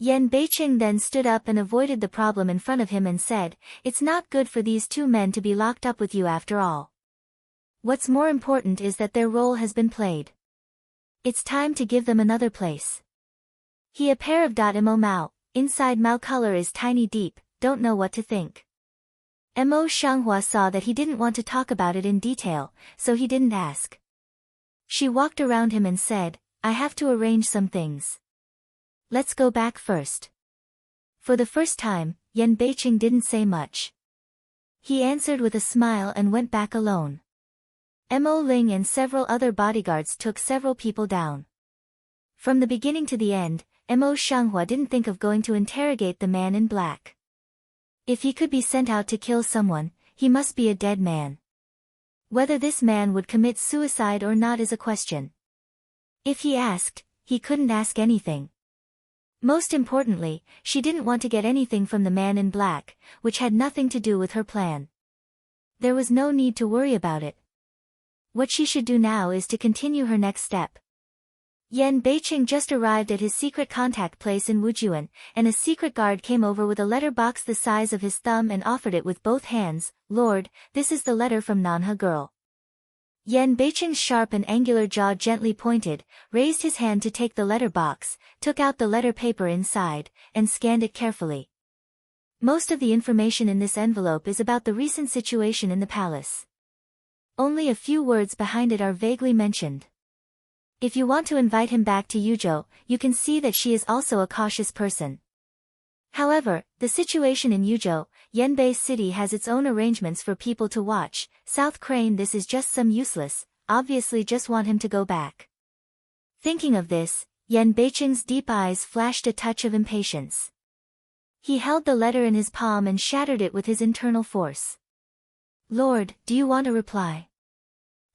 Yan Beiqing then stood up and avoided the problem in front of him and said, "It's not good for these two men to be locked up with you after all. What's more important is that their role has been played. It's time to give them another place." He a pair of Mo Mao, inside Mao color is tiny deep, don't know what to think. Mo Shanghua saw that he didn't want to talk about it in detail, so he didn't ask. She walked around him and said, "I have to arrange some things. Let's go back first." For the first time, Yan Beiqing didn't say much. He answered with a smile and went back alone. Mo Ling and several other bodyguards took several people down. From the beginning to the end, Mo Shanghua didn't think of going to interrogate the man in black. If he could be sent out to kill someone, he must be a dead man. Whether this man would commit suicide or not is a question. If he asked, he couldn't ask anything. Most importantly, she didn't want to get anything from the man in black, which had nothing to do with her plan. There was no need to worry about it. What she should do now is to continue her next step. Yan Beiqing just arrived at his secret contact place in Wujuan, and a secret guard came over with a letter box the size of his thumb and offered it with both hands. "Lord, this is the letter from Nanha girl." Yan Beiqing's sharp and angular jaw gently pointed, raised his hand to take the letter box, took out the letter paper inside, and scanned it carefully. Most of the information in this envelope is about the recent situation in the palace. Only a few words behind it are vaguely mentioned. If you want to invite him back to Yuzhou, you can see that she is also a cautious person. However, the situation in Yuzhou, Yanbei City has its own arrangements for people to watch. South Crane, this is just some useless, obviously just want him to go back. Thinking of this, Yan Beiqing's deep eyes flashed a touch of impatience. He held the letter in his palm and shattered it with his internal force. "Lord, do you want a reply?"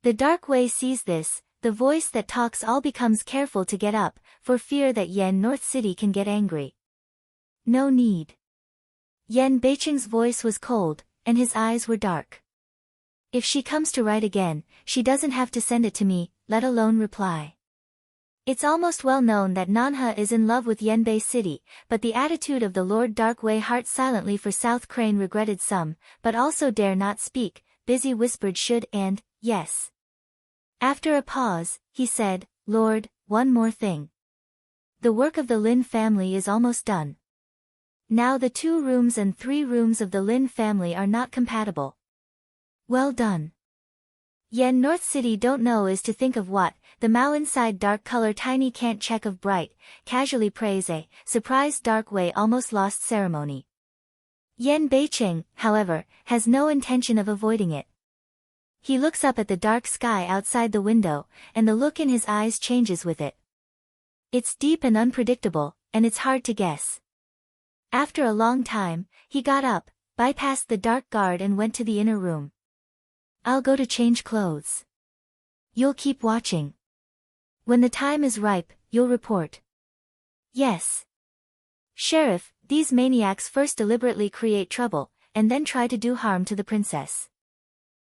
The Dark Way sees this, the voice that talks all becomes careful to get up, for fear that Yan North City can get angry. "No need." Yan Beiqing's voice was cold, and his eyes were dark. "If she comes to write again, she doesn't have to send it to me, let alone reply. It's almost well known that Nanha is in love with Yanbei City, but the attitude of the Lord Darkway heart silently for South Crane regretted some, but also dare not speak, busy whispered should and, yes." After a pause, he said, "Lord, one more thing. The work of the Lin family is almost done. Now the 2 rooms and 3 rooms of the Lin family are not compatible. Well done." Yan North City don't know is to think of what, the Mao inside dark color tiny can't check of bright, casually praise a, surprised Dark Way almost lost ceremony. Yan Beiqing, however, has no intention of avoiding it. He looks up at the dark sky outside the window, and the look in his eyes changes with it. It's deep and unpredictable, and it's hard to guess. After a long time, he got up, bypassed the dark guard and went to the inner room. "I'll go to change clothes. You'll keep watching. When the time is ripe, you'll report." "Yes. Sheriff, these maniacs first deliberately create trouble, and then try to do harm to the princess.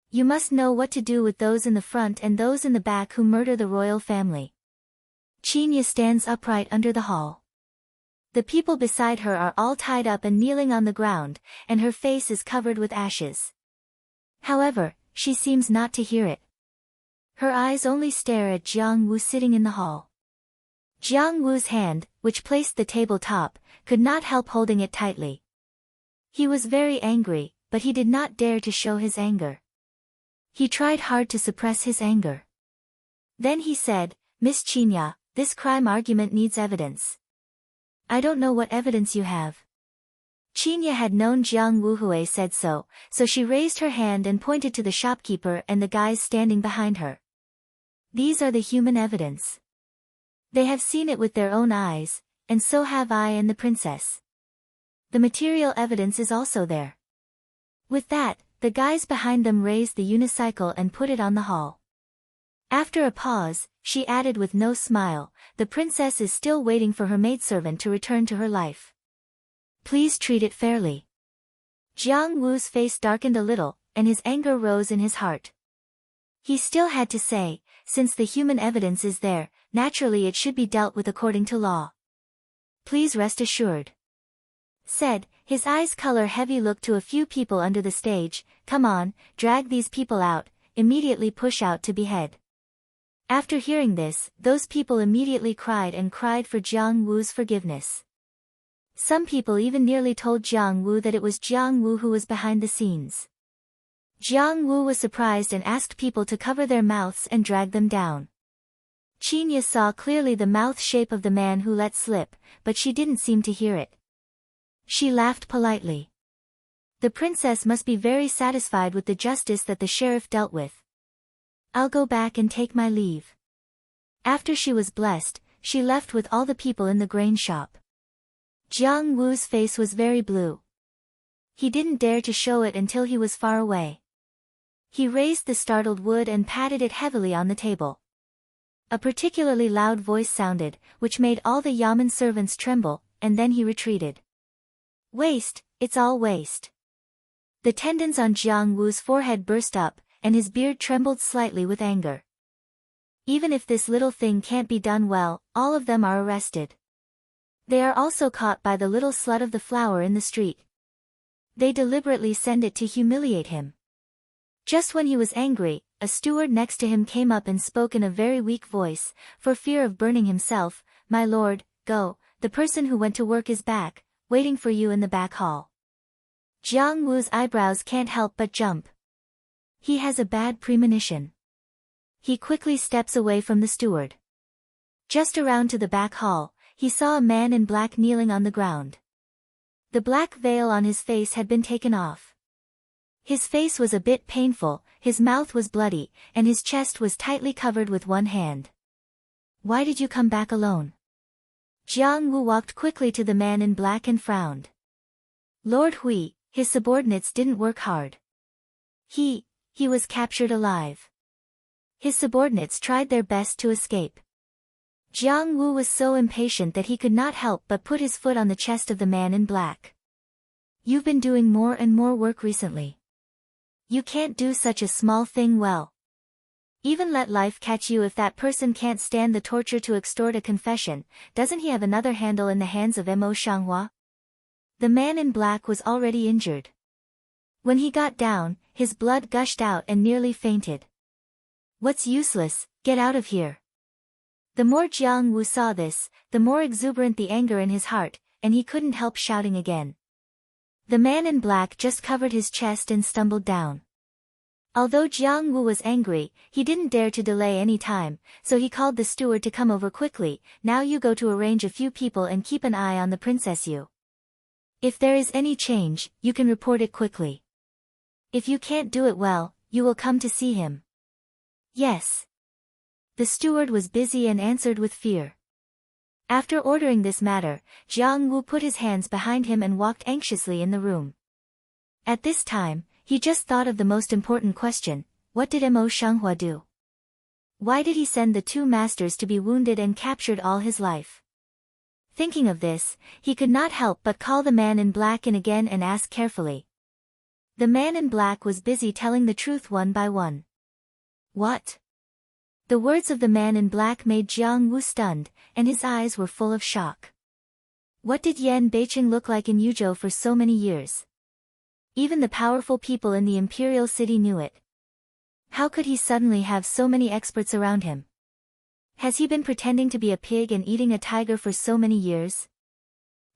You must know what to do with those in the front and those in the back who murder the royal family." Chinya stands upright under the hall. The people beside her are all tied up and kneeling on the ground, and her face is covered with ashes. However, she seems not to hear it. Her eyes only stare at Jiang Wu sitting in the hall. Jiang Wu's hand, which placed the table top, could not help holding it tightly. He was very angry, but he did not dare to show his anger. He tried hard to suppress his anger. Then he said, "Miss Chinya, this crime argument needs evidence." "I don't know what evidence you have." Chinya had known Jiang Wuhui said so, so she raised her hand and pointed to the shopkeeper and the guys standing behind her. "These are the human evidence. They have seen it with their own eyes, and so have I and the princess. The material evidence is also there." With that, the guys behind them raised the unicycle and put it on the hall. After a pause, she added with no smile, "The princess is still waiting for her maidservant to return to her life. Please treat it fairly." Jiang Wu's face darkened a little, and his anger rose in his heart. He still had to say, since the human evidence is there, naturally it should be dealt with according to law. Please rest assured. Said, his eyes color heavy look to a few people under the stage, come on, drag these people out, immediately push out to behead. After hearing this, those people immediately cried for Jiang Wu's forgiveness. Some people even nearly told Jiang Wu that it was Jiang Wu who was behind the scenes. Jiang Wu was surprised and asked people to cover their mouths and drag them down. Qinya saw clearly the mouth shape of the man who let slip, but she didn't seem to hear it. She laughed politely. The princess must be very satisfied with the justice that the sheriff dealt with. I'll go back and take my leave. After she was blessed, she left with all the people in the grain shop. Jiang Wu's face was very blue. He didn't dare to show it until he was far away. He raised the startled wood and patted it heavily on the table. A particularly loud voice sounded, which made all the yamen servants tremble, and then he retreated. Waste, it's all waste. The tendons on Jiang Wu's forehead burst up, and his beard trembled slightly with anger. Even if this little thing can't be done well, all of them are arrested. They are also caught by the little slut of the flower in the street. They deliberately send it to humiliate him. Just when he was angry, a steward next to him came up and spoke in a very weak voice, for fear of burning himself, "My lord, go, the person who went to work is back, waiting for you in the back hall." Jiang Wu's eyebrows can't help but jump. He has a bad premonition. He quickly steps away from the steward. Just around to the back hall, he saw a man in black kneeling on the ground. The black veil on his face had been taken off. His face was a bit painful, his mouth was bloody, and his chest was tightly covered with one hand. "Why did you come back alone?" Jiang Wu walked quickly to the man in black and frowned. "Lord Hui, his subordinates didn't work hard. He was captured alive. His subordinates tried their best to escape." Jiang Wu was so impatient that he could not help but put his foot on the chest of the man in black. "You've been doing more and more work recently. You can't do such a small thing well. Even let life catch you if that person can't stand the torture to extort a confession. Doesn't he have another handle in the hands of Mo Shanghua?" The man in black was already injured. When he got down, his blood gushed out and nearly fainted. "What's useless, get out of here." The more Jiang Wu saw this, the more exuberant the anger in his heart, and he couldn't help shouting again. The man in black just covered his chest and stumbled down. Although Jiang Wu was angry, he didn't dare to delay any time, so he called the steward to come over quickly. "Now you go to arrange a few people and keep an eye on the Princess Yu. If there is any change, you can report it quickly. If you can't do it well, you will come to see him." "Yes." The steward was busy and answered with fear. After ordering this matter, Jiang Wu put his hands behind him and walked anxiously in the room. At this time, he just thought of the most important question: what did Mo Shanghua do? Why did he send the two masters to be wounded and captured all his life? Thinking of this, he could not help but call the man in black in again and ask carefully. The man in black was busy telling the truth one by one. "What?" The words of the man in black made Jiang Wu stunned, and his eyes were full of shock. What did Yan Beiqing look like in Yuzhou for so many years? Even the powerful people in the imperial city knew it. How could he suddenly have so many experts around him? Has he been pretending to be a pig and eating a tiger for so many years?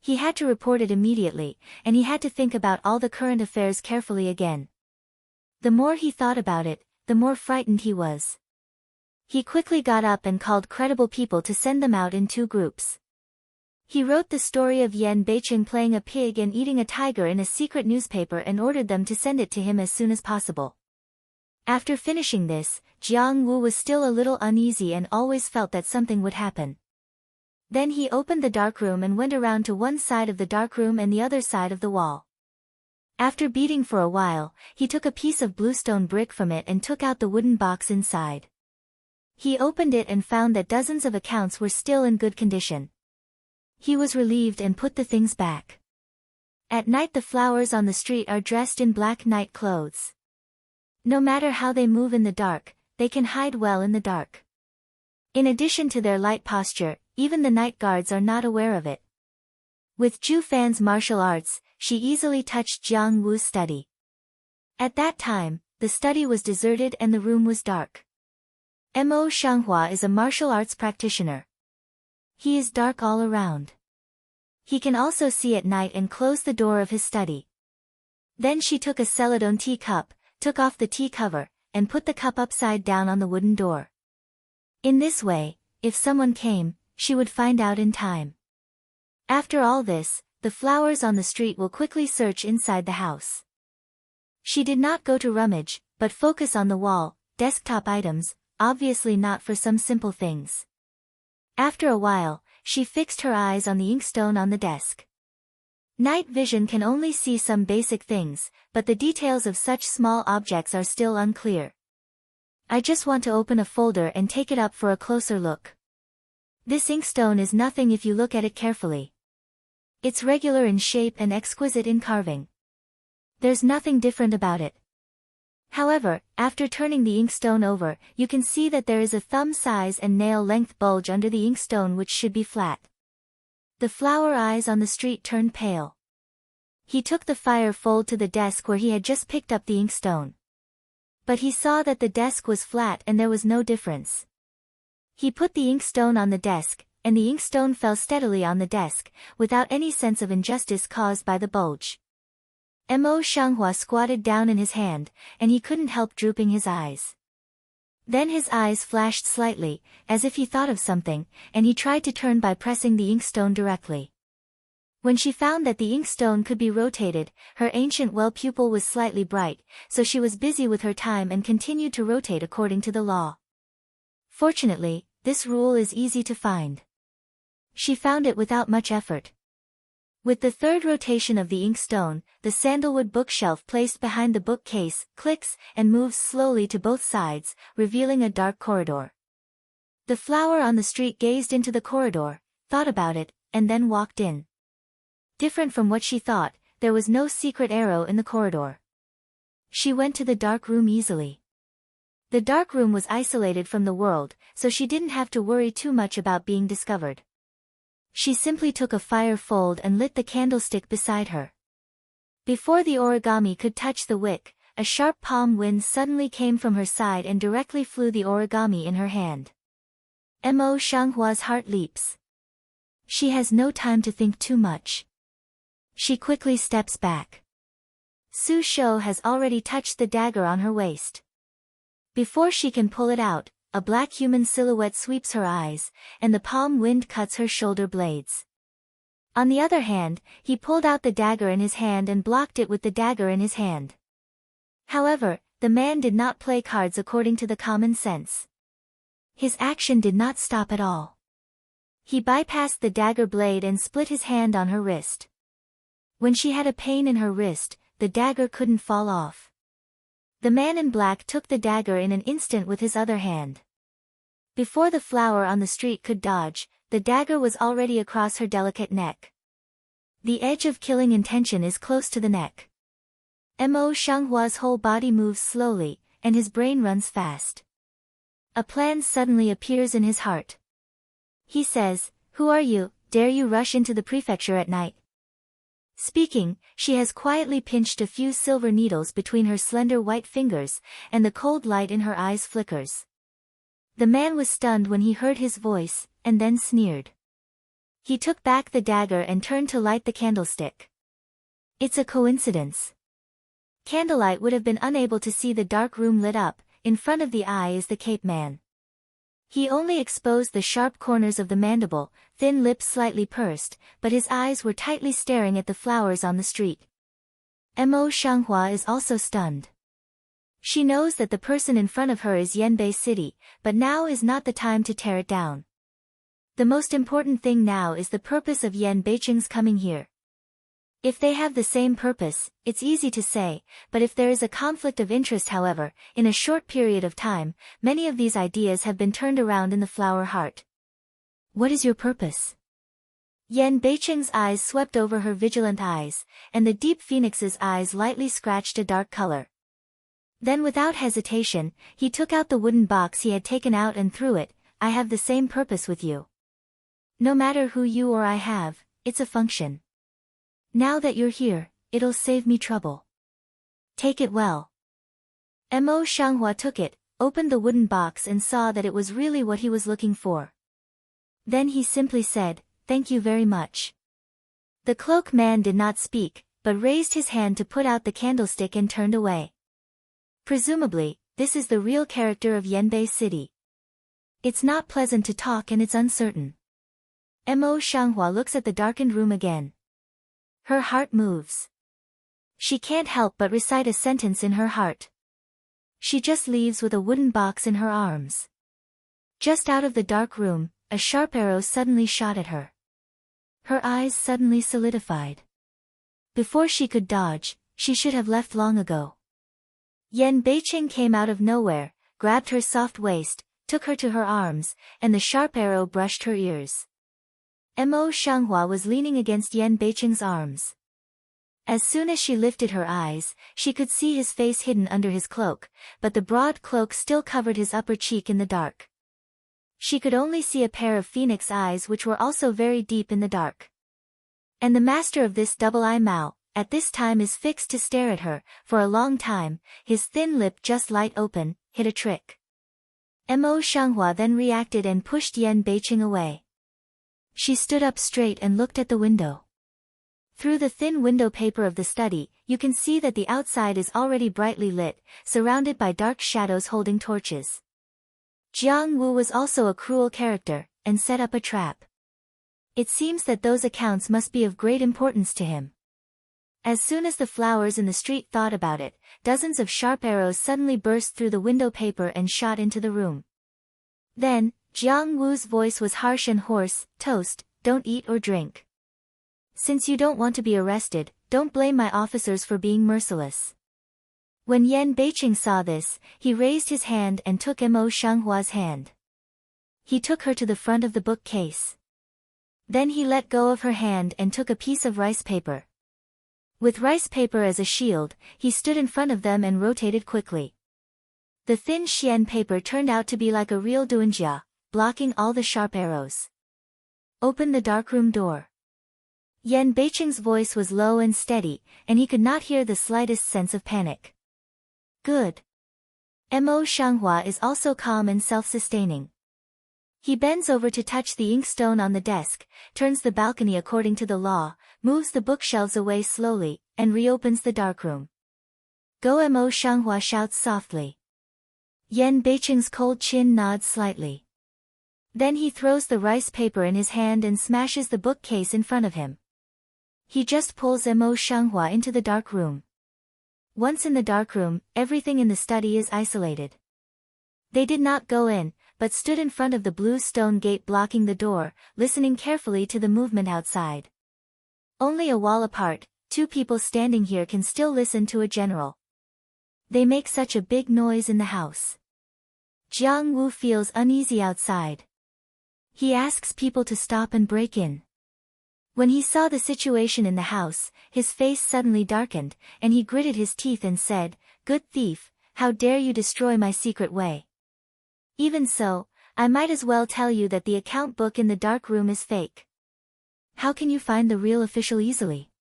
He had to report it immediately, and he had to think about all the current affairs carefully again. The more he thought about it, the more frightened he was. He quickly got up and called credible people to send them out in two groups. He wrote the story of Yan Beiqing playing a pig and eating a tiger in a secret newspaper and ordered them to send it to him as soon as possible. After finishing this, Jiang Wu was still a little uneasy and always felt that something would happen. Then he opened the darkroom and went around to one side of the darkroom and the other side of the wall. After beating for a while, he took a piece of bluestone brick from it and took out the wooden box inside. He opened it and found that dozens of accounts were still in good condition. He was relieved and put the things back. At night the flowers on the street are dressed in black night clothes. No matter how they move in the dark, they can hide well in the dark. In addition to their light posture, even the night guards are not aware of it. With Zhu Fan's martial arts, she easily touched Jiang Wu's study. At that time, the study was deserted and the room was dark. Mo Shanghua is a martial arts practitioner. He is dark all around. He can also see at night and close the door of his study. Then she took a celadon tea cup, took off the tea cover, and put the cup upside down on the wooden door. In this way, if someone came, she would find out in time. After all this, the flowers on the street will quickly search inside the house. She did not go to rummage, but focus on the wall, desktop items, obviously not for some simple things. After a while, she fixed her eyes on the inkstone on the desk. Night vision can only see some basic things, but the details of such small objects are still unclear. I just want to open a folder and take it up for a closer look. This inkstone is nothing if you look at it carefully. It's regular in shape and exquisite in carving. There's nothing different about it. However, after turning the inkstone over, you can see that there is a thumb size and nail length bulge under the inkstone which should be flat. The flower eyes on the street turned pale. He took the fire fold to the desk where he had just picked up the inkstone. But he saw that the desk was flat and there was no difference. He put the inkstone on the desk, and the inkstone fell steadily on the desk, without any sense of injustice caused by the bulge. Mo Shanghua squatted down in his hand, and he couldn't help drooping his eyes. Then his eyes flashed slightly, as if he thought of something, and he tried to turn by pressing the inkstone directly. When she found that the inkstone could be rotated, her ancient well pupil was slightly bright, so she was busy with her time and continued to rotate according to the law. Fortunately, this rule is easy to find. She found it without much effort. With the third rotation of the inkstone, the sandalwood bookshelf placed behind the bookcase clicks and moves slowly to both sides, revealing a dark corridor. The flower on the street gazed into the corridor, thought about it, and then walked in. Different from what she thought, there was no secret arrow in the corridor. She went to the dark room easily. The dark room was isolated from the world, so she didn't have to worry too much about being discovered. She simply took a fire fold and lit the candlestick beside her. Before the origami could touch the wick, a sharp palm wind suddenly came from her side and directly flew the origami in her hand. Mo Shanghua's heart leaps. She has no time to think too much. She quickly steps back. Su Shou has already touched the dagger on her waist. Before she can pull it out, a black human silhouette sweeps her eyes, and the palm wind cuts her shoulder blades. On the other hand, he pulled out the dagger in his hand and blocked it with the dagger in his hand. However, the man did not play cards according to the common sense. His action did not stop at all. He bypassed the dagger blade and split his hand on her wrist. When she had a pain in her wrist, the dagger couldn't fall off. The man in black took the dagger in an instant with his other hand. Before the flower on the street could dodge, the dagger was already across her delicate neck. The edge of killing intention is close to the neck. Mo Shanghua's whole body moves slowly, and his brain runs fast. A plan suddenly appears in his heart. He says, "Who are you? Dare you rush into the prefecture at night?" Speaking, she has quietly pinched a few silver needles between her slender white fingers, and the cold light in her eyes flickers. The man was stunned when he heard his voice, and then sneered. He took back the dagger and turned to light the candlestick. It's a coincidence. Candlelight would have been unable to see the dark room lit up. In front of the eye is the Cape Man. He only exposed the sharp corners of the mandible, thin lips slightly pursed, but his eyes were tightly staring at the flowers on the street. Mo Shanghua is also stunned. She knows that the person in front of her is Yanbei City, but now is not the time to tear it down. The most important thing now is the purpose of Yan Beicheng's coming here. If they have the same purpose, it's easy to say, but if there is a conflict of interest however, in a short period of time, many of these ideas have been turned around in the flower heart. What is your purpose? Yan Beicheng's eyes swept over her vigilant eyes, and the deep phoenix's eyes lightly scratched a dark color. Then without hesitation, he took out the wooden box he had taken out and threw it. I have the same purpose with you. No matter who you or I have, it's a function. Now that you're here, it'll save me trouble. Take it well. Mo Shanghua took it, opened the wooden box and saw that it was really what he was looking for. Then he simply said, "Thank you very much." The cloak man did not speak, but raised his hand to put out the candlestick and turned away. Presumably, this is the real character of Yanbei City. It's not pleasant to talk and it's uncertain. Mo Shanghua looks at the darkened room again. Her heart moves. She can't help but recite a sentence in her heart. She just leaves with a wooden box in her arms. Just out of the dark room, a sharp arrow suddenly shot at her. Her eyes suddenly solidified. Before she could dodge, she should have left long ago. Yan Beiqing came out of nowhere, grabbed her soft waist, took her to her arms, and the sharp arrow brushed her ears. Mo Shanghua was leaning against Yan Beiqing's arms. As soon as she lifted her eyes, she could see his face hidden under his cloak, but the broad cloak still covered his upper cheek in the dark. She could only see a pair of phoenix eyes which were also very deep in the dark. And the master of this double eye Mao, at this time is fixed to stare at her, for a long time, his thin lip just light open, hid a trick. Mo Shanghua then reacted and pushed Yan Beiqing away. She stood up straight and looked at the window. Through the thin window paper of the study, you can see that the outside is already brightly lit, surrounded by dark shadows holding torches. Jiang Wu was also a cruel character, and set up a trap. It seems that those accounts must be of great importance to him. As soon as the flowers in the street thought about it, dozens of sharp arrows suddenly burst through the window paper and shot into the room. Then, Jiang Wu's voice was harsh and hoarse, "Toast, don't eat or drink. Since you don't want to be arrested, don't blame my officers for being merciless." When Yan Beiqing saw this, he raised his hand and took Mo Shanghua's hand. He took her to the front of the bookcase. Then he let go of her hand and took a piece of rice paper. With rice paper as a shield, he stood in front of them and rotated quickly. The thin xian paper turned out to be like a real duanjia, blocking all the sharp arrows. "Open the darkroom door." Yan Beiqing's voice was low and steady, and he could not hear the slightest sense of panic. "Good." Mo Shanghua is also calm and self-sustaining. He bends over to touch the inkstone on the desk, turns the balcony according to the law, moves the bookshelves away slowly, and reopens the darkroom. "Go!" Mo Shanghua shouts softly. Yan Beiqing's cold chin nods slightly. Then he throws the rice paper in his hand and smashes the bookcase in front of him. He just pulls Mo Shanghua into the dark room. Once in the darkroom, everything in the study is isolated. They did not go in, but stood in front of the blue stone gate blocking the door, listening carefully to the movement outside. Only a wall apart, two people standing here can still listen to a general. They make such a big noise in the house. Jiang Wu feels uneasy outside. He asks people to stop and break in. When he saw the situation in the house, his face suddenly darkened, and he gritted his teeth and said, "Good thief, how dare you destroy my secret way? Even so, I might as well tell you that the account book in the dark room is fake. How can you find the real official easily?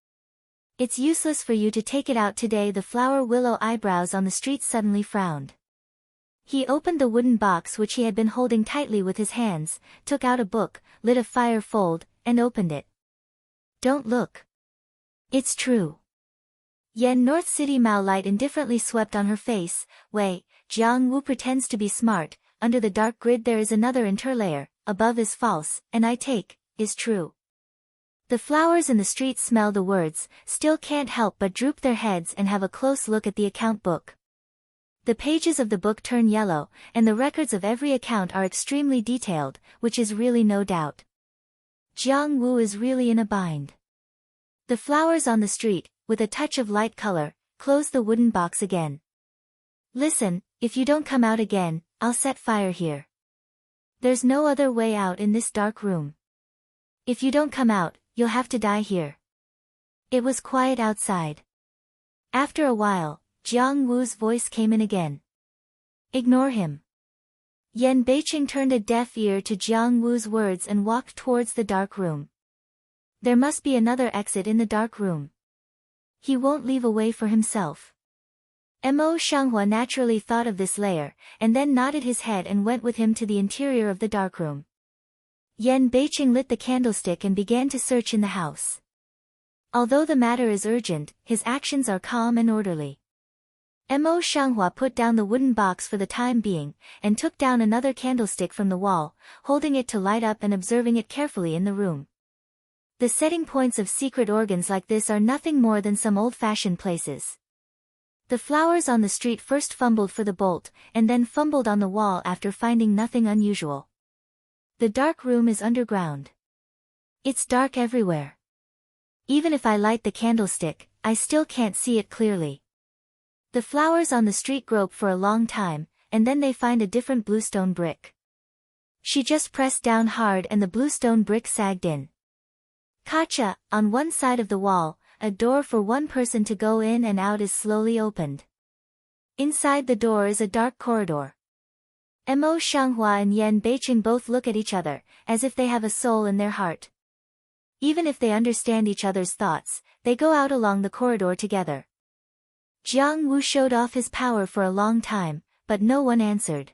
It's useless for you to take it out today." The flower willow eyebrows on the street suddenly frowned. He opened the wooden box which he had been holding tightly with his hands, took out a book, lit a fire fold, and opened it. "Don't look. It's true." Yan North City Mao light indifferently swept on her face. "Wei, Jiang Wu pretends to be smart, under the dark grid there is another interlayer, above is false, and I take, is true." The flowers in the street smell the words, still can't help but droop their heads and have a close look at the account book. The pages of the book turn yellow, and the records of every account are extremely detailed, which is really no doubt. Jiang Wu is really in a bind. The flowers on the street, with a touch of light color, close the wooden box again. "Listen, if you don't come out again, I'll set fire here. There's no other way out in this dark room. If you don't come out, you'll have to die here." It was quiet outside. After a while, Jiang Wu's voice came in again. "Ignore him." Yan Beiqing turned a deaf ear to Jiang Wu's words and walked towards the dark room. There must be another exit in the dark room. He won't leave a way for himself. Mo Shanghua naturally thought of this layer, and then nodded his head and went with him to the interior of the darkroom. Yan Beiqing lit the candlestick and began to search in the house. Although the matter is urgent, his actions are calm and orderly. Mo Shanghua put down the wooden box for the time being, and took down another candlestick from the wall, holding it to light up and observing it carefully in the room. The setting points of secret organs like this are nothing more than some old-fashioned places. The flowers on the street first fumbled for the bolt, and then fumbled on the wall after finding nothing unusual. The dark room is underground. It's dark everywhere. Even if I light the candlestick, I still can't see it clearly. The flowers on the street grope for a long time, and then they find a different bluestone brick. She just pressed down hard and the bluestone brick sagged in. Kacha, on one side of the wall, a door for one person to go in and out is slowly opened. Inside the door is a dark corridor. Mo Shanghua and Yan Beiqing both look at each other, as if they have a soul in their heart. Even if they understand each other's thoughts, they go out along the corridor together. Jiang Wu showed off his power for a long time, but no one answered.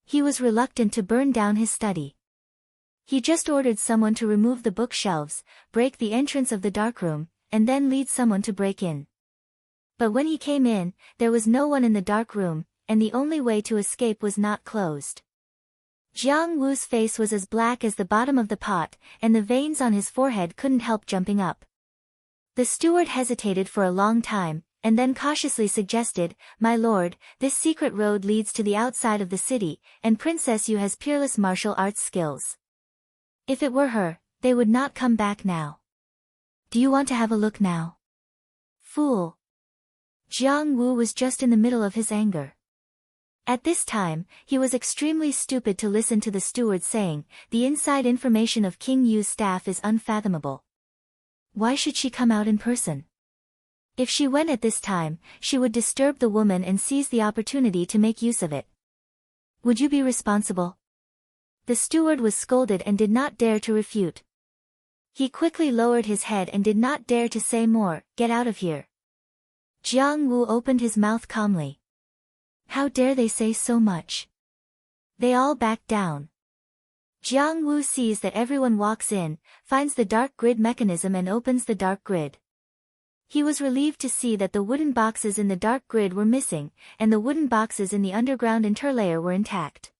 He was reluctant to burn down his study. He just ordered someone to remove the bookshelves, break the entrance of the darkroom, and then lead someone to break in. But when he came in, there was no one in the dark room, and the only way to escape was not closed. Jiang Wu's face was as black as the bottom of the pot, and the veins on his forehead couldn't help jumping up. The steward hesitated for a long time, and then cautiously suggested, "My lord, this secret road leads to the outside of the city, and Princess Yu has peerless martial arts skills. If it were her, they would not come back now. Do you want to have a look now?" Fool! Jiang Wu was just in the middle of his anger. At this time, he was extremely stupid to listen to the steward saying, "The inside information of King Yu's staff is unfathomable. Why should she come out in person? If she went at this time, she would disturb the woman and seize the opportunity to make use of it. Would you be responsible?" The steward was scolded and did not dare to refute. He quickly lowered his head and did not dare to say more. "Get out of here." Jiang Wu opened his mouth calmly. How dare they say so much? They all backed down. Jiang Wu sees that everyone walks in, finds the dark grid mechanism and opens the dark grid. He was relieved to see that the wooden boxes in the dark grid were missing, and the wooden boxes in the underground interlayer were intact.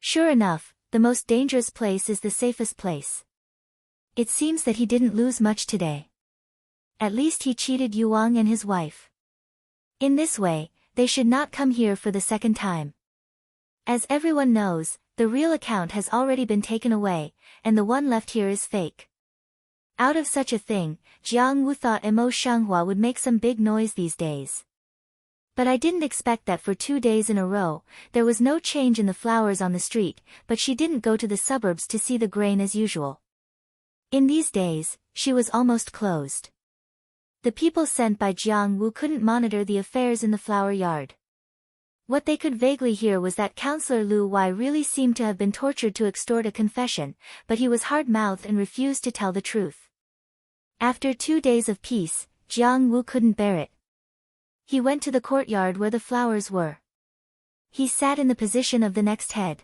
Sure enough, the most dangerous place is the safest place. It seems that he didn't lose much today. At least he cheated Yuang and his wife. In this way, they should not come here for the second time. As everyone knows, the real account has already been taken away, and the one left here is fake. Out of such a thing, Jiang Wu thought Mo Shanghua would make some big noise these days. But I didn't expect that for 2 days in a row. There was no change in the flowers on the street, but she didn't go to the suburbs to see the grain as usual. In these days, she was almost closed. The people sent by Jiang Wu couldn't monitor the affairs in the flower yard. What they could vaguely hear was that Counselor Lu Wei really seemed to have been tortured to extort a confession, but he was hard-mouthed and refused to tell the truth. After 2 days of peace, Jiang Wu couldn't bear it. He went to the courtyard where the flowers were. He sat in the position of the next head.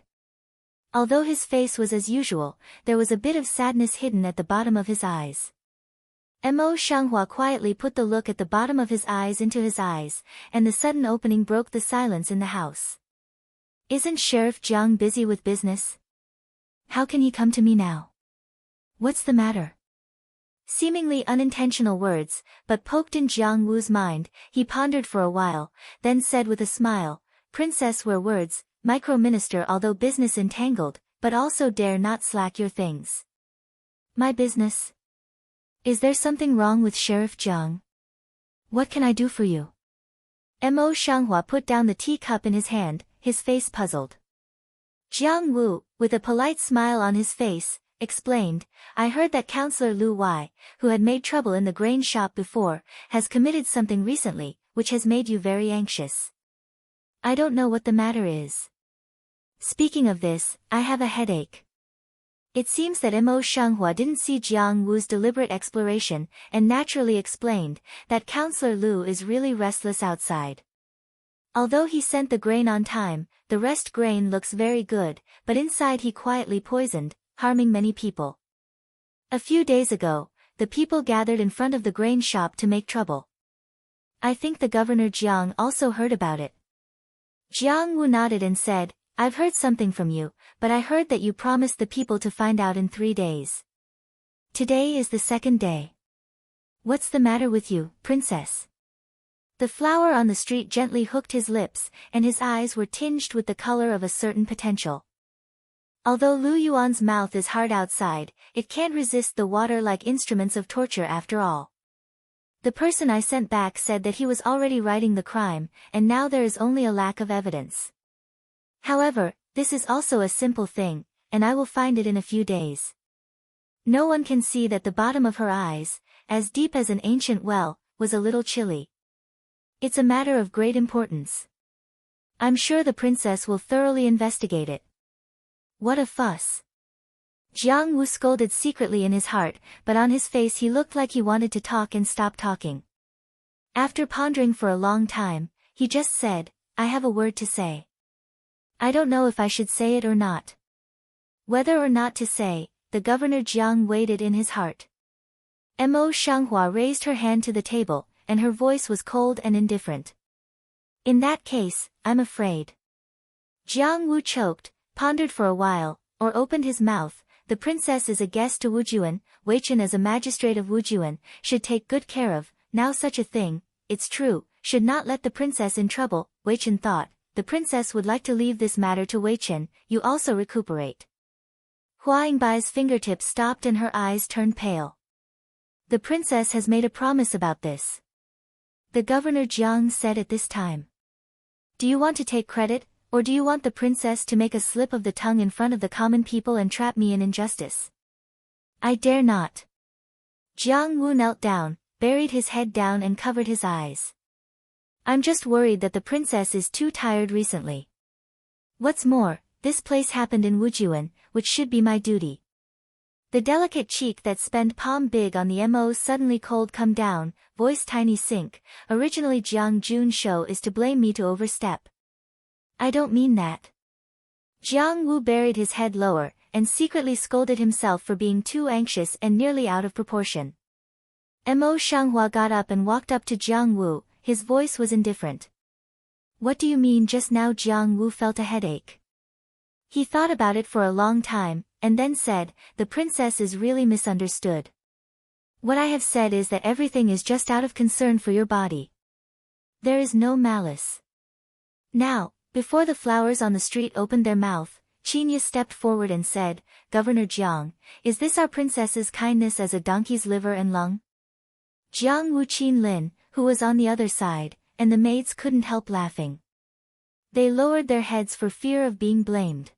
Although his face was as usual, there was a bit of sadness hidden at the bottom of his eyes. Mo Shanghua quietly put the look at the bottom of his eyes into his eyes, and the sudden opening broke the silence in the house. "Isn't Sheriff Jiang busy with business? How can he come to me now? What's the matter?" Seemingly unintentional words, but poked in Jiang Wu's mind. He pondered for a while, then said with a smile, "Princess, wear words, micro-minister, although business entangled, but also dare not slack your things." "My business? Is there something wrong with Sheriff Jiang? What can I do for you?" Mo Shanghua put down the teacup in his hand, his face puzzled. Jiang Wu, with a polite smile on his face, explained, "I heard that Counselor Lu Wei, who had made trouble in the grain shop before, has committed something recently, which has made you very anxious. I don't know what the matter is. Speaking of this, I have a headache." It seems that Mo Shenghua didn't see Jiang Wu's deliberate exploration, and naturally explained that Counselor Lu is really restless outside. Although he sent the grain on time, the rest grain looks very good, but inside he quietly poisoned, harming many people. A few days ago, the people gathered in front of the grain shop to make trouble. I think the Governor Jiang also heard about it. Jiang Wu nodded and said, I've heard something from you, but I heard that you promised the people to find out in 3 days. Today is the 2nd day. What's the matter with you, princess? The flower on the street gently hooked his lips, and his eyes were tinged with the color of a certain potential. Although Lu Yuan's mouth is hard outside, it can't resist the water-like instruments of torture after all. The person I sent back said that he was already writing the crime, and now there is only a lack of evidence. However, this is also a simple thing, and I will find it in a few days. No one can see that the bottom of her eyes, as deep as an ancient well, was a little chilly. It's a matter of great importance. I'm sure the princess will thoroughly investigate it. What a fuss. Jiang Wu scolded secretly in his heart, but on his face he looked like he wanted to talk and stop talking. After pondering for a long time, he just said, I have a word to say. I don't know if I should say it or not. Whether or not to say, the Governor Jiang weighed in his heart. Mo Shenghua raised her hand to the table, and her voice was cold and indifferent. In that case, I'm afraid. Jiang Wu choked, pondered for a while, or opened his mouth. The princess is a guest to Wujuan, Wei Chen as a magistrate of Wujuan, should take good care of, now such a thing, it's true, should not let the princess in trouble, Wei Chen thought. The princess would like to leave this matter to Wei Chen, you also recuperate. Hua Yingbai's fingertips stopped and her eyes turned pale. The princess has made a promise about this. The Governor Jiang said at this time. Do you want to take credit, or do you want the princess to make a slip of the tongue in front of the common people and trap me in injustice? I dare not. Jiang Wu knelt down, buried his head down and covered his eyes. I'm just worried that the princess is too tired recently. What's more, this place happened in Wujuan, which should be my duty. The delicate cheek that spent palm big on the Mo's suddenly cold come down, voice tiny sink, originally Jiang Jun's show is to blame me to overstep. I don't mean that. Jiang Wu buried his head lower, and secretly scolded himself for being too anxious and nearly out of proportion. Mo Shenghua got up and walked up to Jiang Wu. His voice was indifferent. What do you mean just now? Jiang Wu felt a headache. He thought about it for a long time, and then said, the princess is really misunderstood. What I have said is that everything is just out of concern for your body. There is no malice. Now, before the flowers on the street opened their mouth, Qinya stepped forward and said, Governor Jiang, is this our princess's kindness as a donkey's liver and lung? Jiang Wu Qin Lin, who was on the other side, and the maids couldn't help laughing. They lowered their heads for fear of being blamed.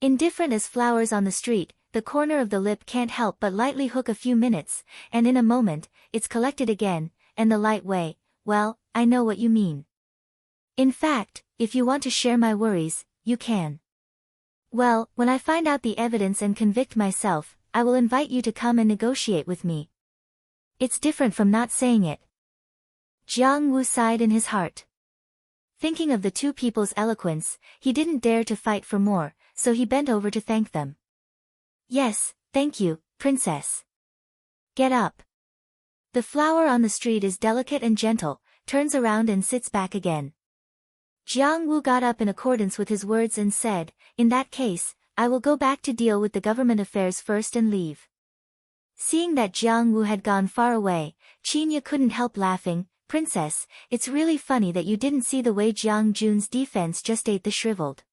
Indifferent as flowers on the street, the corner of the lip can't help but lightly hook a few minutes, and in a moment, it's collected again, and the light way, well, I know what you mean. In fact, if you want to share my worries, you can. Well, when I find out the evidence and convict myself, I will invite you to come and negotiate with me. It's different from not saying it. Jiang Wu sighed in his heart. Thinking of the two people's eloquence, he didn't dare to fight for more, so he bent over to thank them. Yes, thank you, princess. Get up. The flower on the street is delicate and gentle, turns around and sits back again. Jiang Wu got up in accordance with his words and said, in that case, I will go back to deal with the government affairs first and leave. Seeing that Jiang Wu had gone far away, Qinya couldn't help laughing. Princess, it's really funny that you didn't see the way Jiang Jun's defense just ate the shriveled.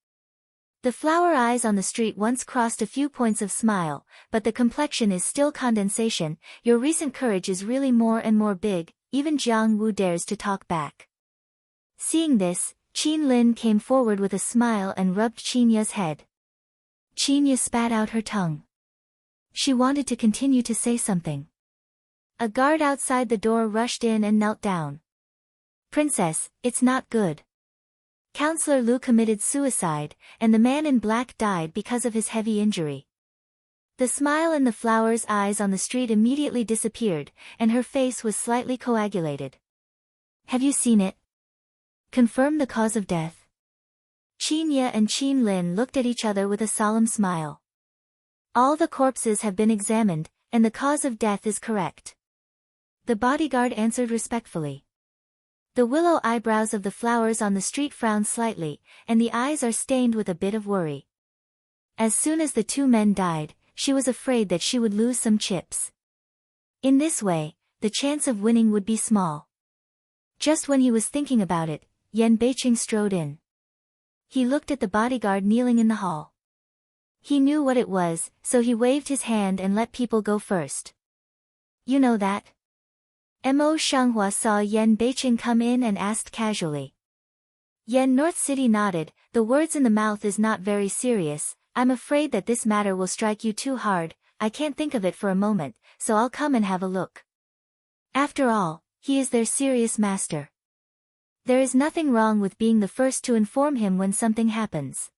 The flower eyes on the street once crossed a few points of smile, but the complexion is still condensation. Your recent courage is really more and more big, even Jiang Wu dares to talk back. Seeing this, Qin Lin came forward with a smile and rubbed Qinya's head. Qinya spat out her tongue. She wanted to continue to say something. A guard outside the door rushed in and knelt down. Princess, it's not good. Counselor Lu committed suicide, and the man in black died because of his heavy injury. The smile in the flower's eyes on the street immediately disappeared, and her face was slightly coagulated. Have you seen it? Confirm the cause of death. Qin Ye and Qin Lin looked at each other with a solemn smile. All the corpses have been examined, and the cause of death is correct. The bodyguard answered respectfully. The willow eyebrows of the flowers on the street frowned slightly, and the eyes are stained with a bit of worry. As soon as the two men died, she was afraid that she would lose some chips. In this way, the chance of winning would be small. Just when he was thinking about it, Yan Beiqing strode in. He looked at the bodyguard kneeling in the hall. He knew what it was, so he waved his hand and let people go first. You know that? Mo Shanghua saw Yan Beiqing come in and asked casually. Yan North City nodded. The words in the mouth is not very serious. I'm afraid that this matter will strike you too hard. I can't think of it for a moment, so I'll come and have a look. After all, he is their serious master. There is nothing wrong with being the first to inform him when something happens.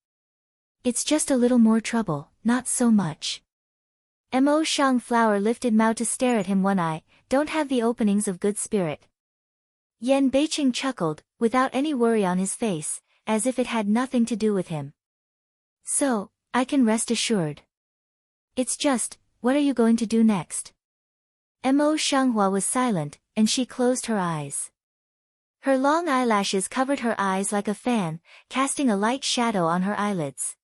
It's just a little more trouble, not so much. Mo Shangflower lifted Mao to stare at him one eye, don't have the openings of good spirit. Yan Beiqing chuckled, without any worry on his face, as if it had nothing to do with him. So, I can rest assured. It's just, what are you going to do next? Mo Shanghua was silent, and she closed her eyes. Her long eyelashes covered her eyes like a fan, casting a light shadow on her eyelids.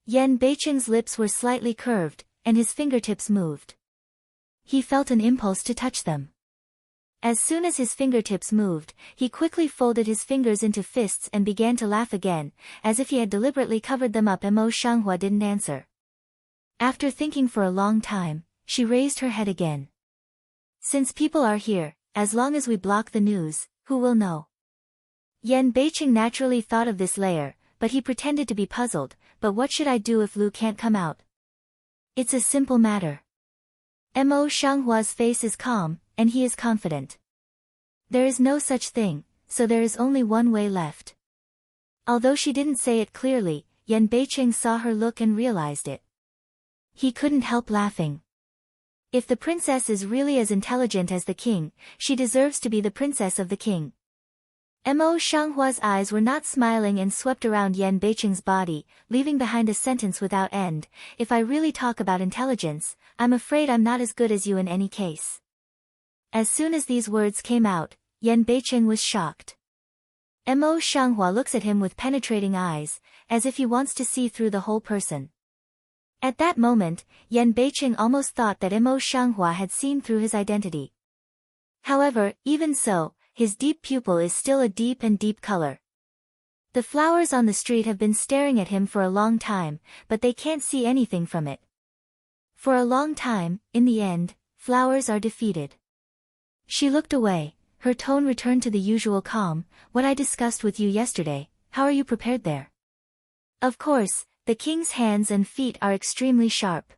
Yan Beiqing's lips were slightly curved, and his fingertips moved. He felt an impulse to touch them. As soon as his fingertips moved, he quickly folded his fingers into fists and began to laugh again, as if he had deliberately covered them up. Mo Shanghua didn't answer. After thinking for a long time, she raised her head again. Since people are here, as long as we block the news, who will know? Yan Beiqing naturally thought of this later, but he pretended to be puzzled. But what should I do if Lu can't come out? It's a simple matter. Mo Shanghua's face is calm, and he is confident. There is no such thing, so there is only one way left. Although she didn't say it clearly, Yan Beiqing saw her look and realized it. He couldn't help laughing. If the princess is really as intelligent as the king, she deserves to be the princess of the king. Mo Shanghua's eyes were not smiling and swept around Yan Beiqing's body, leaving behind a sentence without end. If I really talk about intelligence, I'm afraid I'm not as good as you in any case. As soon as these words came out, Yan Beiqing was shocked. Mo Shanghua looks at him with penetrating eyes, as if he wants to see through the whole person. At that moment, Yan Beiqing almost thought that Mo Shanghua had seen through his identity. However, even so, his deep pupil is still a deep and deep color. The flowers on the street have been staring at him for a long time, but they can't see anything from it. For a long time, in the end, flowers are defeated. She looked away, her tone returned to the usual calm. What I discussed with you yesterday, how are you prepared there? Of course, the king's hands and feet are extremely sharp.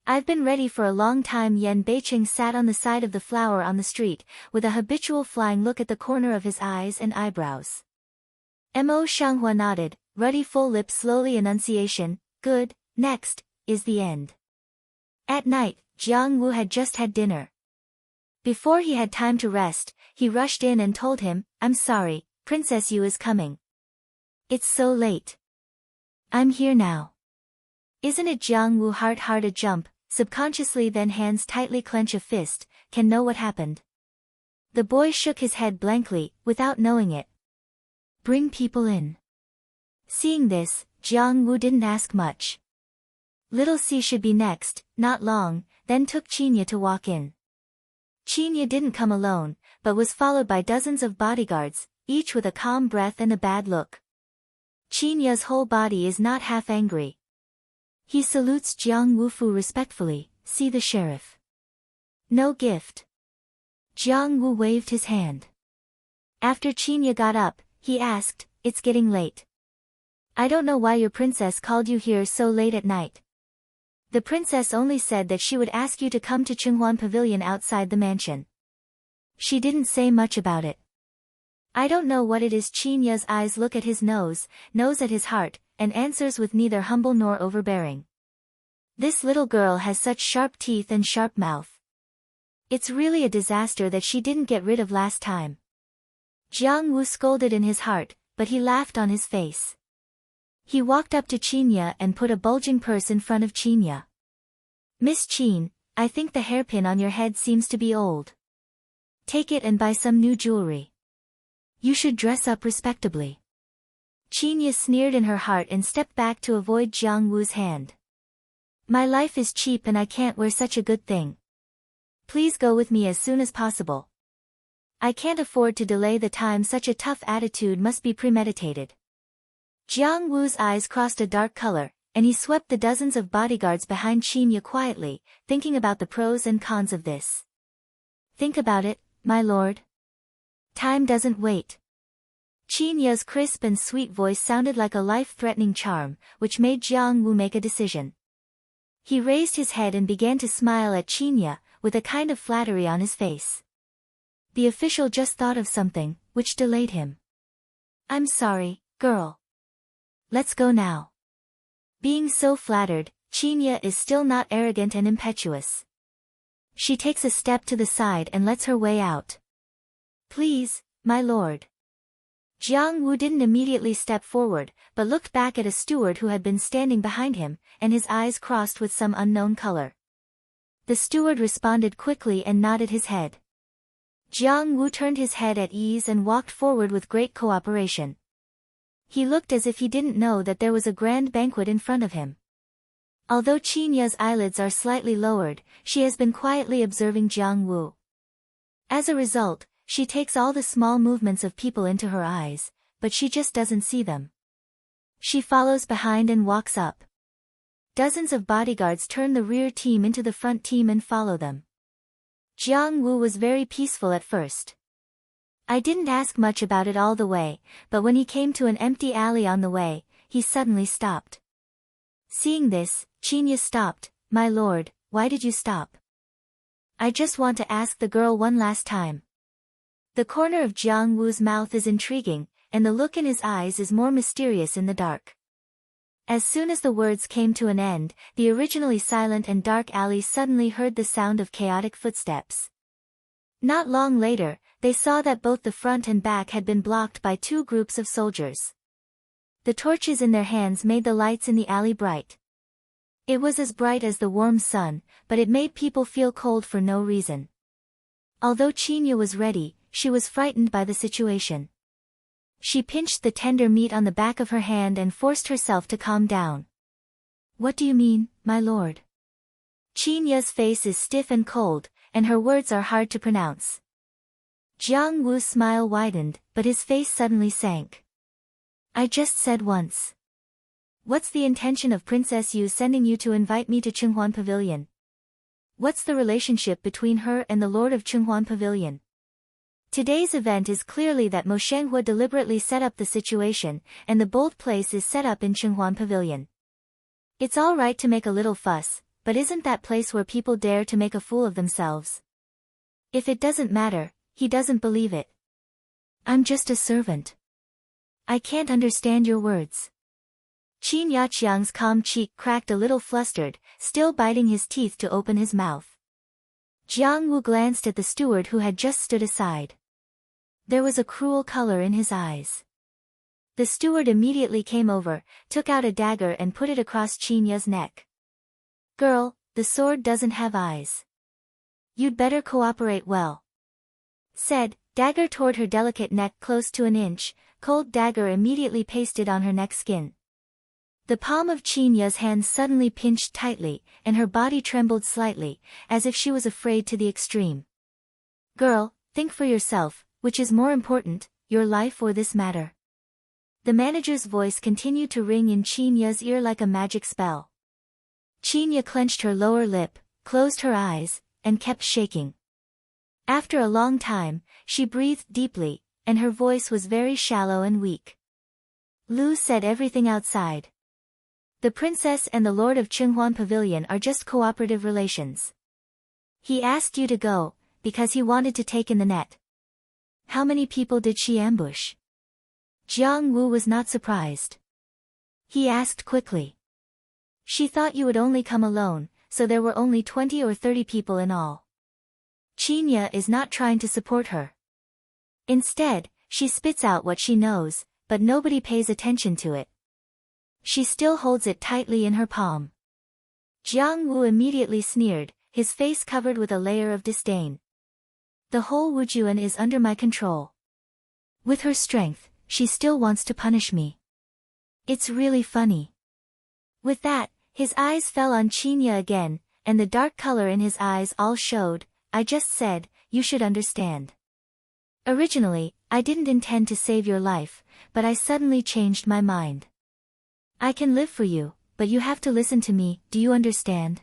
I've been ready for a long time. Yan Beiqing sat on the side of the flower on the street, with a habitual flying look at the corner of his eyes and eyebrows. Mo Shanghua nodded, ruddy full lips slowly enunciation, good, next, is the end. At night, Jiang Wu had just had dinner. Before he had time to rest, he rushed in and told him, I'm sorry, Princess Yu is coming. It's so late. I'm here now. Isn't it? Jiang Wu heart a jump, subconsciously then hands tightly clench a fist, can know what happened. The boy shook his head blankly, without knowing it. Bring people in. Seeing this, Jiang Wu didn't ask much. Little C should be next, not long, then took Qinya to walk in. Qinya didn't come alone, but was followed by dozens of bodyguards, each with a calm breath and a bad look. Qinya's whole body is not half angry. He salutes Jiang Wufu respectfully, see the sheriff. No gift. Jiang Wu waved his hand. After Qinya got up, he asked, it's getting late. I don't know why your princess called you here so late at night. The princess only said that she would ask you to come to Chenghuan Pavilion outside the mansion. She didn't say much about it. I don't know what it is. Qinya's eyes look at his nose at his heart, and answers with neither humble nor overbearing. This little girl has such sharp teeth and sharp mouth. It's really a disaster that she didn't get rid of last time. Jiang Wu scolded in his heart, but he laughed on his face. He walked up to Qinya and put a bulging purse in front of Qinya. Miss Qin, I think the hairpin on your head seems to be old. Take it and buy some new jewelry. You should dress up respectably. Qinya sneered in her heart and stepped back to avoid Jiang Wu's hand. My life is cheap and I can't wear such a good thing. Please go with me as soon as possible. I can't afford to delay the time. Such a tough attitude must be premeditated. Jiang Wu's eyes crossed a dark color, and he swept the dozens of bodyguards behind Qinya quietly, thinking about the pros and cons of this. Think about it, my lord. Time doesn't wait. Qinya's crisp and sweet voice sounded like a life-threatening charm, which made Jiang Wu make a decision. He raised his head and began to smile at Qinya, with a kind of flattery on his face. The official just thought of something, which delayed him. I'm sorry, girl. Let's go now. Being so flattered, Qinya is still not arrogant and impetuous. She takes a step to the side and lets her way out. Please, my lord. Jiang Wu didn't immediately step forward, but looked back at a steward who had been standing behind him, and his eyes crossed with some unknown color. The steward responded quickly and nodded his head. Jiang Wu turned his head at ease and walked forward with great cooperation. He looked as if he didn't know that there was a grand banquet in front of him. Although Qinya's eyelids are slightly lowered, she has been quietly observing Jiang Wu. As a result, she takes all the small movements of people into her eyes, but she just doesn't see them. She follows behind and walks up. Dozens of bodyguards turn the rear team into the front team and follow them. Jiang Wu was very peaceful at first. I didn't ask much about it all the way, but when he came to an empty alley on the way, he suddenly stopped. Seeing this, Qinya stopped. My lord, why did you stop? I just want to ask the girl one last time. The corner of Jiang Wu's mouth is intriguing, and the look in his eyes is more mysterious in the dark. As soon as the words came to an end, the originally silent and dark alley suddenly heard the sound of chaotic footsteps. Not long later, they saw that both the front and back had been blocked by two groups of soldiers. The torches in their hands made the lights in the alley bright. It was as bright as the warm sun, but it made people feel cold for no reason. Although Qinya was ready, she was frightened by the situation. She pinched the tender meat on the back of her hand and forced herself to calm down. What do you mean, my lord? Qinya's face is stiff and cold, and her words are hard to pronounce. Jiang Wu's smile widened, but his face suddenly sank. I just said once. What's the intention of Princess Yu sending you to invite me to Chenghuan Pavilion? What's the relationship between her and the Lord of Chenghuan Pavilion? Today's event is clearly that Mo Shenhua deliberately set up the situation, and the bold place is set up in Chenghuan Pavilion. It's all right to make a little fuss, but isn't that place where people dare to make a fool of themselves? If it doesn't matter, he doesn't believe it. I'm just a servant. I can't understand your words. Qin Yaqiang's calm cheek cracked a little flustered, still biting his teeth to open his mouth. Jiang Wu glanced at the steward who had just stood aside. There was a cruel color in his eyes. The steward immediately came over, took out a dagger and put it across Qinya's neck. Girl, the sword doesn't have eyes. You'd better cooperate well. Said, dagger toward her delicate neck close to an inch, cold dagger immediately pasted on her neck skin. The palm of Qinya's hand suddenly pinched tightly, and her body trembled slightly, as if she was afraid to the extreme. Girl, think for yourself, which is more important, your life or this matter? The manager's voice continued to ring in Qinya's ear like a magic spell. Qinya clenched her lower lip, closed her eyes, and kept shaking. After a long time, she breathed deeply, and her voice was very shallow and weak. Lu said everything outside. The princess and the lord of Chenghuan Pavilion are just cooperative relations. He asked you to go, because he wanted to take in the net. How many people did she ambush? Jiang Wu was not surprised. He asked quickly. She thought you would only come alone, so there were only 20 or 30 people in all. Chinya is not trying to support her. Instead, she spits out what she knows, but nobody pays attention to it. She still holds it tightly in her palm. Jiang Wu immediately sneered, his face covered with a layer of disdain. The whole Wujuan is under my control. With her strength, she still wants to punish me. It's really funny. With that, his eyes fell on Chinya again, and the dark color in his eyes all showed. I just said, you should understand. Originally, I didn't intend to save your life, but I suddenly changed my mind. I can live for you, but you have to listen to me, do you understand?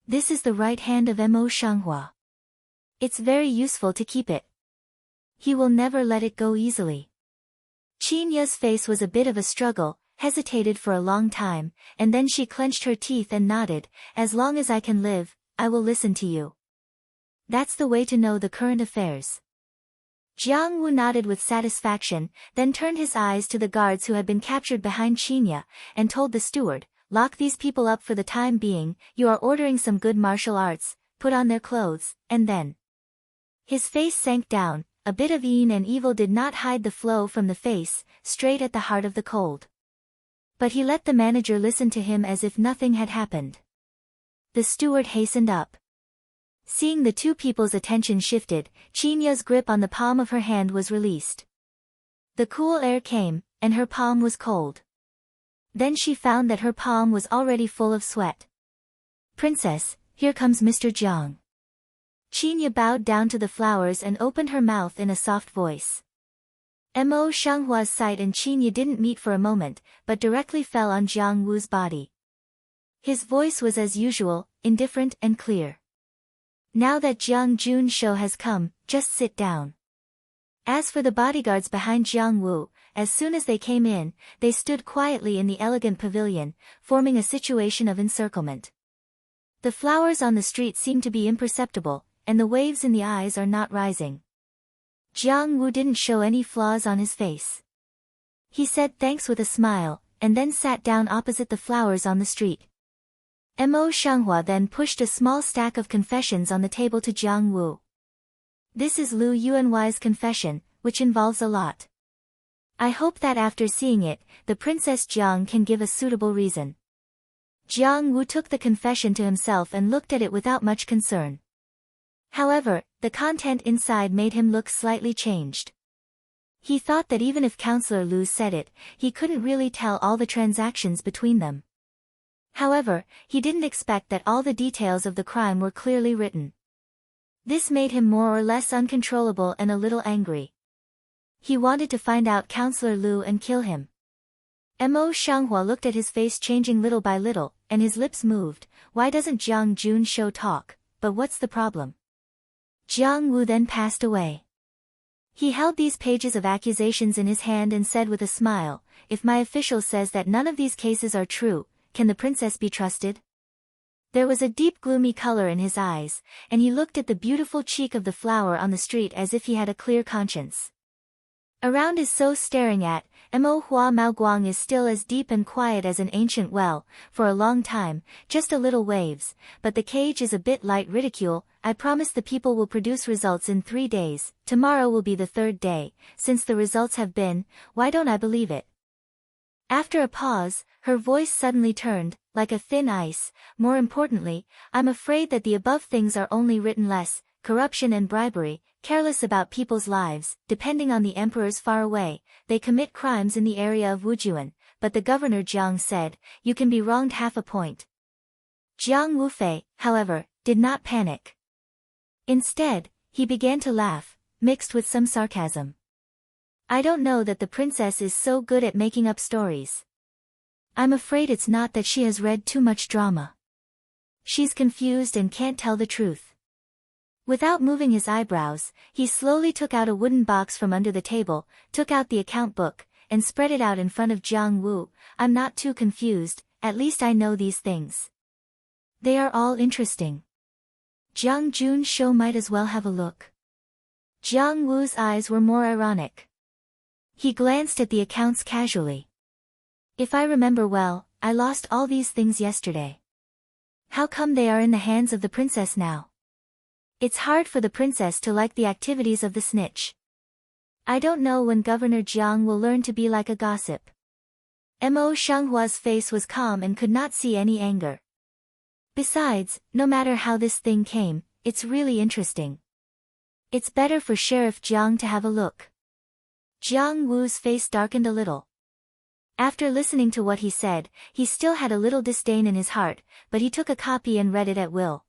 This is the right hand of Mo Shanghua. It's very useful to keep it. He will never let it go easily. Chinya's face was a bit of a struggle, hesitated for a long time, and then she clenched her teeth and nodded, as long as I can live, I will listen to you. That's the way to know the current affairs. Jiang Wu nodded with satisfaction, then turned his eyes to the guards who had been captured behind Chinya, and told the steward, lock these people up for the time being, you are ordering some good martial arts, put on their clothes, and then. His face sank down, a bit of yin and evil did not hide the flow from the face, straight at the heart of the cold. But he let the manager listen to him as if nothing had happened. The steward hastened up. Seeing the two people's attention shifted, Chinya's grip on the palm of her hand was released. The cool air came, and her palm was cold. Then she found that her palm was already full of sweat. Princess, here comes Mr. Jiang. Chinya bowed down to the flowers and opened her mouth in a soft voice. Mo Shanghua's sight and Chinya didn't meet for a moment, but directly fell on Jiang Wu's body. His voice was as usual, indifferent and clear. Now that Jiang Jun's show has come, just sit down. As for the bodyguards behind Jiang Wu, as soon as they came in, they stood quietly in the elegant pavilion, forming a situation of encirclement. The flowers on the street seem to be imperceptible, and the waves in the eyes are not rising. Jiang Wu didn't show any flaws on his face. He said thanks with a smile, and then sat down opposite the flowers on the street. Mo Shanghua then pushed a small stack of confessions on the table to Jiang Wu. This is Lu Yuanwai's confession, which involves a lot. I hope that after seeing it, the Princess Jiang can give a suitable reason. Jiang Wu took the confession to himself and looked at it without much concern. However, the content inside made him look slightly changed. He thought that even if Counselor Lu said it, he couldn't really tell all the transactions between them. However, he didn't expect that all the details of the crime were clearly written. This made him more or less uncontrollable and a little angry. He wanted to find out Counselor Lu and kill him. Mo Shanghua looked at his face changing little by little, and his lips moved. Why doesn't Jiang Jun's show talk? But what's the problem? Jiang Wu then passed away. He held these pages of accusations in his hand and said with a smile, if my official says that none of these cases are true, can the princess be trusted? There was a deep gloomy color in his eyes, and he looked at the beautiful cheek of the flower on the street as if he had a clear conscience. Around is so staring at, Mo Hua Mao Guang is still as deep and quiet as an ancient well, for a long time, just a little waves, but the cage is a bit light ridicule. I promise the people will produce results in 3 days, tomorrow will be the 3rd day, since the results have been, why don't I believe it? After a pause, her voice suddenly turned, like a thin ice. More importantly, I'm afraid that the above things are only written less, corruption and bribery, careless about people's lives, depending on the emperors far away, they commit crimes in the area of Wujuan, but the governor Jiang said, you can be wronged half a point. Jiang Wufei, however, did not panic. Instead, he began to laugh, mixed with some sarcasm. I don't know that the princess is so good at making up stories. I'm afraid it's not that she has read too much drama. She's confused and can't tell the truth. Without moving his eyebrows, he slowly took out a wooden box from under the table, took out the account book, and spread it out in front of Jiang Wu. I'm not too confused, at least I know these things. They are all interesting. Jiang Jun's show might as well have a look. Jiang Wu's eyes were more ironic. He glanced at the accounts casually. If I remember well, I lost all these things yesterday. How come they are in the hands of the princess now? It's hard for the princess to like the activities of the snitch. I don't know when Governor Jiang will learn to be like a gossip. Mo Shanghua's face was calm and could not see any anger. Besides, no matter how this thing came, it's really interesting. It's better for Sheriff Jiang to have a look. Jiang Wu's face darkened a little. After listening to what he said, he still had a little disdain in his heart, but he took a copy and read it at will.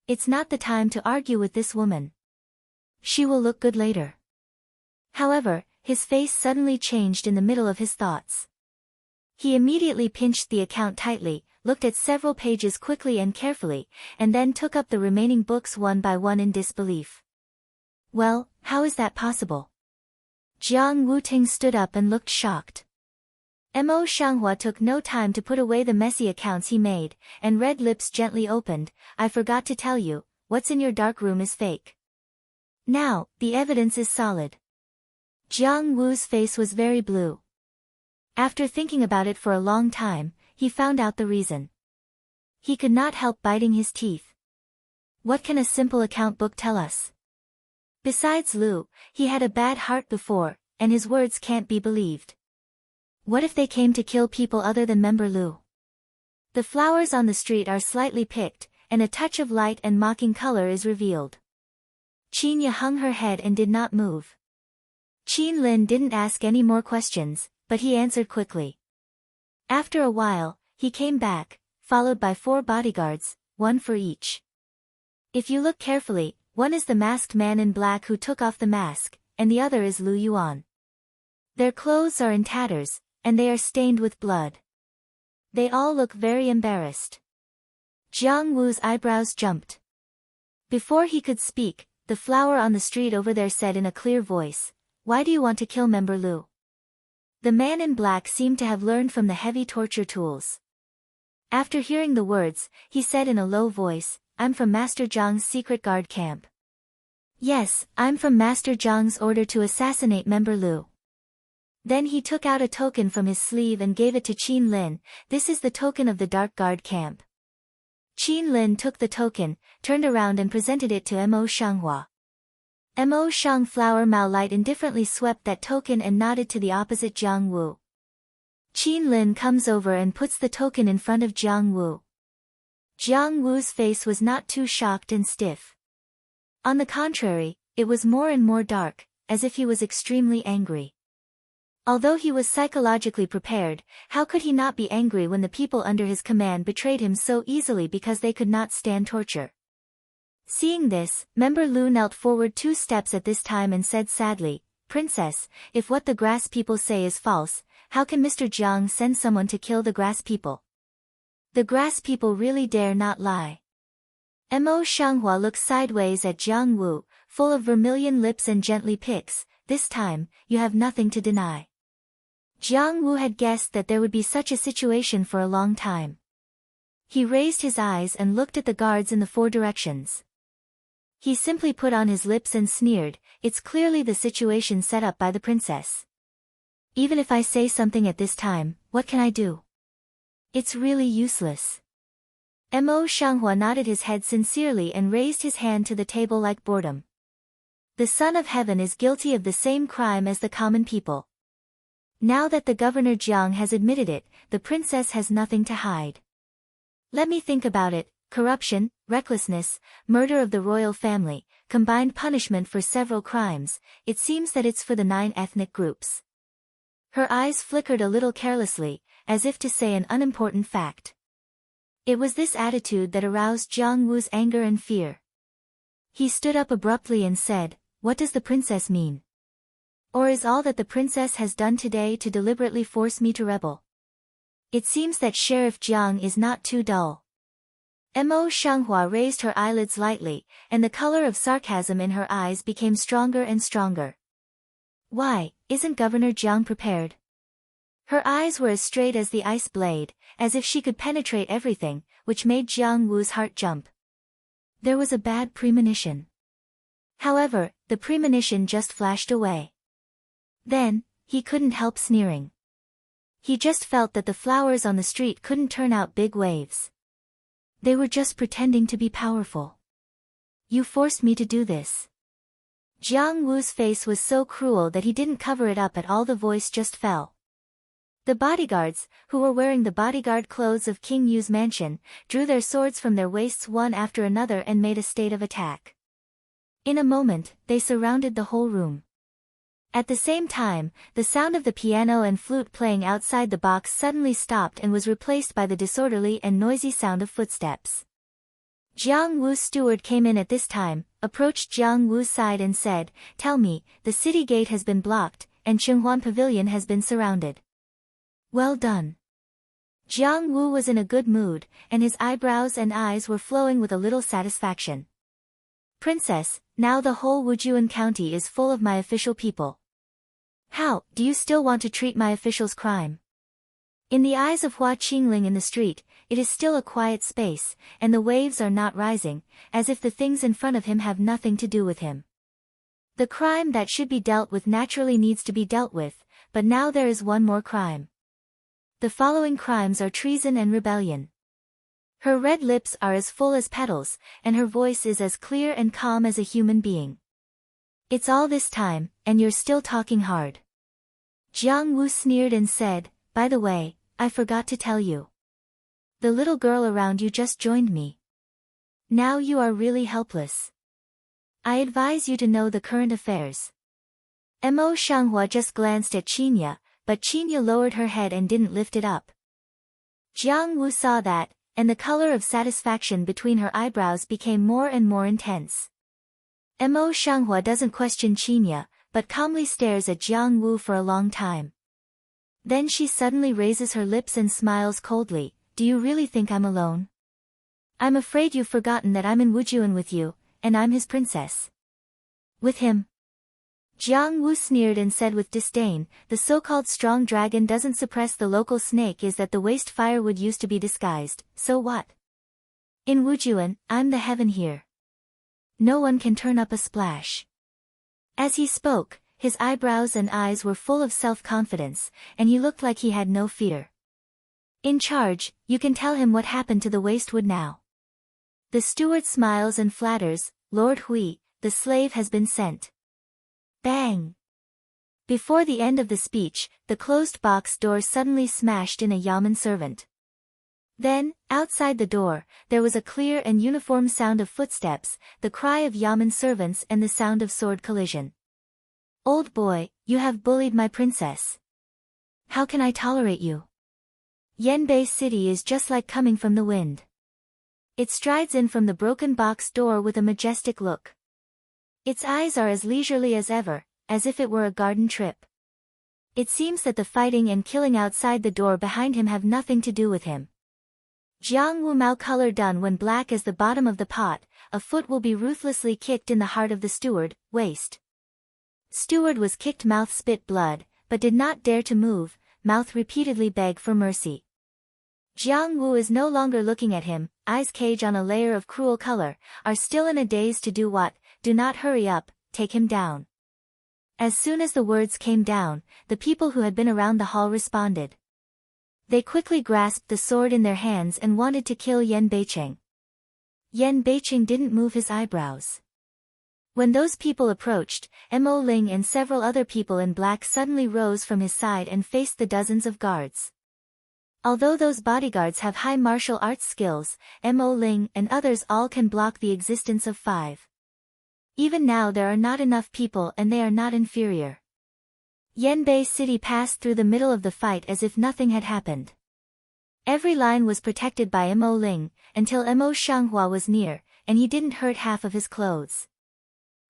It's not the time to argue with this woman. She will look good later. However, his face suddenly changed in the middle of his thoughts. He immediately pinched the account tightly, looked at several pages quickly and carefully, and then took up the remaining books one by one in disbelief. Well, how is that possible? Jiang Wuting stood up and looked shocked. Mo Shanghua took no time to put away the messy accounts he made, and red lips gently opened. I forgot to tell you, what's in your dark room is fake. Now, the evidence is solid. Jiang Wu's face was very blue. After thinking about it for a long time, he found out the reason. He could not help biting his teeth. What can a simple account book tell us? Besides Lu, he had a bad heart before, and his words can't be believed. What if they came to kill people other than Member Lu? The flowers on the street are slightly picked, and a touch of light and mocking color is revealed. Qinya hung her head and did not move. Qin Lin didn't ask any more questions, but he answered quickly. After a while, he came back, followed by 4 bodyguards, one for each. If you look carefully, one is the masked man in black who took off the mask, and the other is Lu Yuan. Their clothes are in tatters, and they are stained with blood. They all look very embarrassed. Jiang Wu's eyebrows jumped. Before he could speak, the flower on the street over there said in a clear voice, "Why do you want to kill Member Lu?" The man in black seemed to have learned from the heavy torture tools. After hearing the words, he said in a low voice, "I'm from Master Zhang's secret guard camp." "Yes, I'm from Master Zhang's order to assassinate Member Lu." Then he took out a token from his sleeve and gave it to Qin Lin. "This is the token of the Dark Guard camp." Qin Lin took the token, turned around and presented it to Mo Shanghua. Mo Shangflower Mao Light indifferently swept that token and nodded to the opposite Jiang Wu. Qin Lin comes over and puts the token in front of Jiang Wu. Jiang Wu's face was not too shocked and stiff. On the contrary, it was more and more dark, as if he was extremely angry. Although he was psychologically prepared, how could he not be angry when the people under his command betrayed him so easily because they could not stand torture? Seeing this, Member Lu knelt forward 2 steps at this time and said sadly, "Princess, if what the grass people say is false, how can Mr. Jiang send someone to kill the grass people? The grass people really dare not lie." Mo Shanghua looked sideways at Jiang Wu, full of vermilion lips and gently picks, "This time, you have nothing to deny." Jiang Wu had guessed that there would be such a situation for a long time. He raised his eyes and looked at the guards in the 4 directions. He simply put on his lips and sneered, "It's clearly the situation set up by the princess. Even if I say something at this time, what can I do? It's really useless." Mo Shanghua nodded his head sincerely and raised his hand to the table like boredom. The Son of Heaven is guilty of the same crime as the common people. Now that the Governor Jiang has admitted it, the princess has nothing to hide. Let me think about it: corruption, recklessness, murder of the royal family, combined punishment for several crimes. It seems that it's for the 9 ethnic groups. Her eyes flickered a little carelessly, as if to say an unimportant fact. It was this attitude that aroused Jiang Wu's anger and fear. He stood up abruptly and said, "What does the princess mean? Or is all that the princess has done today to deliberately force me to rebel? It seems that Sheriff Jiang is not too dull." Mo Shanghua raised her eyelids lightly, and the color of sarcasm in her eyes became stronger and stronger. "Why, isn't Governor Jiang prepared?" Her eyes were as straight as the ice blade, as if she could penetrate everything, which made Jiang Wu's heart jump. There was a bad premonition. However, the premonition just flashed away. Then, he couldn't help sneering. He just felt that the flowers on the street couldn't turn out big waves. They were just pretending to be powerful. You forced me to do this. Jiang Wu's face was so cruel that he didn't cover it up at all. The voice just fell. The bodyguards, who were wearing the bodyguard clothes of King Yu's mansion, drew their swords from their waists one after another and made a state of attack. In a moment, they surrounded the whole room. At the same time, the sound of the piano and flute playing outside the box suddenly stopped and was replaced by the disorderly and noisy sound of footsteps. Jiang Wu's steward came in at this time, approached Jiang Wu's side and said, "Tell me, the city gate has been blocked, and Qinghuan Pavilion has been surrounded." Well done. Jiang Wu was in a good mood, and his eyebrows and eyes were flowing with a little satisfaction. "Princess, now the whole Wujuan County is full of my official people. How, do you still want to treat my officials crime?" In the eyes of Hua Qingling in the street, it is still a quiet space, and the waves are not rising, as if the things in front of him have nothing to do with him. The crime that should be dealt with naturally needs to be dealt with, but now there is one more crime. The following crimes are treason and rebellion. Her red lips are as full as petals, and her voice is as clear and calm as a human being. "It's all this time, and you're still talking hard." Jiang Wu sneered and said, "By the way, I forgot to tell you. The little girl around you just joined me. Now you are really helpless. I advise you to know the current affairs." Mo Shanghua just glanced at Qinya, but Qinya lowered her head and didn't lift it up. Jiang Wu saw that, and the color of satisfaction between her eyebrows became more and more intense. Mo Shanghua doesn't question Qinya, but calmly stares at Jiang Wu for a long time. Then she suddenly raises her lips and smiles coldly. "Do you really think I'm alone? I'm afraid you've forgotten that I'm in Wujuan with you, and I'm his princess." "With him?" Jiang Wu sneered and said with disdain, "The so-called strong dragon doesn't suppress the local snake. Is that the waste firewood used to be disguised, so what? In Wujuan, I'm the heaven here. No one can turn up a splash." As he spoke, his eyebrows and eyes were full of self-confidence, and he looked like he had no fear. "In charge, you can tell him what happened to the waste wood now." The steward smiles and flatters, "Lord Hui, the slave has been sent." Bang! Before the end of the speech, the closed box door suddenly smashed in a yamen servant. Then, outside the door, there was a clear and uniform sound of footsteps, the cry of yamen servants and the sound of sword collision. "Old boy, you have bullied my princess. How can I tolerate you?" Yanbei City is just like coming from the wind. It strides in from the broken box door with a majestic look. Its eyes are as leisurely as ever, as if it were a garden trip. It seems that the fighting and killing outside the door behind him have nothing to do with him. Jiang Wu Mao color done when black as the bottom of the pot, a foot will be ruthlessly kicked in the heart of the steward, waist. Steward was kicked, mouth spit blood, but did not dare to move, mouth repeatedly beg for mercy. Jiang Wu is no longer looking at him, eyes cage on a layer of cruel color, are still in a daze to do what? "Do not hurry up, take him down." As soon as the words came down, the people who had been around the hall responded. They quickly grasped the sword in their hands and wanted to kill Yan Beicheng. Yan Beicheng didn't move his eyebrows. When those people approached, Mo Ling and several other people in black suddenly rose from his side and faced the dozens of guards. Although those bodyguards have high martial arts skills, Mo Ling and others all can block the existence of 5. Even now there are not enough people and they are not inferior. Yanbei City passed through the middle of the fight as if nothing had happened. Every line was protected by Mo Ling, until Mo Shanghua was near, and he didn't hurt half of his clothes.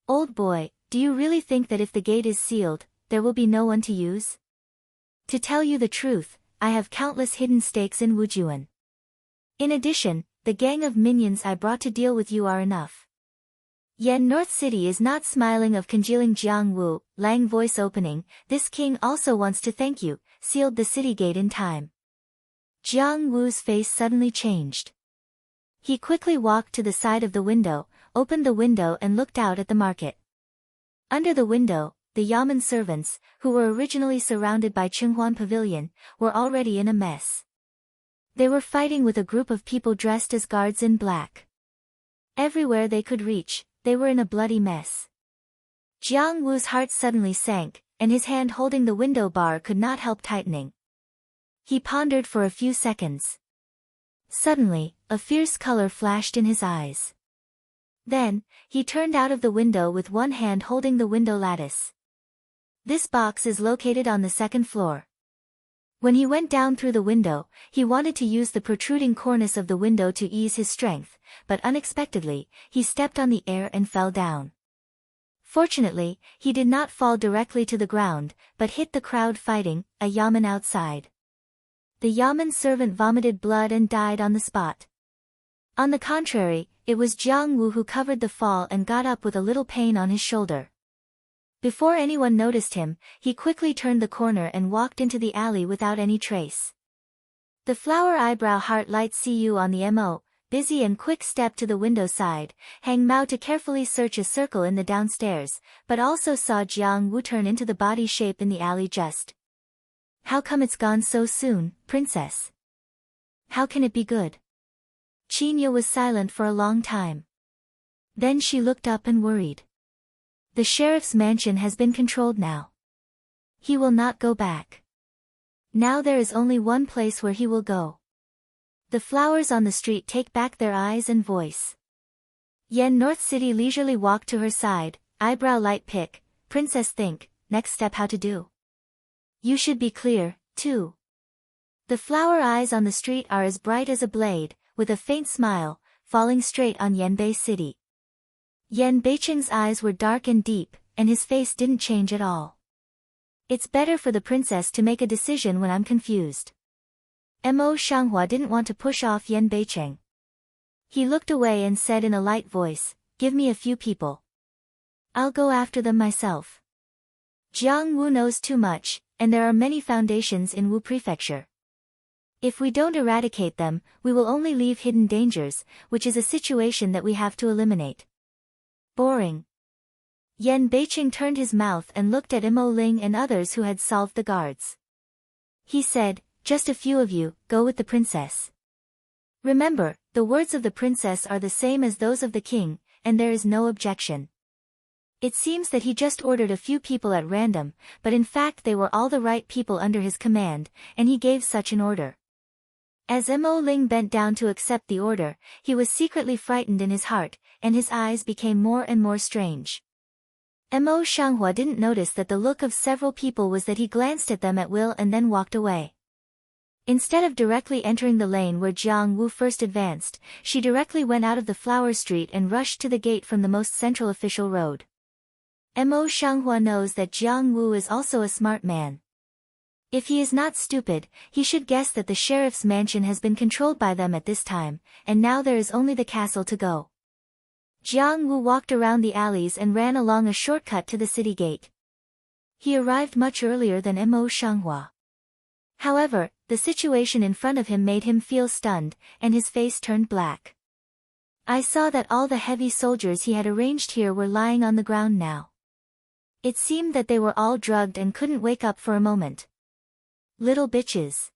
"Old boy, do you really think that if the gate is sealed, there will be no one to use? To tell you the truth, I have countless hidden stakes in Wujuan. In addition, the gang of minions I brought to deal with you are enough." Yan North City is not smiling of congealing. Jiang Wu, Lang voice opening, "This king also wants to thank you, sealed the city gate in time." Jiang Wu's face suddenly changed. He quickly walked to the side of the window, opened the window and looked out at the market. Under the window, the Yamen servants, who were originally surrounded by Qinghuan Pavilion, were already in a mess. They were fighting with a group of people dressed as guards in black. Everywhere they could reach, they were in a bloody mess. Jiang Wu's heart suddenly sank, and his hand holding the window bar could not help tightening. He pondered for a few seconds. Suddenly, a fierce color flashed in his eyes. Then, he turned out of the window with one hand holding the window lattice. This box is located on the second floor. When he went down through the window, he wanted to use the protruding cornice of the window to ease his strength, but unexpectedly, he stepped on the air and fell down. Fortunately, he did not fall directly to the ground, but hit the crowd fighting, a Yamen outside. The Yamen servant vomited blood and died on the spot. On the contrary, it was Jiang Wu who covered the fall and got up with a little pain on his shoulder. Before anyone noticed him, he quickly turned the corner and walked into the alley without any trace. The flower eyebrow heart light CU on the MO, busy and quick step to the window side, Hang Mao to carefully search a circle in the downstairs, but also saw Jiang Wu turn into the body shape in the alley just. How come it's gone so soon, princess? How can it be good? Qinya was silent for a long time. Then she looked up and worried. The sheriff's mansion has been controlled now. He will not go back. Now there is only one place where he will go. The flowers on the street take back their eyes and voice. Yen North City leisurely walked to her side, eyebrow light pick, princess think, next step how to do. You should be clear, too. The flower eyes on the street are as bright as a blade, with a faint smile, falling straight on Yanbei City. Yan Beicheng's eyes were dark and deep, and his face didn't change at all. It's better for the princess to make a decision when I'm confused. Mo Shanghua didn't want to push off Yan Beicheng. He looked away and said in a light voice, give me a few people. I'll go after them myself. Jiang Wu knows too much, and there are many foundations in Wu Prefecture. If we don't eradicate them, we will only leave hidden dangers, which is a situation that we have to eliminate. Boring. Yan Beicheng turned his mouth and looked at Mo Ling and others who had solved the guards. He said, just a few of you, go with the princess. Remember, the words of the princess are the same as those of the king, and there is no objection. It seems that he just ordered a few people at random, but in fact they were all the right people under his command, and he gave such an order. As Mo Ling bent down to accept the order, he was secretly frightened in his heart, and his eyes became more and more strange. Mo Shanghua didn't notice that the look of several people was that he glanced at them at will and then walked away. Instead of directly entering the lane where Jiang Wu first advanced, she directly went out of the flower street and rushed to the gate from the most central official road. Mo Shanghua knows that Jiang Wu is also a smart man. If he is not stupid, he should guess that the sheriff's mansion has been controlled by them at this time, and now there is only the castle to go. Jiang Wu walked around the alleys and ran along a shortcut to the city gate. He arrived much earlier than Mo Shanghua. However, the situation in front of him made him feel stunned, and his face turned black. I saw that all the heavy soldiers he had arranged here were lying on the ground now. It seemed that they were all drugged and couldn't wake up for a moment. Little bitches.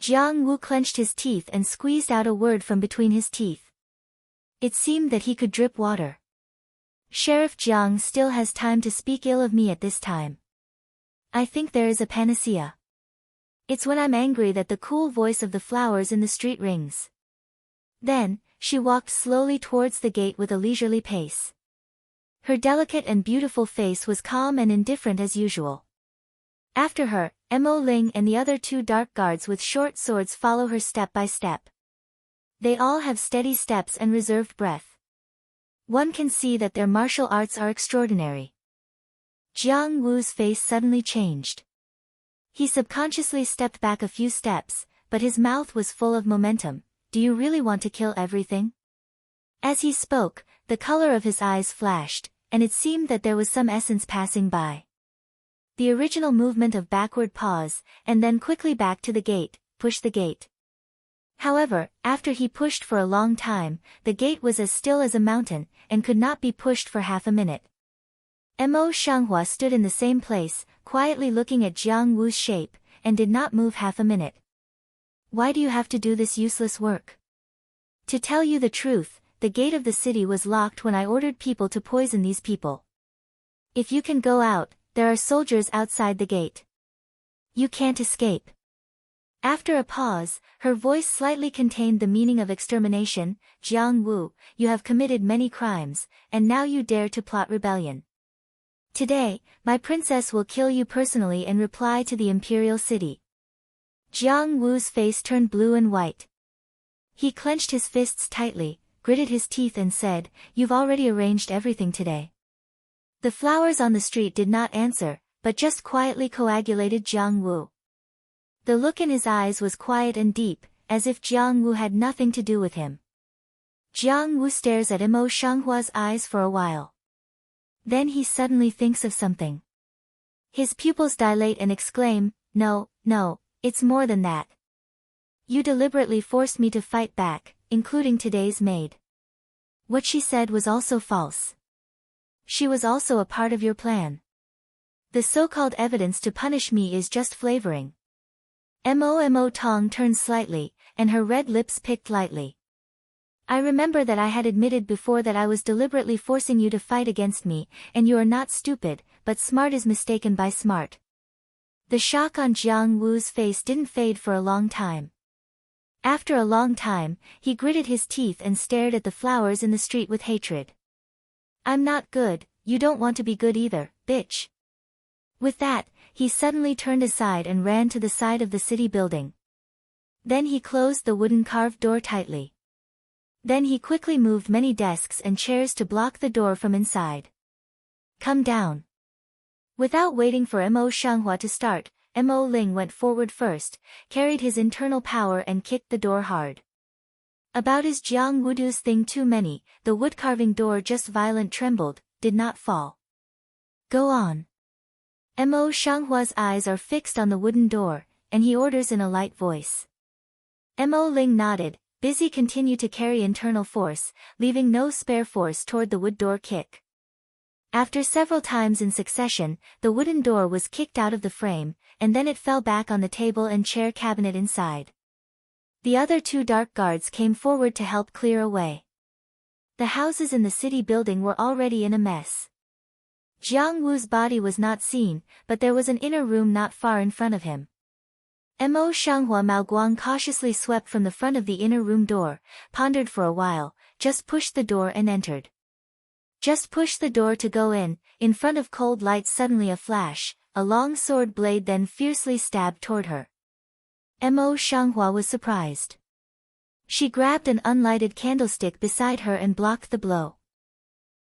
Jiang Wu clenched his teeth and squeezed out a word from between his teeth. It seemed that he could drip water. Sheriff Jiang still has time to speak ill of me at this time. I think there is a panacea. It's when I'm angry that the cool voice of the flowers in the street rings. Then, she walked slowly towards the gate with a leisurely pace. Her delicate and beautiful face was calm and indifferent as usual. After her, Mo Ling and the other two dark guards with short swords follow her step by step. They all have steady steps and reserved breath. One can see that their martial arts are extraordinary. Jiang Wu's face suddenly changed. He subconsciously stepped back a few steps, but his mouth was full of momentum. Do you really want to kill everything? As he spoke, the color of his eyes flashed, and it seemed that there was some essence passing by. The original movement of backward pause, and then quickly back to the gate, push the gate. However, after he pushed for a long time, the gate was as still as a mountain, and could not be pushed for half a minute. Mo Shanghua stood in the same place, quietly looking at Jiang Wu's shape, and did not move half a minute. Why do you have to do this useless work? To tell you the truth, the gate of the city was locked when I ordered people to poison these people. If you can go out, there are soldiers outside the gate. You can't escape. After a pause, her voice slightly contained the meaning of extermination. Jiang Wu, you have committed many crimes, and now you dare to plot rebellion. Today, my princess will kill you personally and reply to the imperial city. Jiang Wu's face turned blue and white. He clenched his fists tightly, gritted his teeth and said, "You've already arranged everything today." The flowers on the street did not answer, but just quietly coagulated Jiang Wu. The look in his eyes was quiet and deep, as if Jiang Wu had nothing to do with him. Jiang Wu stares at Mo Shanghua's eyes for a while. Then he suddenly thinks of something. His pupils dilate and exclaim, "No, no, it's more than that. You deliberately forced me to fight back, including today's maid. What she said was also false. She was also a part of your plan. The so-called evidence to punish me is just flavoring." Mo Tong turned slightly, and her red lips picked lightly. "I remember that I had admitted before that I was deliberately forcing you to fight against me, and you are not stupid, but smart is mistaken by smart." The shock on Jiang Wu's face didn't fade for a long time. After a long time, he gritted his teeth and stared at the flowers in the street with hatred. "I'm not good, you don't want to be good either, bitch." With that, he suddenly turned aside and ran to the side of the city building. Then he closed the wooden carved door tightly. Then he quickly moved many desks and chairs to block the door from inside. "Come down." Without waiting for Mo Shanghua to start, Mo Ling went forward first, carried his internal power and kicked the door hard. About is Jiang Wudu's thing too many, the wood-carving door just violent trembled, did not fall. "Go on." Mo Shanghua's eyes are fixed on the wooden door, and he orders in a light voice. Mo Ling nodded, busy continue to carry internal force, leaving no spare force toward the wood door kick. After several times in succession, the wooden door was kicked out of the frame, and then it fell back on the table and chair cabinet inside. The other two dark guards came forward to help clear away. The houses in the city building were already in a mess. Jiang Wu's body was not seen, but there was an inner room not far in front of him. Mo Shanghua Maoguang cautiously swept from the front of the inner room door, pondered for a while, just pushed the door and entered. Just pushed the door to go in front of cold light suddenly a flash, a long sword blade then fiercely stabbed toward her. Mo Shanghua was surprised. She grabbed an unlighted candlestick beside her and blocked the blow.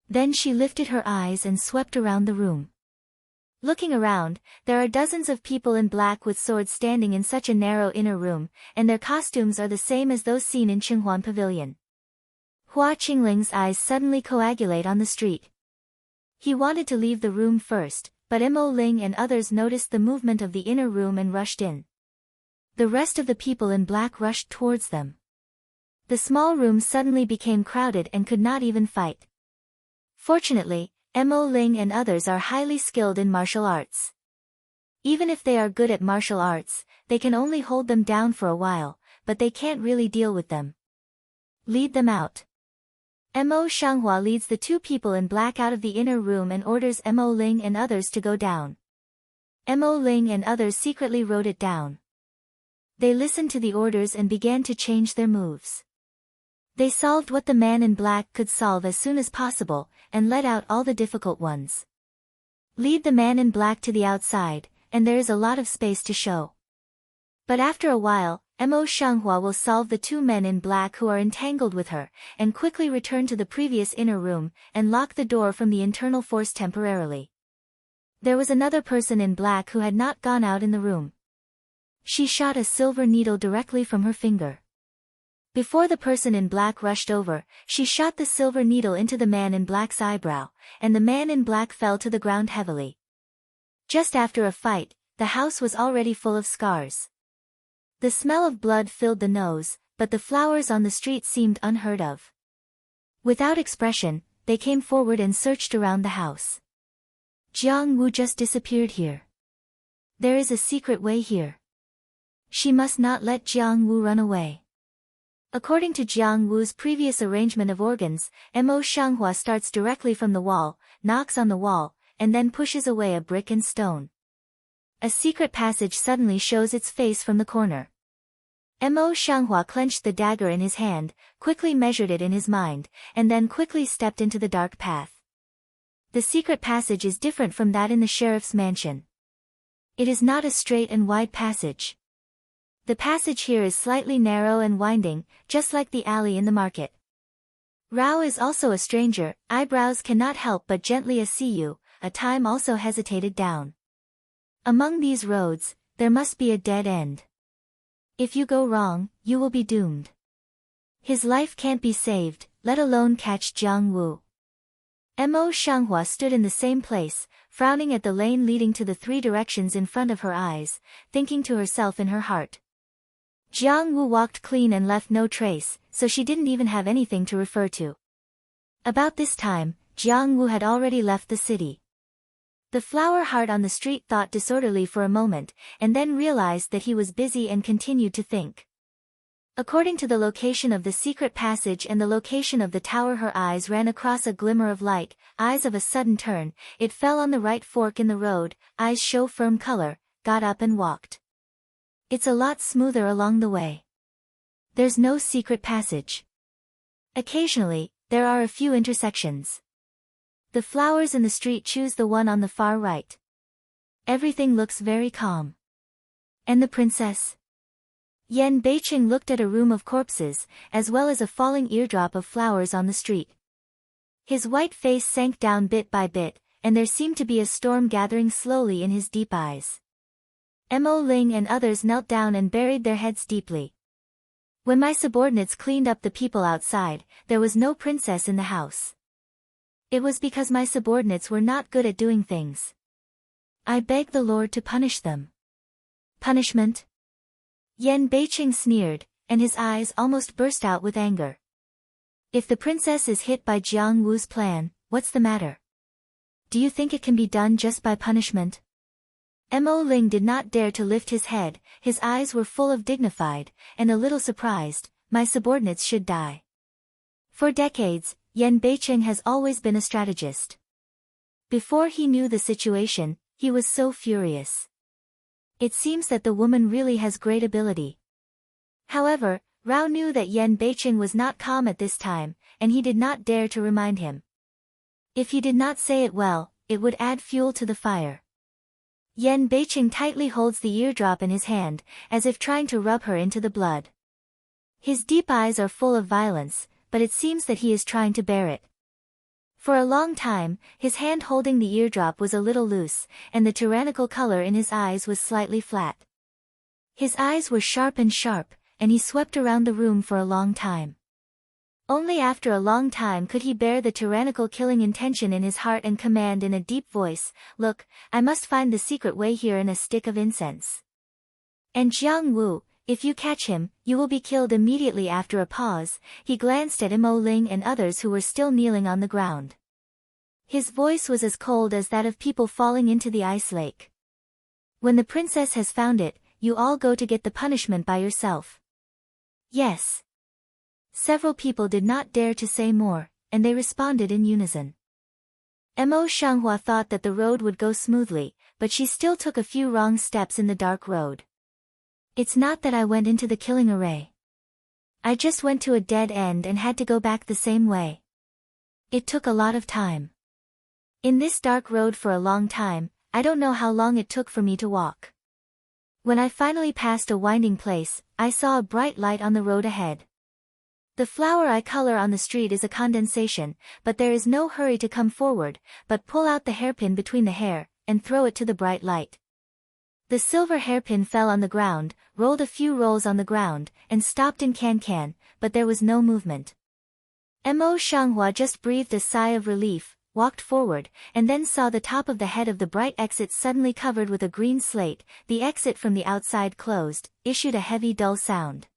Then she lifted her eyes and swept around the room. Looking around, there are dozens of people in black with swords standing in such a narrow inner room, and their costumes are the same as those seen in Qinghuan Pavilion. Hua Qingling's eyes suddenly coagulate on the street. He wanted to leave the room first, but Mo Ling and others noticed the movement of the inner room and rushed in. The rest of the people in black rushed towards them. The small room suddenly became crowded and could not even fight. Fortunately, Mo Ling and others are highly skilled in martial arts. Even if they are good at martial arts, they can only hold them down for a while, but they can't really deal with them. Lead them out. Mo Shanghua leads the two people in black out of the inner room and orders Mo Ling and others to go down. Mo Ling and others secretly wrote it down. They listened to the orders and began to change their moves. They solved what the man in black could solve as soon as possible, and let out all the difficult ones. Lead the man in black to the outside, and there is a lot of space to show. But after a while, Mo Shanghua will solve the two men in black who are entangled with her, and quickly return to the previous inner room, and lock the door from the internal force temporarily. There was another person in black who had not gone out in the room. She shot a silver needle directly from her finger. Before the person in black rushed over, she shot the silver needle into the man in black's eyebrow, and the man in black fell to the ground heavily. Just after a fight, the house was already full of scars. The smell of blood filled the nose, but the flowers on the street seemed unheard of. Without expression, they came forward and searched around the house. Jiang Wu just disappeared here. There is a secret way here. She must not let Jiang Wu run away. According to Jiang Wu's previous arrangement of organs, Mo Shanghua starts directly from the wall, knocks on the wall, and then pushes away a brick and stone. A secret passage suddenly shows its face from the corner. Mo Shanghua clenched the dagger in his hand, quickly measured it in his mind, and then quickly stepped into the dark path. The secret passage is different from that in the sheriff's mansion. It is not a straight and wide passage. The passage here is slightly narrow and winding, just like the alley in the market. Rao is also a stranger, eyebrows cannot help but gently see you, a time also hesitated down. Among these roads, there must be a dead end. If you go wrong, you will be doomed. His life can't be saved, let alone catch Jiang Wu. Mo Shanghua stood in the same place, frowning at the lane leading to the three directions in front of her eyes, thinking to herself in her heart. Jiang Wu walked clean and left no trace, so she didn't even have anything to refer to. About this time, Jiang Wu had already left the city. The flower heart on the street thought disorderly for a moment, and then realized that he was busy and continued to think. According to the location of the secret passage and the location of the tower, her eyes ran across a glimmer of light, eyes of a sudden turn, it fell on the right fork in the road, eyes show firm color, got up and walked. It's a lot smoother along the way. There's no secret passage. Occasionally, there are a few intersections. The flowers in the street choose the one on the far right. Everything looks very calm. And the princess? Yan Beiqing looked at a room of corpses, as well as a falling eardrop of flowers on the street. His white face sank down bit by bit, and there seemed to be a storm gathering slowly in his deep eyes. Mo Ling and others knelt down and buried their heads deeply. When my subordinates cleaned up the people outside, there was no princess in the house. It was because my subordinates were not good at doing things. I beg the Lord to punish them. Punishment? Yan Beiqing sneered, and his eyes almost burst out with anger. If the princess is hit by Jiang Wu's plan, what's the matter? Do you think it can be done just by punishment? Mo Ling did not dare to lift his head, his eyes were full of dignified, and a little surprised, my subordinates should die. For decades, Yan Beiqing has always been a strategist. Before he knew the situation, he was so furious. It seems that the woman really has great ability. However, Rao knew that Yan Beiqing was not calm at this time, and he did not dare to remind him. If he did not say it well, it would add fuel to the fire. Yan Beiqing tightly holds the eardrop in his hand, as if trying to rub her into the blood. His deep eyes are full of violence, but it seems that he is trying to bear it. For a long time, his hand holding the eardrop was a little loose, and the tyrannical color in his eyes was slightly flat. His eyes were sharp, and he swept around the room for a long time. Only after a long time could he bear the tyrannical killing intention in his heart and command in a deep voice, "Look, I must find the secret way here in a stick of incense. And Jiang Wu, if you catch him, you will be killed." Immediately after a pause, he glanced at Mo Ling and others who were still kneeling on the ground. His voice was as cold as that of people falling into the ice lake. "When the princess has found it, you all go to get the punishment by yourself." "Yes." Several people did not dare to say more, and they responded in unison. Mo Shanghua thought that the road would go smoothly, but she still took a few wrong steps in the dark road. "It's not that I went into the killing array. I just went to a dead end and had to go back the same way. It took a lot of time. In this dark road for a long time, I don't know how long it took for me to walk. When I finally passed a winding place, I saw a bright light on the road ahead. The flower eye color on the street is a condensation, but there is no hurry to come forward, but pull out the hairpin between the hair, and throw it to the bright light." The silver hairpin fell on the ground, rolled a few rolls on the ground, and stopped in can, but there was no movement. Mo Shanghua just breathed a sigh of relief, walked forward, and then saw the top of the head of the bright exit suddenly covered with a green slate. The exit from the outside closed, issued a heavy dull sound.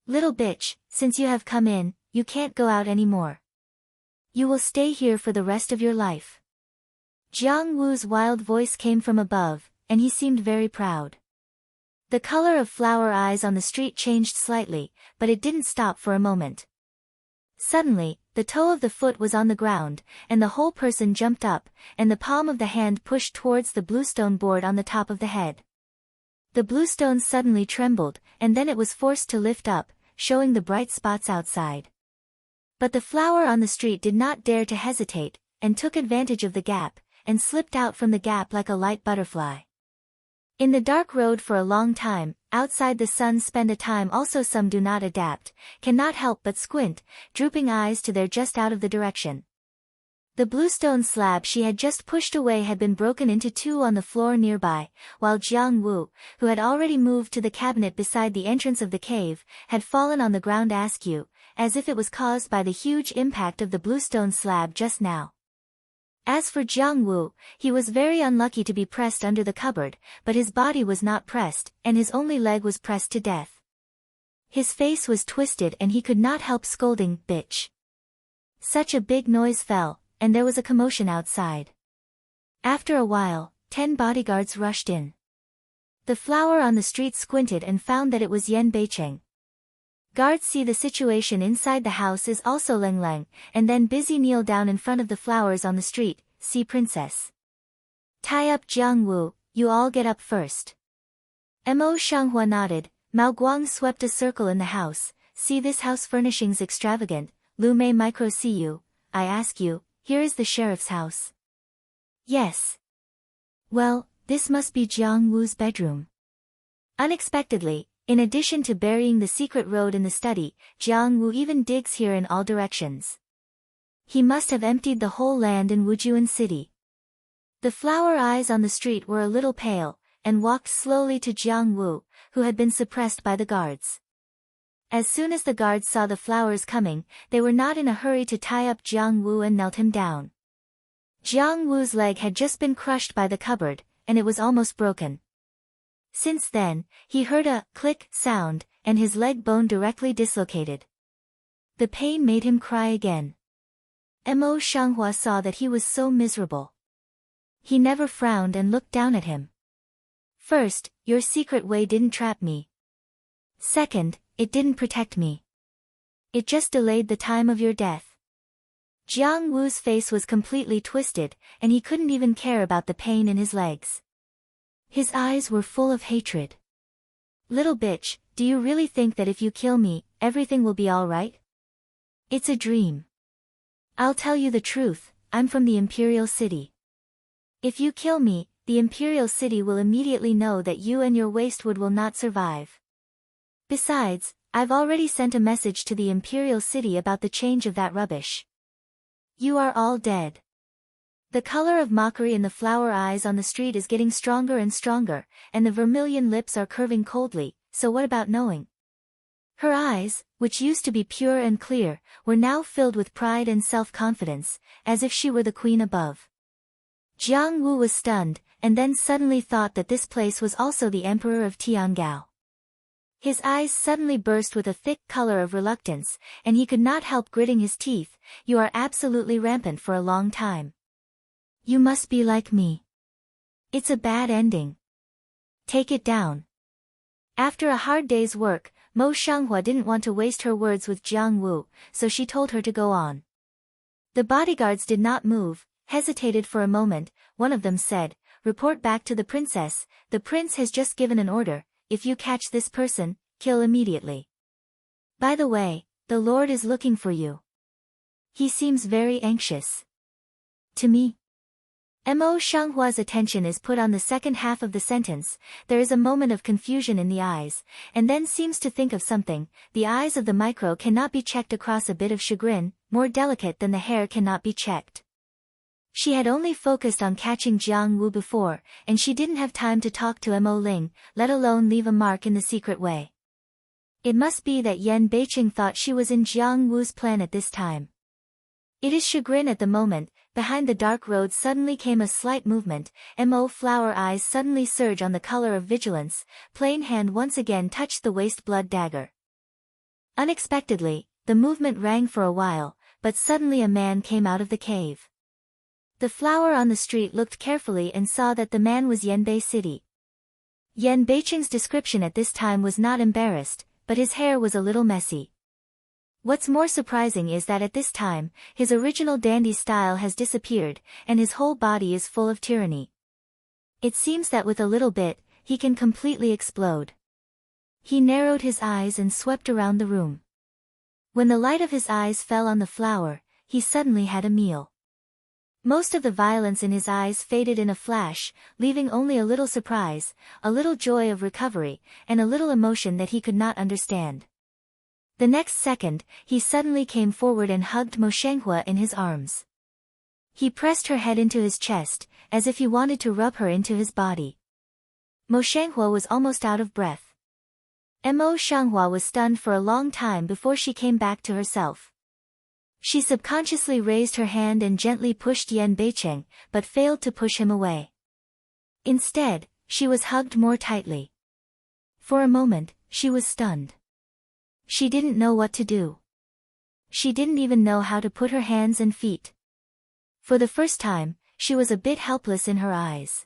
"Little bitch, since you have come in, you can't go out anymore. You will stay here for the rest of your life." Jiang Wu's wild voice came from above, and he seemed very proud. The color of flower eyes on the street changed slightly, but it didn't stop for a moment. Suddenly, the toe of the foot was on the ground, and the whole person jumped up, and the palm of the hand pushed towards the bluestone board on the top of the head. The bluestone suddenly trembled, and then it was forced to lift up, showing the bright spots outside. But the flower on the street did not dare to hesitate, and took advantage of the gap, and slipped out from the gap like a light butterfly. In the dark road for a long time, outside the sun spend a time also some do not adapt, cannot help but squint, drooping eyes to their just out of the direction. The bluestone slab she had just pushed away had been broken into two on the floor nearby, while Jiang Wu, who had already moved to the cabinet beside the entrance of the cave, had fallen on the ground askew, as if it was caused by the huge impact of the bluestone slab just now. As for Jiang Wu, he was very unlucky to be pressed under the cupboard, but his body was not pressed, and his only leg was pressed to death. His face was twisted and he could not help scolding, "Bitch." Such a big noise fell, and there was a commotion outside. After a while, 10 bodyguards rushed in. The flower on the street squinted and found that it was Yan Beicheng. Guards see the situation inside the house is also Leng Leng, and then busy kneel down in front of the flowers on the street, "See princess. Tie up Jiang Wu, you all get up first." Mo Shanghua nodded. Mao Guang swept a circle in the house, "See this house furnishings extravagant, Lu Mei micro see you, I ask you, here is the sheriff's house." "Yes." "Well, this must be Jiang Wu's bedroom." Unexpectedly, in addition to burying the secret road in the study, Jiang Wu even digs here in all directions. He must have emptied the whole land in Wujuan City. The flower eyes on the street were a little pale, and walked slowly to Jiang Wu, who had been suppressed by the guards. As soon as the guards saw the flowers coming, they were not in a hurry to tie up Jiang Wu and knelt him down. Jiang Wu's leg had just been crushed by the cupboard, and it was almost broken. Since then, he heard a click sound, and his leg bone directly dislocated. The pain made him cry again. Mo Shanghua saw that he was so miserable. He never frowned and looked down at him. "First, your secret way didn't trap me. Second, it didn't protect me. It just delayed the time of your death." Jiang Wu's face was completely twisted, and he couldn't even care about the pain in his legs. His eyes were full of hatred. "Little bitch, do you really think that if you kill me, everything will be all right? It's a dream. I'll tell you the truth, I'm from the Imperial City. If you kill me, the Imperial City will immediately know that you and your wastewood will not survive. Besides, I've already sent a message to the Imperial City about the change of that rubbish. You are all dead." The color of mockery in the flower eyes on the street is getting stronger and stronger, and the vermilion lips are curving coldly, so what about knowing? Her eyes, which used to be pure and clear, were now filled with pride and self-confidence, as if she were the queen above. Jiang Wu was stunned, and then suddenly thought that this place was also the emperor of Tiangao. His eyes suddenly burst with a thick color of reluctance, and he could not help gritting his teeth. "You are absolutely rampant for a long time. You must be like me. It's a bad ending. Take it down." After a hard day's work, Mo Shanghua didn't want to waste her words with Jiang Wu, so she told her to go on. The bodyguards did not move, hesitated for a moment. One of them said, "Report back to the princess, the prince has just given an order, if you catch this person, kill immediately. By the way, the Lord is looking for you. He seems very anxious." "To me?" Mo Shanghua's attention is put on the second half of the sentence. There is a moment of confusion in the eyes, and then seems to think of something. The eyes of the micro cannot be checked across a bit of chagrin, more delicate than the hair cannot be checked. She had only focused on catching Jiang Wu before, and she didn't have time to talk to Mo Ling, let alone leave a mark in the secret way. It must be that Yan Beicheng thought she was in Jiang Wu's plan at this time. It is chagrin at the moment. Behind the dark road suddenly came a slight movement. Mo flower eyes suddenly surge on the color of vigilance. Plain hand once again touched the waste blood dagger. Unexpectedly, the movement rang for a while, but suddenly a man came out of the cave. The flower on the street looked carefully and saw that the man was Yanbei City. Yan Beicheng's description at this time was not embarrassed, but his hair was a little messy. What's more surprising is that at this time, his original dandy style has disappeared, and his whole body is full of tyranny. It seems that with a little bit, he can completely explode. He narrowed his eyes and swept around the room. When the light of his eyes fell on the flower, he suddenly had a meal. Most of the violence in his eyes faded in a flash, leaving only a little surprise, a little joy of recovery, and a little emotion that he could not understand. The next second, he suddenly came forward and hugged Mo Shenghua in his arms. He pressed her head into his chest, as if he wanted to rub her into his body. Mo Shenghua was almost out of breath. Mo Shenghua was stunned for a long time before she came back to herself. She subconsciously raised her hand and gently pushed Yan Beicheng, but failed to push him away. Instead, she was hugged more tightly. For a moment, she was stunned. She didn't know what to do. She didn't even know how to put her hands and feet. For the first time, she was a bit helpless in her eyes.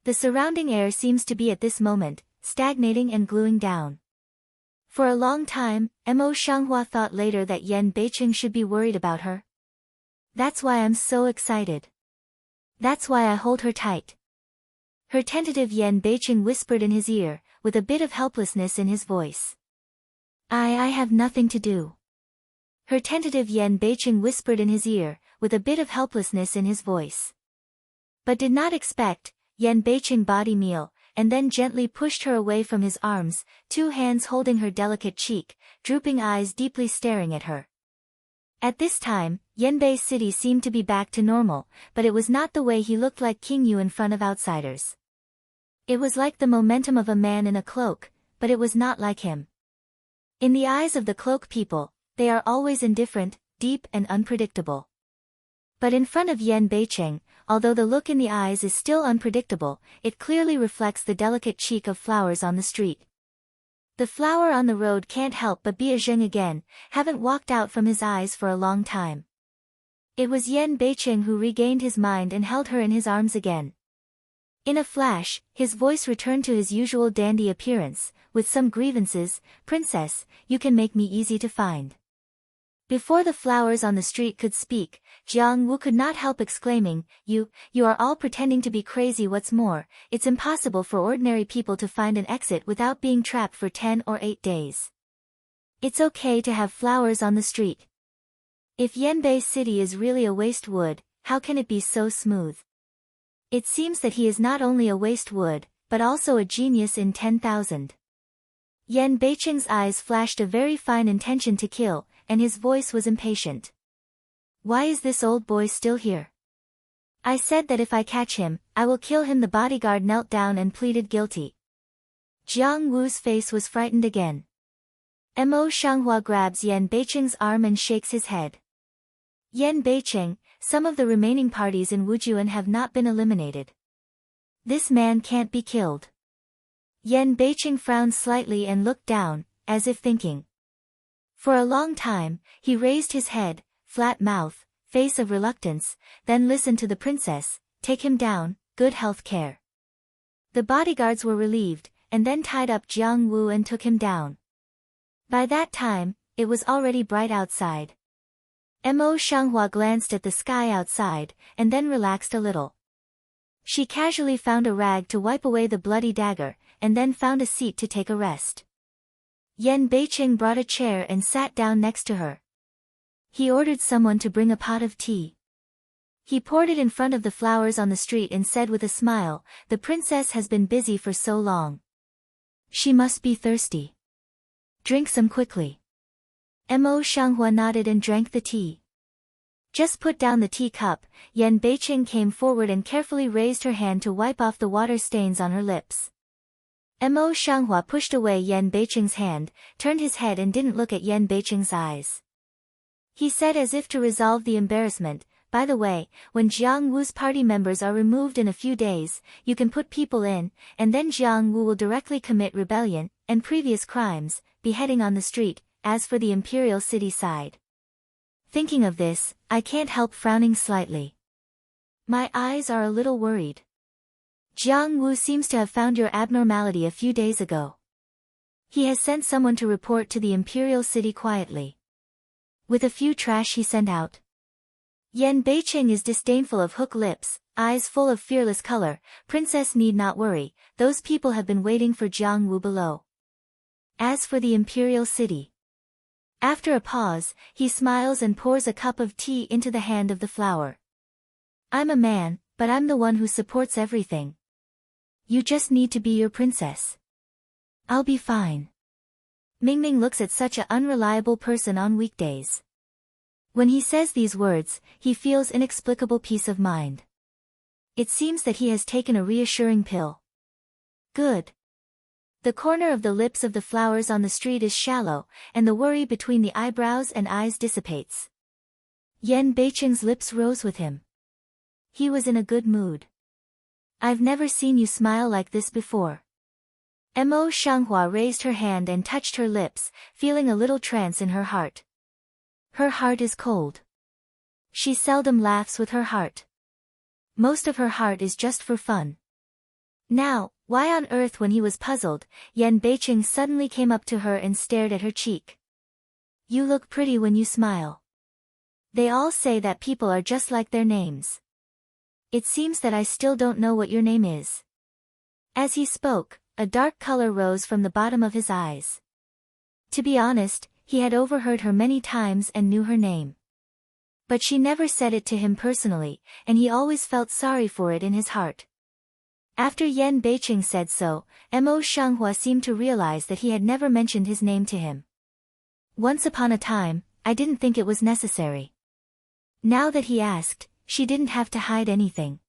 The surrounding air seems to be at this moment, stagnating and gluing down. For a long time, Mo Shenghua thought later that Yan Beicheng should be worried about her. That's why I'm so excited. That's why I hold her tight. Her tentative Yan Beicheng whispered in his ear, with a bit of helplessness in his voice. I have nothing to do. Her tentative Yan Beicheng whispered in his ear, with a bit of helplessness in his voice. But did not expect, Yan Beicheng body meal, and then gently pushed her away from his arms, two hands holding her delicate cheek, drooping eyes deeply staring at her. At this time, Yanbei City seemed to be back to normal, but it was not the way he looked like King Yu in front of outsiders. It was like the momentum of a man in a cloak, but it was not like him. In the eyes of the cloak people, they are always indifferent, deep and unpredictable. But in front of Yan Beicheng, although the look in the eyes is still unpredictable, it clearly reflects the delicate cheek of flowers on the street. The flower on the road can't help but be a zheng again, haven't walked out from his eyes for a long time. It was Yan Beicheng who regained his mind and held her in his arms again. In a flash, his voice returned to his usual dandy appearance, with some grievances. Princess, you can make me easy to find. Before the flowers on the street could speak, Jiang Wu could not help exclaiming, You are all pretending to be crazy. What's more, it's impossible for ordinary people to find an exit without being trapped for 10 or 8 days. It's okay to have flowers on the street. If Yanbei City is really a waste wood, how can it be so smooth? It seems that he is not only a waste wood, but also a genius in 10,000. Yan Beicheng's eyes flashed a very fine intention to kill, and his voice was impatient. Why is this old boy still here? I said that if I catch him, I will kill him. The bodyguard knelt down and pleaded guilty. Jiang Wu's face was frightened again. Mo Shenghua grabs Yan Beicheng's arm and shakes his head. Yan Beicheng, some of the remaining parties in Wujuan have not been eliminated. This man can't be killed. Yan Beicheng frowned slightly and looked down, as if thinking. For a long time, he raised his head, flat mouth, face of reluctance, then listened to the princess. Take him down, good health care. The bodyguards were relieved, and then tied up Jiang Wu and took him down. By that time, it was already bright outside. Mo Shenghua glanced at the sky outside, and then relaxed a little. She casually found a rag to wipe away the bloody dagger, and then found a seat to take a rest. Yan Beicheng brought a chair and sat down next to her. He ordered someone to bring a pot of tea. He poured it in front of the flowers on the street and said with a smile, The princess has been busy for so long. She must be thirsty. Drink some quickly. Mo Shenghua nodded and drank the tea. Just put down the teacup. Yan Beicheng came forward and carefully raised her hand to wipe off the water stains on her lips. Mo Shenghua pushed away Yan Beicheng's hand, turned his head and didn't look at Yan Beicheng's eyes. He said as if to resolve the embarrassment, By the way, when Jiang Wu's party members are removed in a few days, you can put people in, and then Jiang Wu will directly commit rebellion, and previous crimes, beheading on the street. As for the Imperial City side. Thinking of this, I can't help frowning slightly. My eyes are a little worried. Jiang Wu seems to have found your abnormality a few days ago. He has sent someone to report to the imperial city quietly. With a few trash he sent out. Yan Beiqing is disdainful of hook lips, eyes full of fearless color. Princess need not worry, those people have been waiting for Jiang Wu below. As for the imperial city. After a pause, he smiles and pours a cup of tea into the hand of the flower. I'm a man, but I'm the one who supports everything. You just need to be your princess. I'll be fine. Mingming looks at such an unreliable person on weekdays. When he says these words, he feels inexplicable peace of mind. It seems that he has taken a reassuring pill. Good. The corner of the lips of the flowers on the street is shallow, and the worry between the eyebrows and eyes dissipates. Yan Beiqing's lips rose with him. He was in a good mood. I've never seen you smile like this before. Mo Shanghua raised her hand and touched her lips, feeling a little trance in her heart. Her heart is cold. She seldom laughs with her heart. Most of her heart is just for fun. Now, why on earth? When he was puzzled, Yan Beiqing suddenly came up to her and stared at her cheek. You look pretty when you smile. They all say that people are just like their names. It seems that I still don't know what your name is. As he spoke, a dark color rose from the bottom of his eyes. To be honest, he had overheard her many times and knew her name. But she never said it to him personally, and he always felt sorry for it in his heart. After Yan Beiqing said so, Mo Shanghua seemed to realize that he had never mentioned his name to him. Once upon a time, I didn't think it was necessary. Now that he asked, she didn't have to hide anything.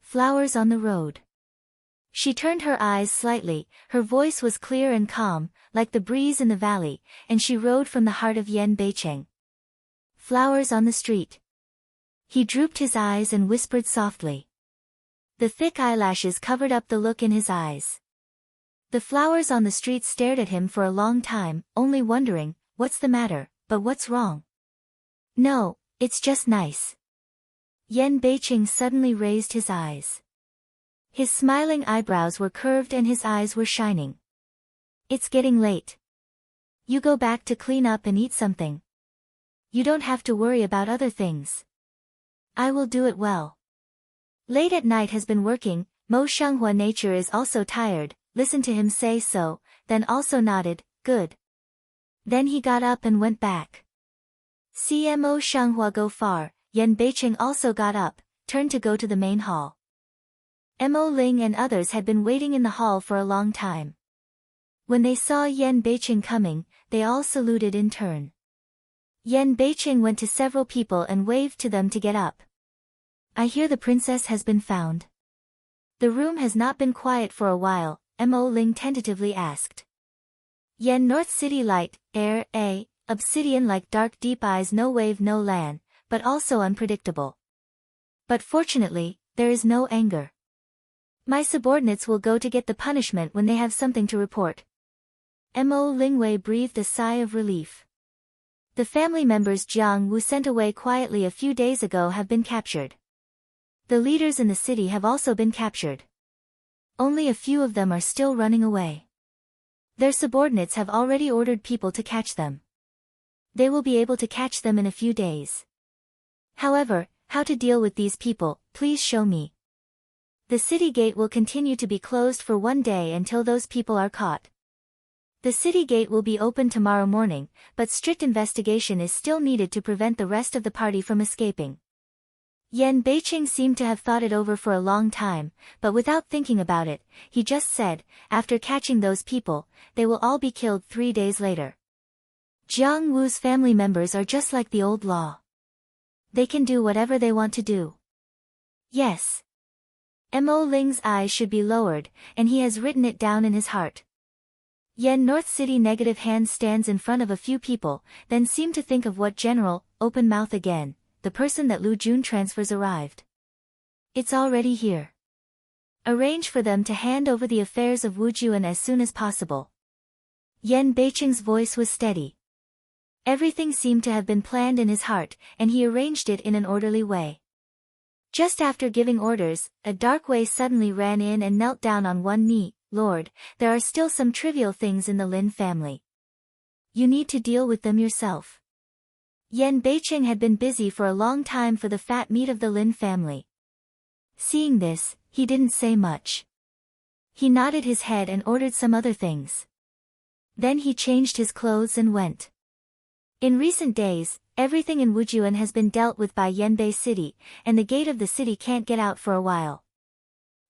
Flowers on the road. She turned her eyes slightly, her voice was clear and calm, like the breeze in the valley, and she rode from the heart of Yan Beiqing. Flowers on the street. He drooped his eyes and whispered softly. The thick eyelashes covered up the look in his eyes. The flowers on the street stared at him for a long time, only wondering, what's the matter, but what's wrong? No, it's just nice. Yan Beiqing suddenly raised his eyes. His smiling eyebrows were curved and his eyes were shining. It's getting late. You go back to clean up and eat something. You don't have to worry about other things. I will do it well. Late at night has been working, Mo Shanghua nature is also tired, listened to him say so, then also nodded, good. Then he got up and went back. See Mo Shanghua go far, Yan Beiqing also got up, turned to go to the main hall. Mo Ling and others had been waiting in the hall for a long time. When they saw Yan Beiqing coming, they all saluted in turn. Yan Beiqing went to several people and waved to them to get up. I hear the princess has been found. The room has not been quiet for a while, Mo Ling tentatively asked. Yan North City light, air, obsidian like dark deep eyes, no wave no land, but also unpredictable. But fortunately, there is no anger. My subordinates will go to get the punishment when they have something to report. Mo Lingwei breathed a sigh of relief. The family members Jiang Wu sent away quietly a few days ago have been captured. The leaders in the city have also been captured. Only a few of them are still running away. Their subordinates have already ordered people to catch them. They will be able to catch them in a few days. However, how to deal with these people, please show me. The city gate will continue to be closed for one day until those people are caught. The city gate will be open tomorrow morning, but strict investigation is still needed to prevent the rest of the party from escaping. Yan Beiqing seemed to have thought it over for a long time, but without thinking about it, he just said, after catching those people, they will all be killed 3 days later. Jiang Wu's family members are just like the old law. They can do whatever they want to do. Yes. Mo Ling's eyes should be lowered, and he has written it down in his heart. Yan North City negative hand stands in front of a few people, then seemed to think of what general, open mouth again, the person that Lu Jun transfers arrived. It's already here. Arrange for them to hand over the affairs of Wu Juan as soon as possible. Yan Beiqing's voice was steady. Everything seemed to have been planned in his heart, and he arranged it in an orderly way. Just after giving orders, a dark way suddenly ran in and knelt down on one knee. Lord, there are still some trivial things in the Lin family. You need to deal with them yourself. Yan Beicheng had been busy for a long time for the fat meat of the Lin family. Seeing this, he didn't say much. He nodded his head and ordered some other things. Then he changed his clothes and went. In recent days, everything in Wujuan has been dealt with by Yanbei City, and the gate of the city can't get out for a while.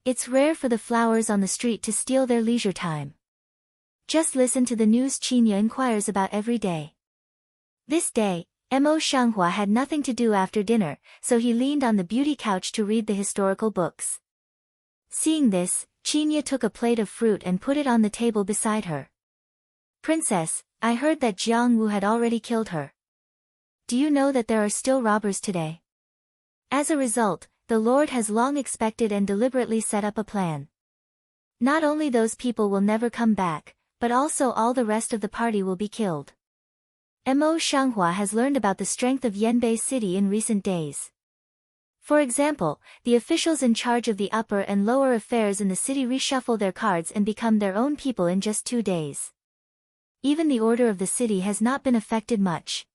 It's rare for the flowers on the street to steal their leisure time. Just listen to the news Qinya inquires about every day. This day, Mo Shanghua had nothing to do after dinner, so he leaned on the beauty couch to read the historical books. Seeing this, Qinya took a plate of fruit and put it on the table beside her. Princess, I heard that Jiang Wu had already killed her. Do you know that there are still robbers today? As a result, the Lord has long expected and deliberately set up a plan. Not only those people will never come back, but also all the rest of the party will be killed. Mo Shanghua has learned about the strength of Yanbei City in recent days. For example, the officials in charge of the upper and lower affairs in the city reshuffle their cards and become their own people in just 2 days. Even the order of the city has not been affected much.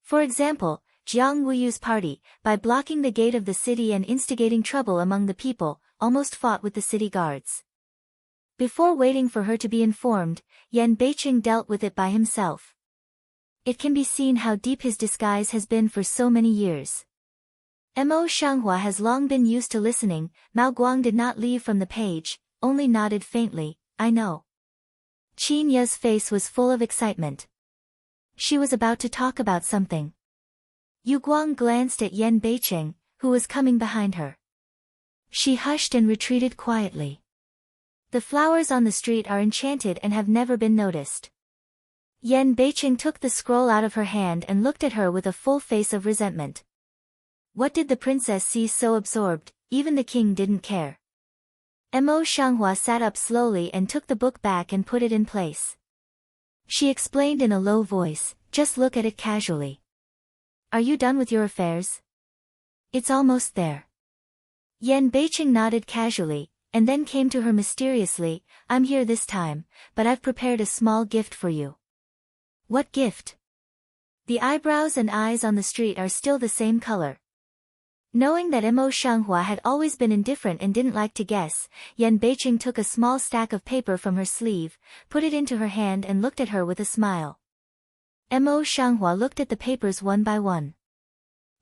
For example, Jiang Wuyu's party, by blocking the gate of the city and instigating trouble among the people, almost fought with the city guards. Before waiting for her to be informed, Yan Beicheng dealt with it by himself. It can be seen how deep his disguise has been for so many years. Mo Shanghua has long been used to listening. Mao Guang did not leave from the page, only nodded faintly, I know. Qin Ye's face was full of excitement. She was about to talk about something. Yu Guang glanced at Yan Beicheng, who was coming behind her. She hushed and retreated quietly. The flowers on the street are enchanted and have never been noticed. Yan Beicheng took the scroll out of her hand and looked at her with a full face of resentment. What did the princess see so absorbed? Even the king didn't care. Mo Shanghua sat up slowly and took the book back and put it in place. She explained in a low voice, just look at it casually. Are you done with your affairs? It's almost there. Yan Beicheng nodded casually, and then came to her mysteriously, I'm here this time, but I've prepared a small gift for you. What gift? The eyebrows and eyes on the street are still the same color. Knowing that Mo Shanghua had always been indifferent and didn't like to guess, Yan Beicheng took a small stack of paper from her sleeve, put it into her hand and looked at her with a smile. Mo Shanghua looked at the papers one by one.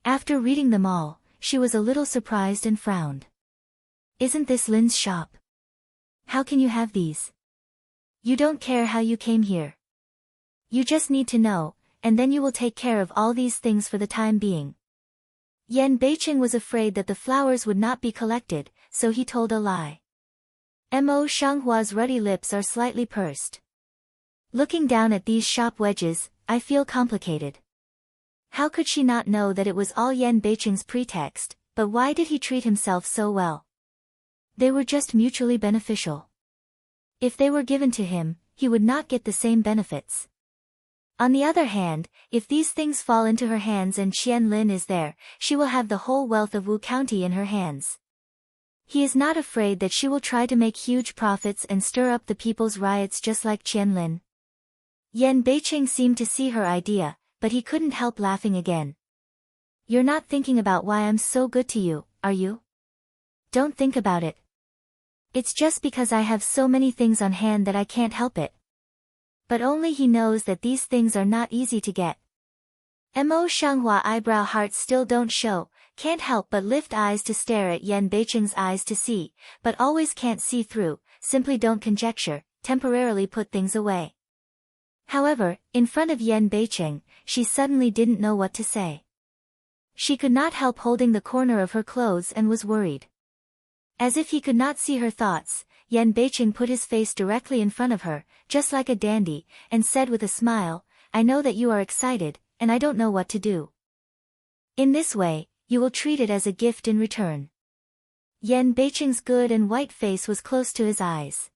After reading them all, she was a little surprised and frowned. Isn't this Lin's shop? How can you have these? You don't care how you came here. You just need to know, and then you will take care of all these things for the time being. Yan Beicheng was afraid that the flowers would not be collected, so he told a lie. Mo Shanghua's ruddy lips are slightly pursed. Looking down at these shop wedges, I feel complicated. How could she not know that it was all Yan Beicheng's pretext, but why did he treat himself so well? They were just mutually beneficial. If they were given to him, he would not get the same benefits. On the other hand, if these things fall into her hands and Qian Lin is there, she will have the whole wealth of Wu County in her hands. He is not afraid that she will try to make huge profits and stir up the people's riots just like Qian Lin. Yan Beicheng seemed to see her idea, but he couldn't help laughing again. You're not thinking about why I'm so good to you, are you? Don't think about it. It's just because I have so many things on hand that I can't help it. But only he knows that these things are not easy to get. Mo Shanghua eyebrow hearts still don't show, can't help but lift eyes to stare at Yan Beicheng's eyes to see, but always can't see through, simply don't conjecture, temporarily put things away. However, in front of Yan Beicheng, she suddenly didn't know what to say. She could not help holding the corner of her clothes and was worried. As if he could not see her thoughts, Yan Beicheng put his face directly in front of her, just like a dandy, and said with a smile, I know that you are excited, and I don't know what to do. In this way, you will treat it as a gift in return. Yan Beicheng's good and white face was close to his eyes.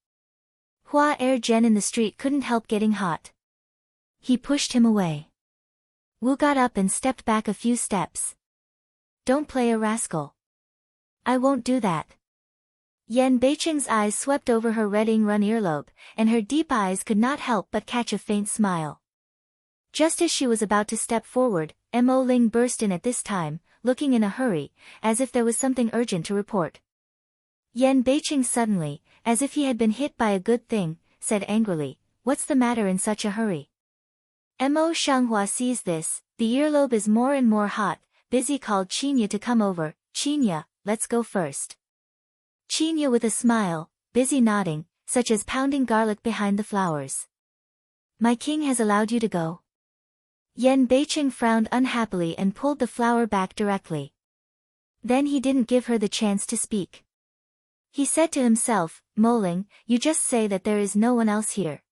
Hua Er-jen in the street couldn't help getting hot. He pushed him away. Wu got up and stepped back a few steps. Don't play a rascal. I won't do that. Yan Beicheng's eyes swept over her red-run earlobe, and her deep eyes could not help but catch a faint smile. Just as she was about to step forward, Mo Ling burst in at this time, looking in a hurry, as if there was something urgent to report. Yan Beicheng suddenly, as if he had been hit by a good thing, said angrily, "What's the matter in such a hurry?" Mo Shanghua sees this, the earlobe is more and more hot, busy called Qinya to come over. "Qinya, let's go first." Qinya with a smile, busy nodding, such as pounding garlic behind the flowers. "My king has allowed you to go?" Yan Beicheng frowned unhappily and pulled the flower back directly. Then he didn't give her the chance to speak. He said to himself, "Mo Ling, you just say that there is no one else here."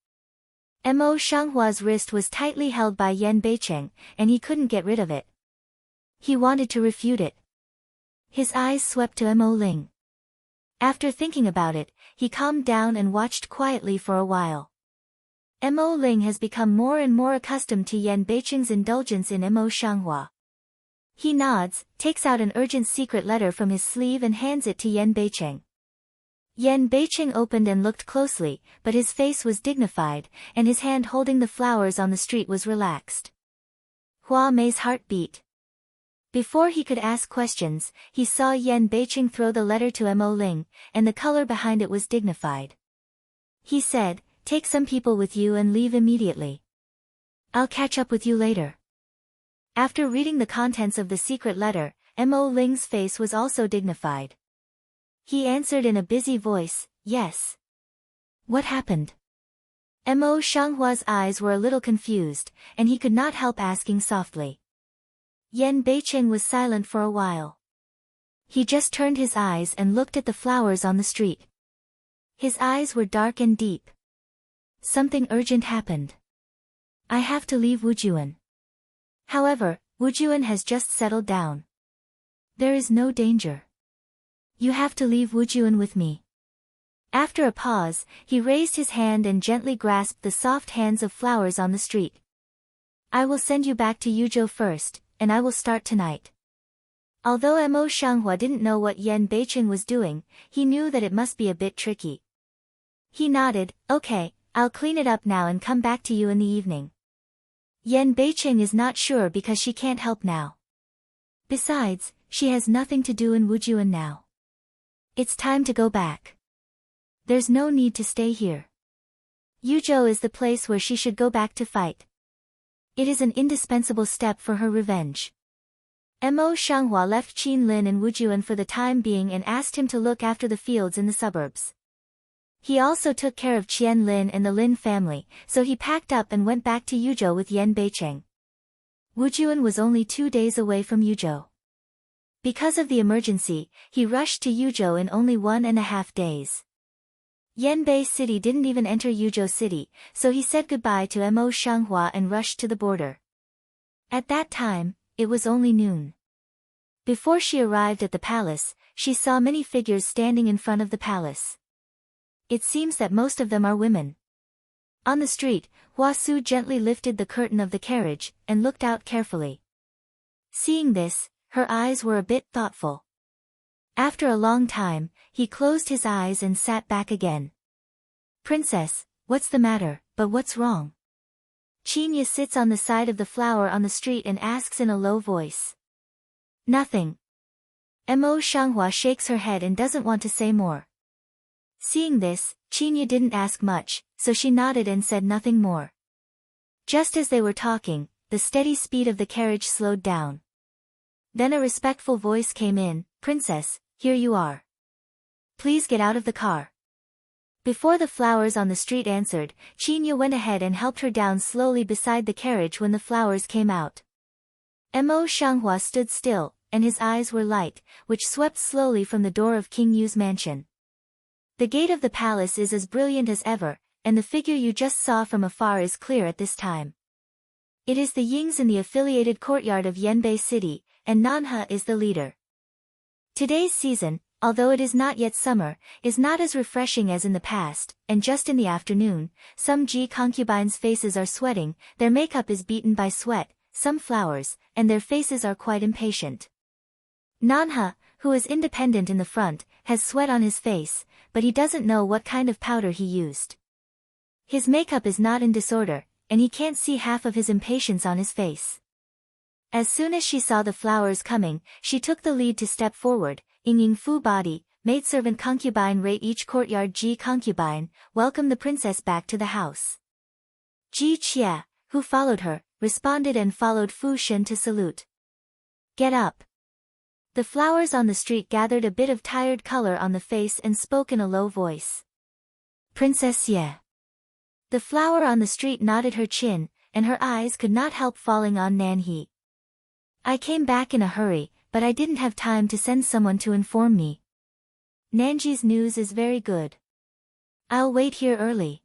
Mo Shanghua's wrist was tightly held by Yan Beicheng, and he couldn't get rid of it. He wanted to refute it. His eyes swept to Mo Ling. After thinking about it, he calmed down and watched quietly for a while. Mo Ling has become more and more accustomed to Yan Beicheng's indulgence in Mo Shanghua. He nods, takes out an urgent secret letter from his sleeve and hands it to Yan Beicheng. Yan Beicheng opened and looked closely, but his face was dignified, and his hand holding the flowers on the street was relaxed. Hua Mei's heart beat. Before he could ask questions, he saw Yan Beicheng throw the letter to Mo Ling, and the color behind it was dignified. He said, "Take some people with you and leave immediately. I'll catch up with you later." After reading the contents of the secret letter, Mo Ling's face was also dignified. He answered in a busy voice, "Yes." "What happened?" Mo Shanghua's eyes were a little confused, and he could not help asking softly. Yan Beicheng was silent for a while. He just turned his eyes and looked at the flowers on the street. His eyes were dark and deep. "Something urgent happened. I have to leave Wujuan. However, Wujuan has just settled down. There is no danger. You have to leave Wujuan with me." After a pause, he raised his hand and gently grasped the soft hands of flowers on the street. "I will send you back to Yuzhou first, and I will start tonight." Although Mo Shanghua didn't know what Yan Beicheng was doing, he knew that it must be a bit tricky. He nodded, "Okay, I'll clean it up now and come back to you in the evening." Yan Beicheng is not sure because she can't help now. Besides, she has nothing to do in Wujuan now. It's time to go back. There's no need to stay here. Yuzhou is the place where she should go back to fight. It is an indispensable step for her revenge. Mo Shanghua left Qin Lin in Wujuan for the time being and asked him to look after the fields in the suburbs. He also took care of Qian Lin and the Lin family, so he packed up and went back to Yuzhou with Yan Beicheng. Wujuan was only 2 days away from Yuzhou. Because of the emergency, he rushed to Yuzhou in only 1.5 days. Yanbei City didn't even enter Yuzhou City, so he said goodbye to Mo Shanghua and rushed to the border. At that time, it was only noon. Before she arrived at the palace, she saw many figures standing in front of the palace. It seems that most of them are women. On the street, Hua Su gently lifted the curtain of the carriage, and looked out carefully. Seeing this, her eyes were a bit thoughtful. After a long time, he closed his eyes and sat back again. "Princess, what's the matter, but what's wrong?" Qinya sits on the side of the flower on the street and asks in a low voice. "Nothing." Mo Shanghua shakes her head and doesn't want to say more. Seeing this, Qinya didn't ask much, so she nodded and said nothing more. Just as they were talking, the steady speed of the carriage slowed down. Then a respectful voice came in, "Princess, here you are. Please get out of the car." Before the flowers on the street answered, Qinya went ahead and helped her down slowly beside the carriage when the flowers came out. Mo Shanghua stood still, and his eyes were light, which swept slowly from the door of King Yu's mansion. The gate of the palace is as brilliant as ever, and the figure you just saw from afar is clear at this time. It is the Yings in the affiliated courtyard of Yanbei City, and Nanha is the leader. Today's season, although it is not yet summer, is not as refreshing as in the past, and just in the afternoon, some Ji concubines' faces are sweating, their makeup is beaten by sweat, some flowers, and their faces are quite impatient. Nanha, who is independent in the front, has sweat on his face, but he doesn't know what kind of powder he used. His makeup is not in disorder, and he can't see half of his impatience on his face. As soon as she saw the flowers coming, she took the lead to step forward. Ying Fu body, maidservant concubine rate each courtyard Ji concubine, welcome the princess back to the house. Ji Chia, who followed her, responded and followed Fu Shen to salute. Get up. The flowers on the street gathered a bit of tired color on the face and spoke in a low voice. Princess Ye. The flower on the street nodded her chin, and her eyes could not help falling on Nan He. I came back in a hurry, but I didn't have time to send someone to inform me. Nanji's news is very good. I'll wait here early.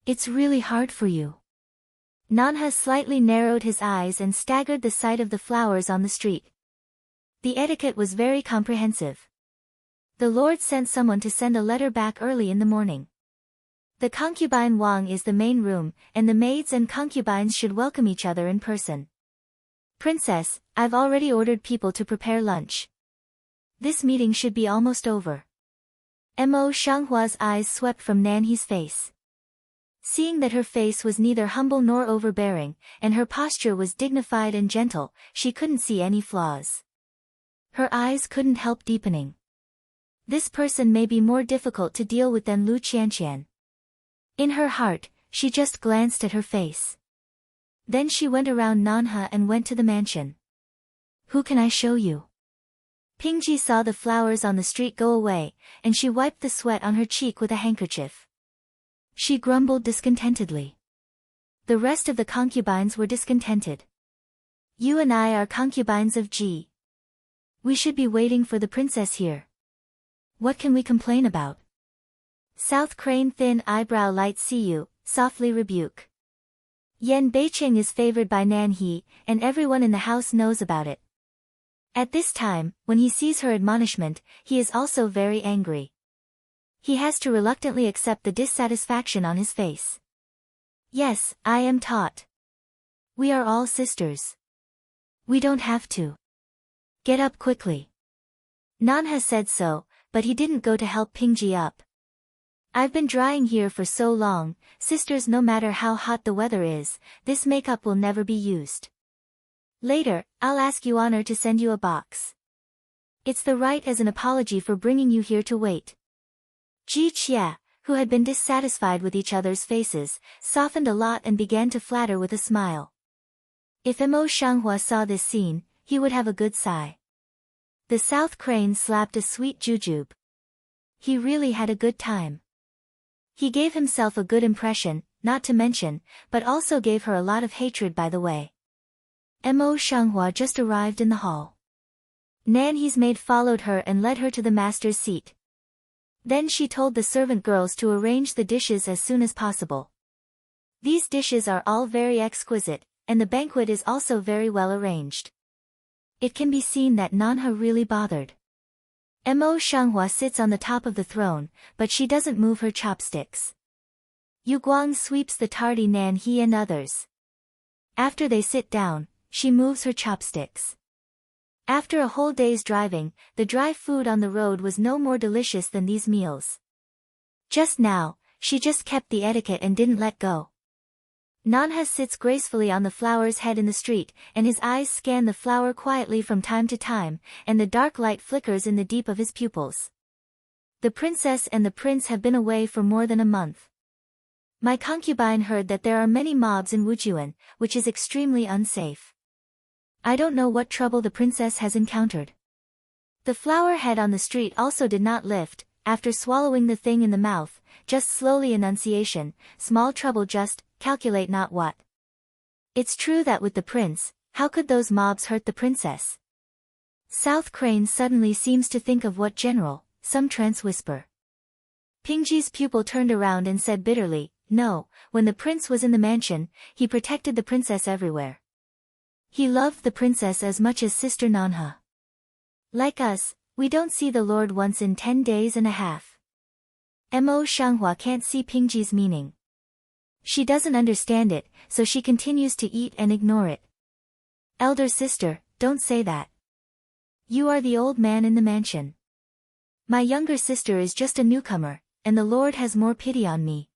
It's really hard for you. Nanha slightly narrowed his eyes and staggered the sight of the flowers on the street. The etiquette was very comprehensive. The Lord sent someone to send a letter back early in the morning. The concubine Wang is the main room, and the maids and concubines should welcome each other in person. Princess, I've already ordered people to prepare lunch. This meeting should be almost over. Mo Shanghua's eyes swept from Nanhe's face. Seeing that her face was neither humble nor overbearing, and her posture was dignified and gentle, she couldn't see any flaws. Her eyes couldn't help deepening. This person may be more difficult to deal with than Lu Qianqian. In her heart, she just glanced at her face. Then she went around Nanha and went to the mansion. Who can I show you? Pingji saw the flowers on the street go away, and she wiped the sweat on her cheek with a handkerchief. She grumbled discontentedly. The rest of the concubines were discontented. You and I are concubines of Ji. We should be waiting for the princess here. What can we complain about? South Crane thin eyebrow light Siyu, softly rebuke. Yan Beicheng is favored by Nan He, and everyone in the house knows about it. At this time, when he sees her admonishment, he is also very angry. He has to reluctantly accept the dissatisfaction on his face. Yes, I am taught. We are all sisters. We don't have to. Get up quickly. Nanha said so, but he didn't go to help Pingji up. I've been drying here for so long, sisters, no matter how hot the weather is, this makeup will never be used. Later, I'll ask Your Honor to send you a box. It's the right as an apology for bringing you here to wait. Ji Chia, who had been dissatisfied with each other's faces, softened a lot and began to flatter with a smile. If Mo Shanghua saw this scene, he would have a good sigh. The South Crane slapped a sweet jujube. He really had a good time. He gave himself a good impression, not to mention, but also gave her a lot of hatred by the way. Mo Shanghua just arrived in the hall. Nanhe's maid followed her and led her to the master's seat. Then she told the servant girls to arrange the dishes as soon as possible. These dishes are all very exquisite, and the banquet is also very well arranged. It can be seen that Nanha really bothered. Mo Shanghua sits on the top of the throne, but she doesn't move her chopsticks. Yu Guang sweeps the tardy Nan He and others. After they sit down, she moves her chopsticks. After a whole day's driving, the dry food on the road was no more delicious than these meals. Just now, she just kept the etiquette and didn't let go. Nanha sits gracefully on the flower's head in the street, and his eyes scan the flower quietly from time to time, and the dark light flickers in the deep of his pupils. The princess and the prince have been away for more than a month. My concubine heard that there are many mobs in Wujuan, which is extremely unsafe. I don't know what trouble the princess has encountered. The flower head on the street also did not lift, after swallowing the thing in the mouth, just slowly enunciation, small trouble just, calculate not what. It's true that with the prince, how could those mobs hurt the princess? South Crane suddenly seems to think of what general, some trance whisper. Pingji's pupil turned around and said bitterly, no, when the prince was in the mansion, he protected the princess everywhere. He loved the princess as much as sister Nanha. Like us, we don't see the Lord once in 10 days and a half. Mo Shanghua can't see Pingji's meaning. She doesn't understand it, so she continues to eat and ignore it. Elder sister, don't say that. You are the old man in the mansion. My younger sister is just a newcomer, and the Lord has more pity on me.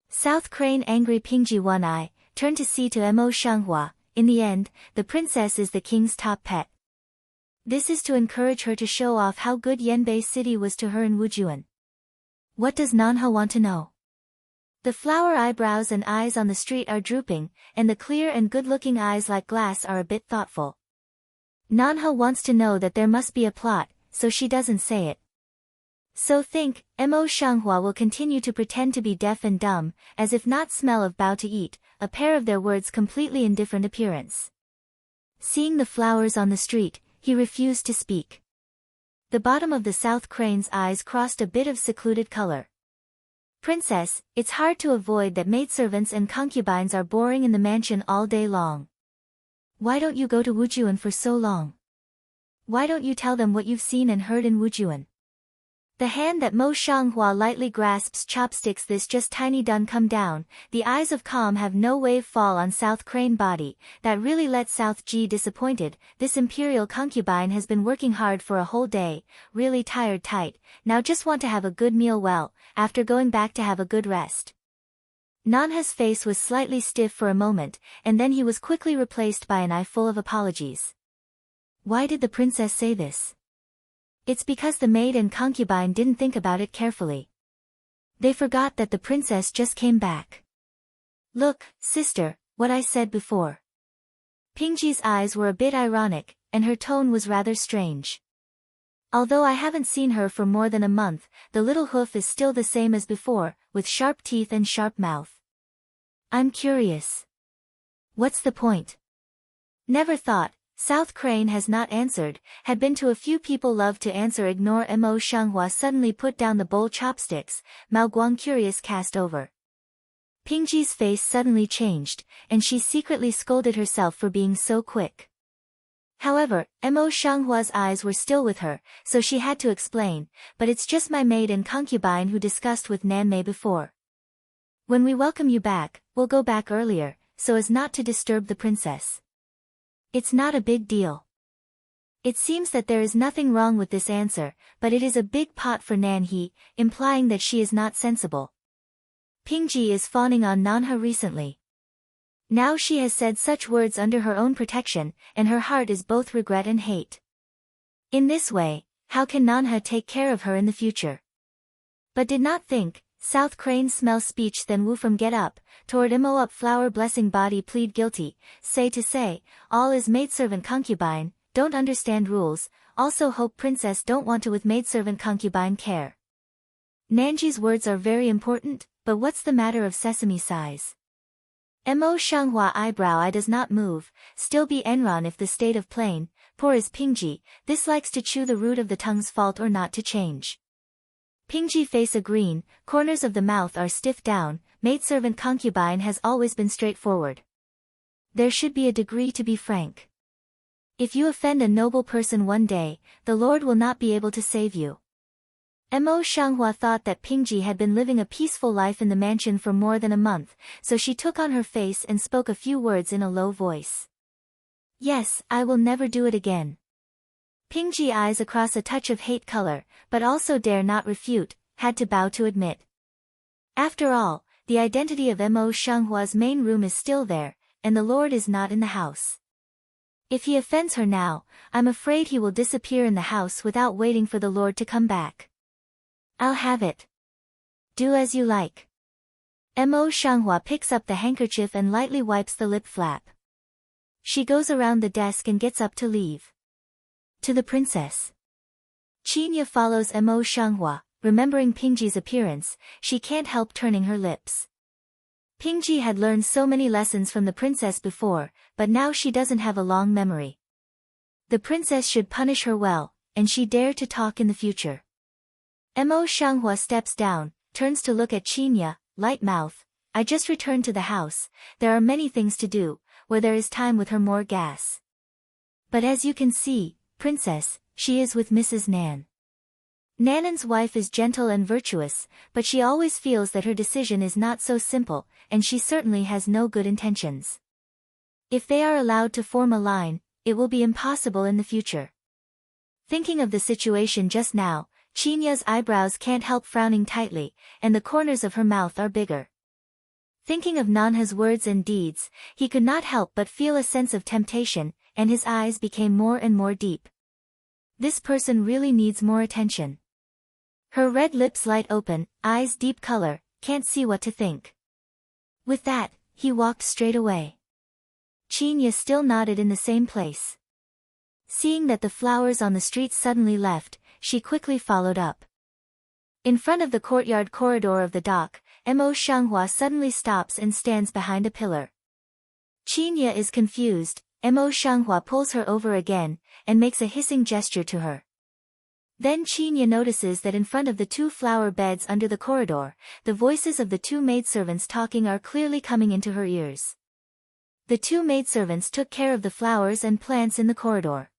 South Crane angry Pingji one eye, turned to see to Mo Shanghua. In the end, the princess is the king's top pet. This is to encourage her to show off how good Yanbei City was to her in Wujuan. What does Nanha want to know? The flower eyebrows and eyes on the street are drooping, and the clear and good-looking eyes like glass are a bit thoughtful. Nanha wants to know that there must be a plot, so she doesn't say it. So think, Mo Shanghua will continue to pretend to be deaf and dumb, as if not smell of bao to eat, a pair of their words completely indifferent appearance. Seeing the flowers on the street, he refused to speak. The bottom of the South Crane's eyes crossed a bit of secluded color. Princess, it's hard to avoid that maidservants and concubines are boring in the mansion all day long. Why don't you go to Wujuan for so long? Why don't you tell them what you've seen and heard in Wujuan? The hand that Mo Shanghua lightly grasps chopsticks this just tiny done come down, the eyes of calm have no wave fall on South Crane body, that really let South Ji disappointed. This imperial concubine has been working hard for a whole day, really tired tight, now just want to have a good meal well, after going back to have a good rest. Nanha's face was slightly stiff for a moment, and then he was quickly replaced by an eye full of apologies. Why did the princess say this? It's because the maid and concubine didn't think about it carefully. They forgot that the princess just came back. Look, sister, what I said before. Pingji's eyes were a bit ironic, and her tone was rather strange. Although I haven't seen her for more than a month, the little hoof is still the same as before, with sharp teeth and sharp mouth. I'm curious. What's the point? Never thought. South Crane has not answered, had been to a few people love to answer ignore. Mo Shanghua suddenly put down the bowl chopsticks, Mao Guang curious cast over. Pingji's face suddenly changed, and she secretly scolded herself for being so quick. However, Mo Shanghua's eyes were still with her, so she had to explain, but it's just my maid and concubine who discussed with Nanmei before. When we welcome you back, we'll go back earlier, so as not to disturb the princess. It's not a big deal. It seems that there is nothing wrong with this answer, but it is a big pot for Nanhe, implying that she is not sensible. Pingji is fawning on Nanha recently. Now she has said such words under her own protection, and her heart is both regret and hate. In this way, how can Nanha take care of her in the future? But did not think, South Crane smell speech then Wu from get up, toward Imo up flower blessing body plead guilty, say to say, all is maidservant concubine, don't understand rules, also hope princess don't want to with maidservant concubine care. Nanji's words are very important, but what's the matter of sesame size? Mo Shanghua eyebrow I does not move, still be Enron if the state of plain, poor is Pingji, this likes to chew the root of the tongue's fault or not to change. Pingji face a green, corners of the mouth are stiff down, maidservant concubine has always been straightforward. There should be a degree to be frank. If you offend a noble person one day, the Lord will not be able to save you. Mo Shanghua thought that Pingji had been living a peaceful life in the mansion for more than a month, so she took on her face and spoke a few words in a low voice. Yes, I will never do it again. Pingji eyes across a touch of hate color, but also dare not refute, had to bow to admit. After all, the identity of Mo Shanghua's main room is still there, and the Lord is not in the house. If he offends her now, I'm afraid he will disappear in the house without waiting for the Lord to come back. I'll have it. Do as you like. Mo Shanghua picks up the handkerchief and lightly wipes the lip flap. She goes around the desk and gets up to leave. To the princess. Chinya follows Mo Shanghua, remembering Pingji's appearance, she can't help turning her lips. Pingji had learned so many lessons from the princess before, but now she doesn't have a long memory. The princess should punish her well, and she dare to talk in the future. Mo Shanghua steps down, turns to look at Chinya, light mouth, I just returned to the house, there are many things to do, where there is time with her more gas. But as you can see, princess, she is with Mrs. Nan. Nanan's wife is gentle and virtuous, but she always feels that her decision is not so simple, and she certainly has no good intentions. If they are allowed to form a line, it will be impossible in the future. Thinking of the situation just now, Chinya's eyebrows can't help frowning tightly, and the corners of her mouth are bigger. Thinking of Nanha's words and deeds, he could not help but feel a sense of temptation, and his eyes became more and more deep. This person really needs more attention. Her red lips light open, eyes deep color, can't see what to think. With that, he walked straight away. Chinya still nodded in the same place. Seeing that the flowers on the street suddenly left, she quickly followed up. In front of the courtyard corridor of the dock, Mo Shanghua suddenly stops and stands behind a pillar. Chinya is confused. Mo Shanghua pulls her over again, and makes a hissing gesture to her. Then Chinya notices that in front of the 2 flower beds under the corridor, the voices of the 2 maidservants talking are clearly coming into her ears. The 2 maidservants took care of the flowers and plants in the corridor.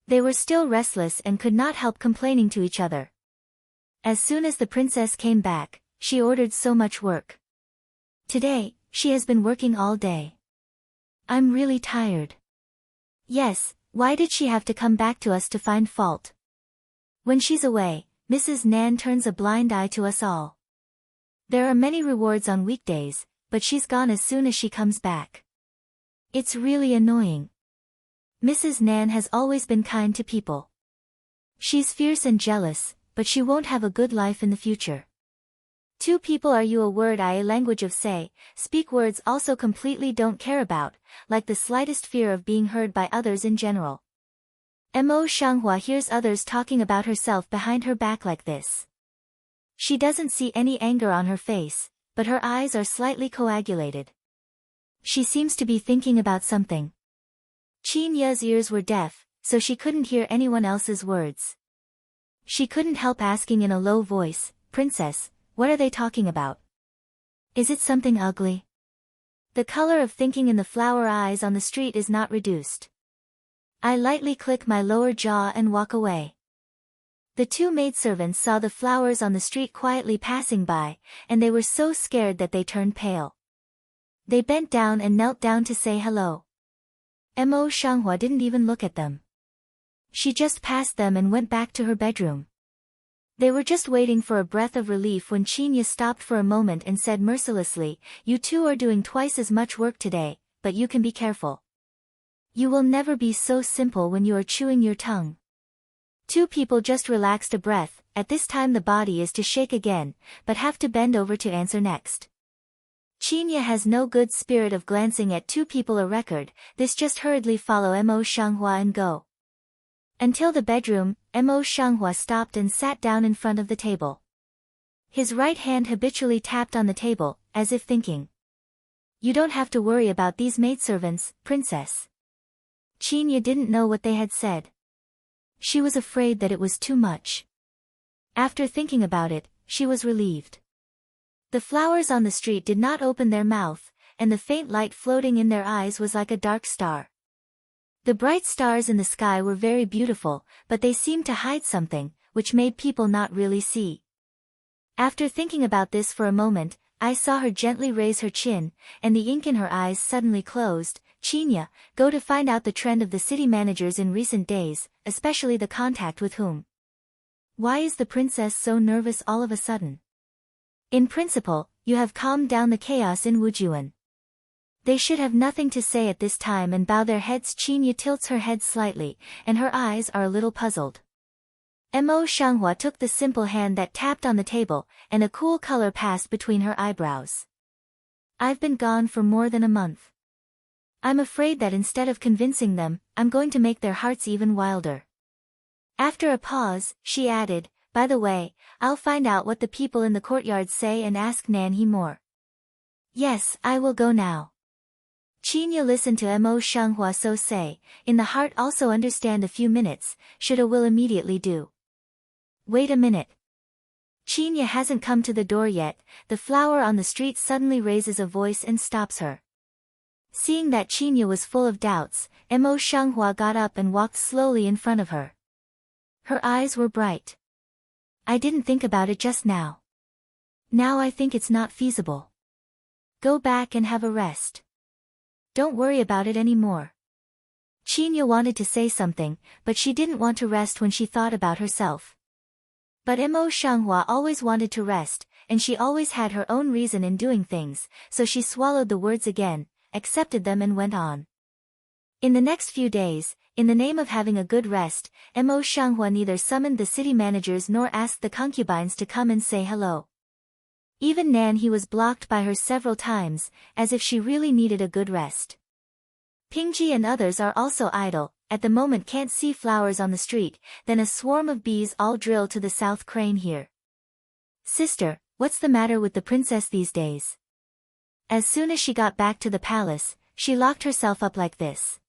They were still restless and could not help complaining to each other. As soon as the princess came back, she ordered so much work. Today, she has been working all day. I'm really tired. Yes, why did she have to come back to us to find fault? When she's away, Mrs. Nan turns a blind eye to us all. There are many rewards on weekdays, but she's gone as soon as she comes back. It's really annoying. Mrs. Nan has always been kind to people. She's fierce and jealous, but she won't have a good life in the future. 2 people are you a word I a language of say, speak words also completely don't care about, like the slightest fear of being heard by others in general. Mo Shanghua hears others talking about herself behind her back like this. She doesn't see any anger on her face, but her eyes are slightly coagulated. She seems to be thinking about something. Chinya's ears were deaf, so she couldn't hear anyone else's words. She couldn't help asking in a low voice, "Princess, what are they talking about? Is it something ugly?" The color of thinking in the flower eyes on the street is not reduced. I lightly click my lower jaw and walk away. The 2 maidservants saw the flowers on the street quietly passing by, and they were so scared that they turned pale. They bent down and knelt down to say hello. Mo Shanghua didn't even look at them. She just passed them and went back to her bedroom. They were just waiting for a breath of relief when Chinya stopped for a moment and said mercilessly, "You 2 are doing twice as much work today, but you can be careful. You will never be so simple when you are chewing your tongue." 2 people just relaxed a breath. At this time the body is to shake again, but have to bend over to answer next. Chinya has no good spirit of glancing at 2 people a record, this just hurriedly follow Mo Shanghua and go. Until the bedroom, Mo Shanghua stopped and sat down in front of the table. His right hand habitually tapped on the table, as if thinking. "You don't have to worry about these maidservants, princess." Chinya didn't know what they had said. She was afraid that it was too much. After thinking about it, she was relieved. The flowers on the street did not open their mouth, and the faint light floating in their eyes was like a dark star. The bright stars in the sky were very beautiful, but they seemed to hide something, which made people not really see. After thinking about this for a moment, I saw her gently raise her chin, and the ink in her eyes suddenly closed. "Chinya, go to find out the trend of the city managers in recent days, especially the contact with whom." Why is the princess so nervous all of a sudden? In principle, you have calmed down the chaos in Wujuan. They should have nothing to say at this time and bow their heads. Chinya tilts her head slightly, and her eyes are a little puzzled. Mo Shanghua took the simple hand that tapped on the table, and a cool color passed between her eyebrows. "I've been gone for more than a month. I'm afraid that instead of convincing them, I'm going to make their hearts even wilder." After a pause, she added, "By the way, I'll find out what the people in the courtyard say and ask Nanhe more." "Yes, I will go now." Chinya listened to Mo Shanghua so say, in the heart also understand a few minutes, should a will immediately do. Wait a minute. Chinya hasn't come to the door yet, the flower on the street suddenly raises a voice and stops her. Seeing that Chinya was full of doubts, Mo Shanghua got up and walked slowly in front of her. Her eyes were bright. "I didn't think about it just now. Now I think it's not feasible. Go back and have a rest. Don't worry about it anymore." Chinya wanted to say something, but she didn't want to rest when she thought about herself. But Mo Shanghua always wanted to rest, and she always had her own reason in doing things, so she swallowed the words again, accepted them and went on. In the next few days, in the name of having a good rest, Mo Shanghua neither summoned the city managers nor asked the concubines to come and say hello. Even Nan he was blocked by her several times, as if she really needed a good rest. Pingji and others are also idle, at the moment can't see flowers on the street, then a swarm of bees all drill to the south crane here. Sister, what's the matter with the princess these days? As soon as she got back to the palace, she locked herself up like this.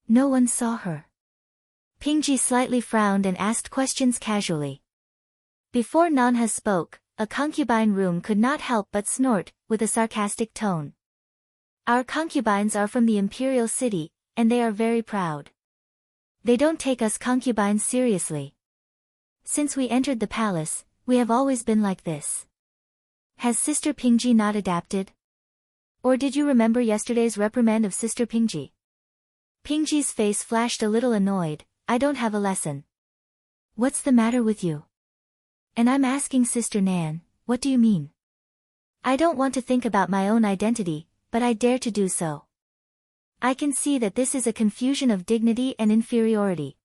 No one saw her. Pingji slightly frowned and asked questions casually. Before Nanha spoke, a concubine room could not help but snort, with a sarcastic tone. Our concubines are from the imperial city, and they are very proud. They don't take us concubines seriously. Since we entered the palace, we have always been like this. Has Sister Pingji not adapted? Or did you remember yesterday's reprimand of Sister Pingji? Pingji's face flashed a little annoyed. I don't have a lesson. What's the matter with you? And I'm asking Sister Nan, what do you mean? I don't want to think about my own identity, but I dare to do so. I can see that this is a confusion of dignity and inferiority.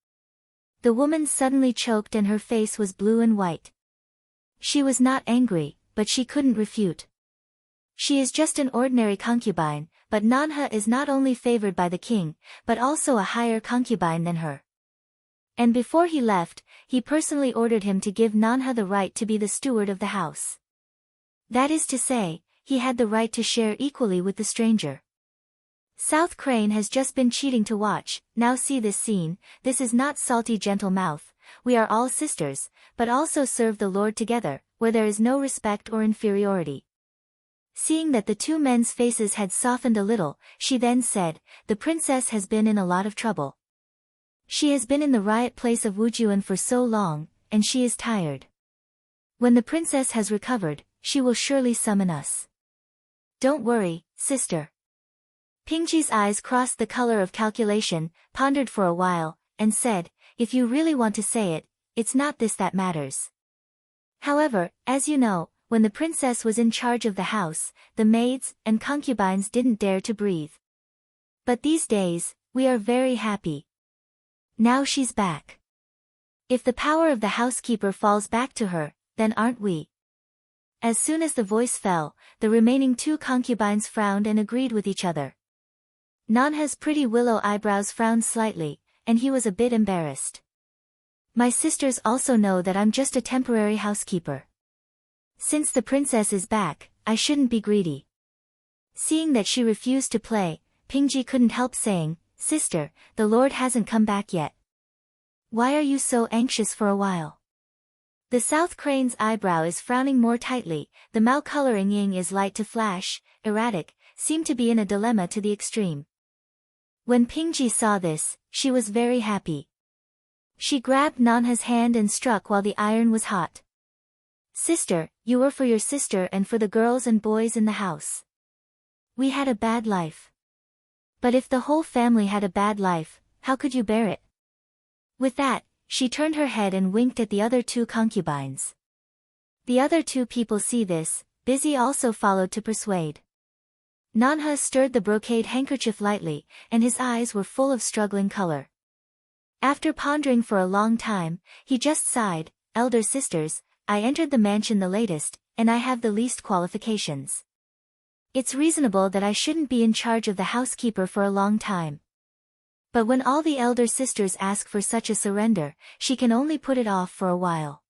The woman suddenly choked and her face was blue and white. She was not angry, but she couldn't refute. She is just an ordinary concubine, but Nanha is not only favored by the king, but also a higher concubine than her. And before he left, he personally ordered him to give Nanha the right to be the steward of the house. That is to say, he had the right to share equally with the stranger. South Crane has just been cheating to watch. Now see this scene. This is not salty gentle mouth. We are all sisters, but also serve the Lord together, where there is no respect or inferiority. Seeing that the two men's faces had softened a little, she then said, the princess has been in a lot of trouble. She has been in the riot place of Wujuan for so long, and she is tired. When the princess has recovered, she will surely summon us. Don't worry, sister. Pingji's eyes crossed the color of calculation, pondered for a while, and said, if you really want to say it, it's not this that matters. However, as you know, when the princess was in charge of the house, the maids and concubines didn't dare to breathe. But these days, we are very happy. Now she's back. If the power of the housekeeper falls back to her, then aren't we? As soon as the voice fell, the remaining two concubines frowned and agreed with each other. Nanha's pretty willow eyebrows frowned slightly, and he was a bit embarrassed. My sisters also know that I'm just a temporary housekeeper. Since the princess is back, I shouldn't be greedy. Seeing that she refused to play, Pingji couldn't help saying, Sister, the Lord hasn't come back yet. Why are you so anxious for a while? The South Crane's eyebrow is frowning more tightly, the mouth coloring ying is light to flash, erratic, seemed to be in a dilemma to the extreme. When Pingji saw this, she was very happy. She grabbed Nanha's hand and struck while the iron was hot. Sister, you were for your sister and for the girls and boys in the house. We had a bad life. But if the whole family had a bad life, how could you bear it? With that, she turned her head and winked at the other two concubines. The other two people see this, busy also followed to persuade. Nanha stirred the brocade handkerchief lightly, and his eyes were full of struggling color. After pondering for a long time, he just sighed, Elder sisters, I entered the mansion the latest, and I have the least qualifications. It's reasonable that I shouldn't be in charge of the housekeeper for a long time. But when all the elder sisters ask for such a surrender, she can only put it off for a while.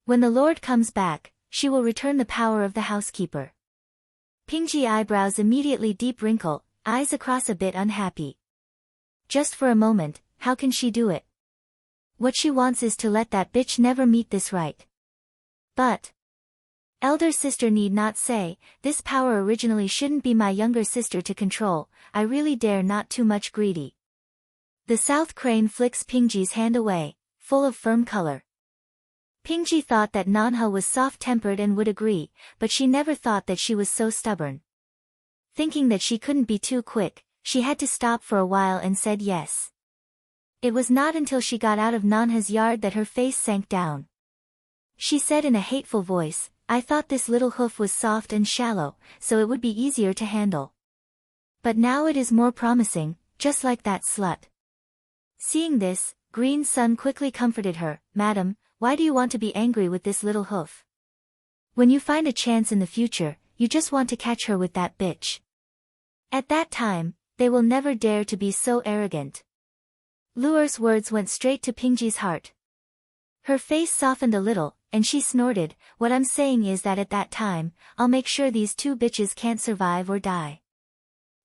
When the Lord comes back, she will return the power of the housekeeper. Pingji eyebrows immediately deep wrinkle, eyes across a bit unhappy. Just for a moment, how can she do it? What she wants is to let that bitch never meet this right. But elder sister need not say, this power originally shouldn't be my younger sister to control, I really dare not too much greedy. The South Crane flicks Pingji's hand away, full of firm color. Pingji thought that Nanha was soft-tempered and would agree, but she never thought that she was so stubborn. Thinking that she couldn't be too quick, she had to stop for a while and said yes. It was not until she got out of Nanha's yard that her face sank down. She said in a hateful voice, "I thought this little hoof was soft and shallow, so it would be easier to handle. But now it is more promising, just like that slut." Seeing this, Green Sun quickly comforted her, "Madam, why do you want to be angry with this little hoof? When you find a chance in the future, you just want to catch her with that bitch. At that time, they will never dare to be so arrogant." Luer's words went straight to Pingji's heart. Her face softened a little, and she snorted, "What I'm saying is that at that time, I'll make sure these two bitches can't survive or die."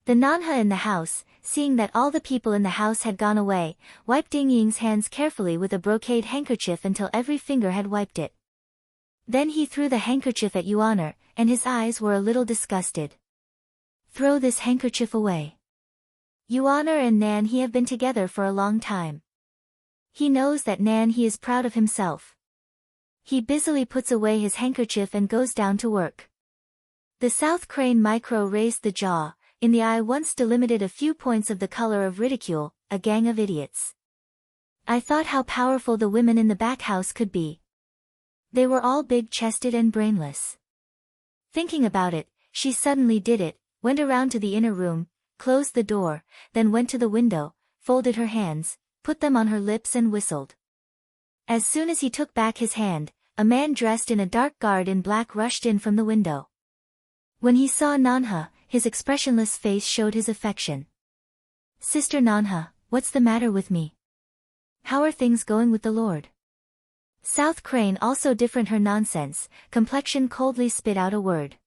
The Nanha in the house, seeing that all the people in the house had gone away, wiped Ding Ying's hands carefully with a brocade handkerchief until every finger had wiped it. Then he threw the handkerchief at Yuan'er, and his eyes were a little disgusted. "Throw this handkerchief away. Yuan'er and Nan he have been together for a long time. He knows that Nan he is proud of himself." He busily puts away his handkerchief and goes down to work. The South Crane Micro raised the jaw, in the eye once delimited a few points of the color of ridicule, "A gang of idiots. I thought how powerful the women in the back house could be. They were all big-chested and brainless." Thinking about it, she suddenly did it, went around to the inner room, closed the door, then went to the window, folded her hands, put them on her lips and whistled. As soon as he took back his hand, a man dressed in a dark guard in black rushed in from the window. When he saw Nanha, his expressionless face showed his affection. "Sister Nanha, what's the matter with me? How are things going with the Lord?" South Crane also different her nonsense, complexion coldly spit out a word.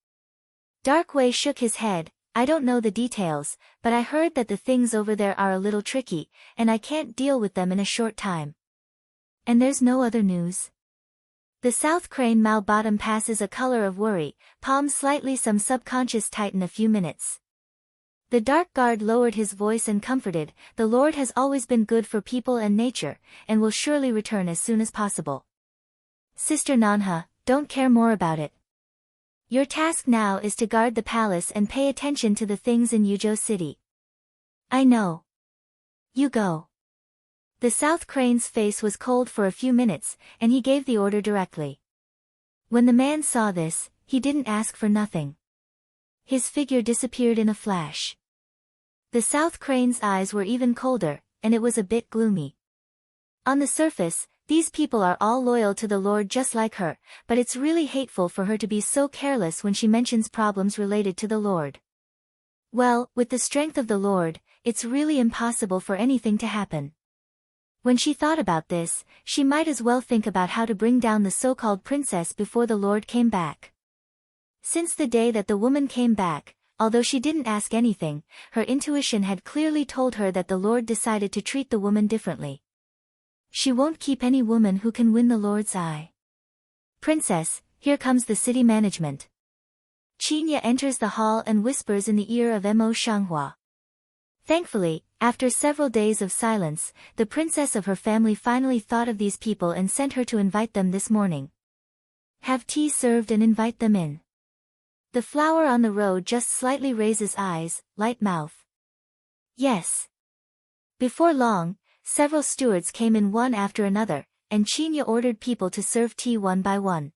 Dark Wei shook his head, "I don't know the details, but I heard that the things over there are a little tricky, and I can't deal with them in a short time." "And there's no other news?" The South Crane Mao bottom passes a color of worry, palm slightly some subconscious tighten a few minutes. The dark guard lowered his voice and comforted, "The Lord has always been good for people and nature, and will surely return as soon as possible. Sister Nanha, don't care more about it. Your task now is to guard the palace and pay attention to the things in Yuzhou City." "I know. You go." The South Crane's face was cold for a few minutes, and he gave the order directly. When the man saw this, he didn't ask for nothing. His figure disappeared in a flash. The South Crane's eyes were even colder, and it was a bit gloomy. On the surface, these people are all loyal to the Lord just like her, but it's really hateful for her to be so careless when she mentions problems related to the Lord. Well, with the strength of the Lord, it's really impossible for anything to happen. When she thought about this, she might as well think about how to bring down the so-called princess before the Lord came back. Since the day that the woman came back, although she didn't ask anything, her intuition had clearly told her that the Lord decided to treat the woman differently. She won't keep any woman who can win the Lord's eye. "Princess, here comes the city management." Qinya enters the hall and whispers in the ear of Mo Shanghua. Thankfully, after several days of silence, the princess of her family finally thought of these people and sent her to invite them this morning. "Have tea served and invite them in." The flower on the road just slightly raises eyes, light mouth. "Yes." Before long, several stewards came in one after another, and Qinya ordered people to serve tea one by one.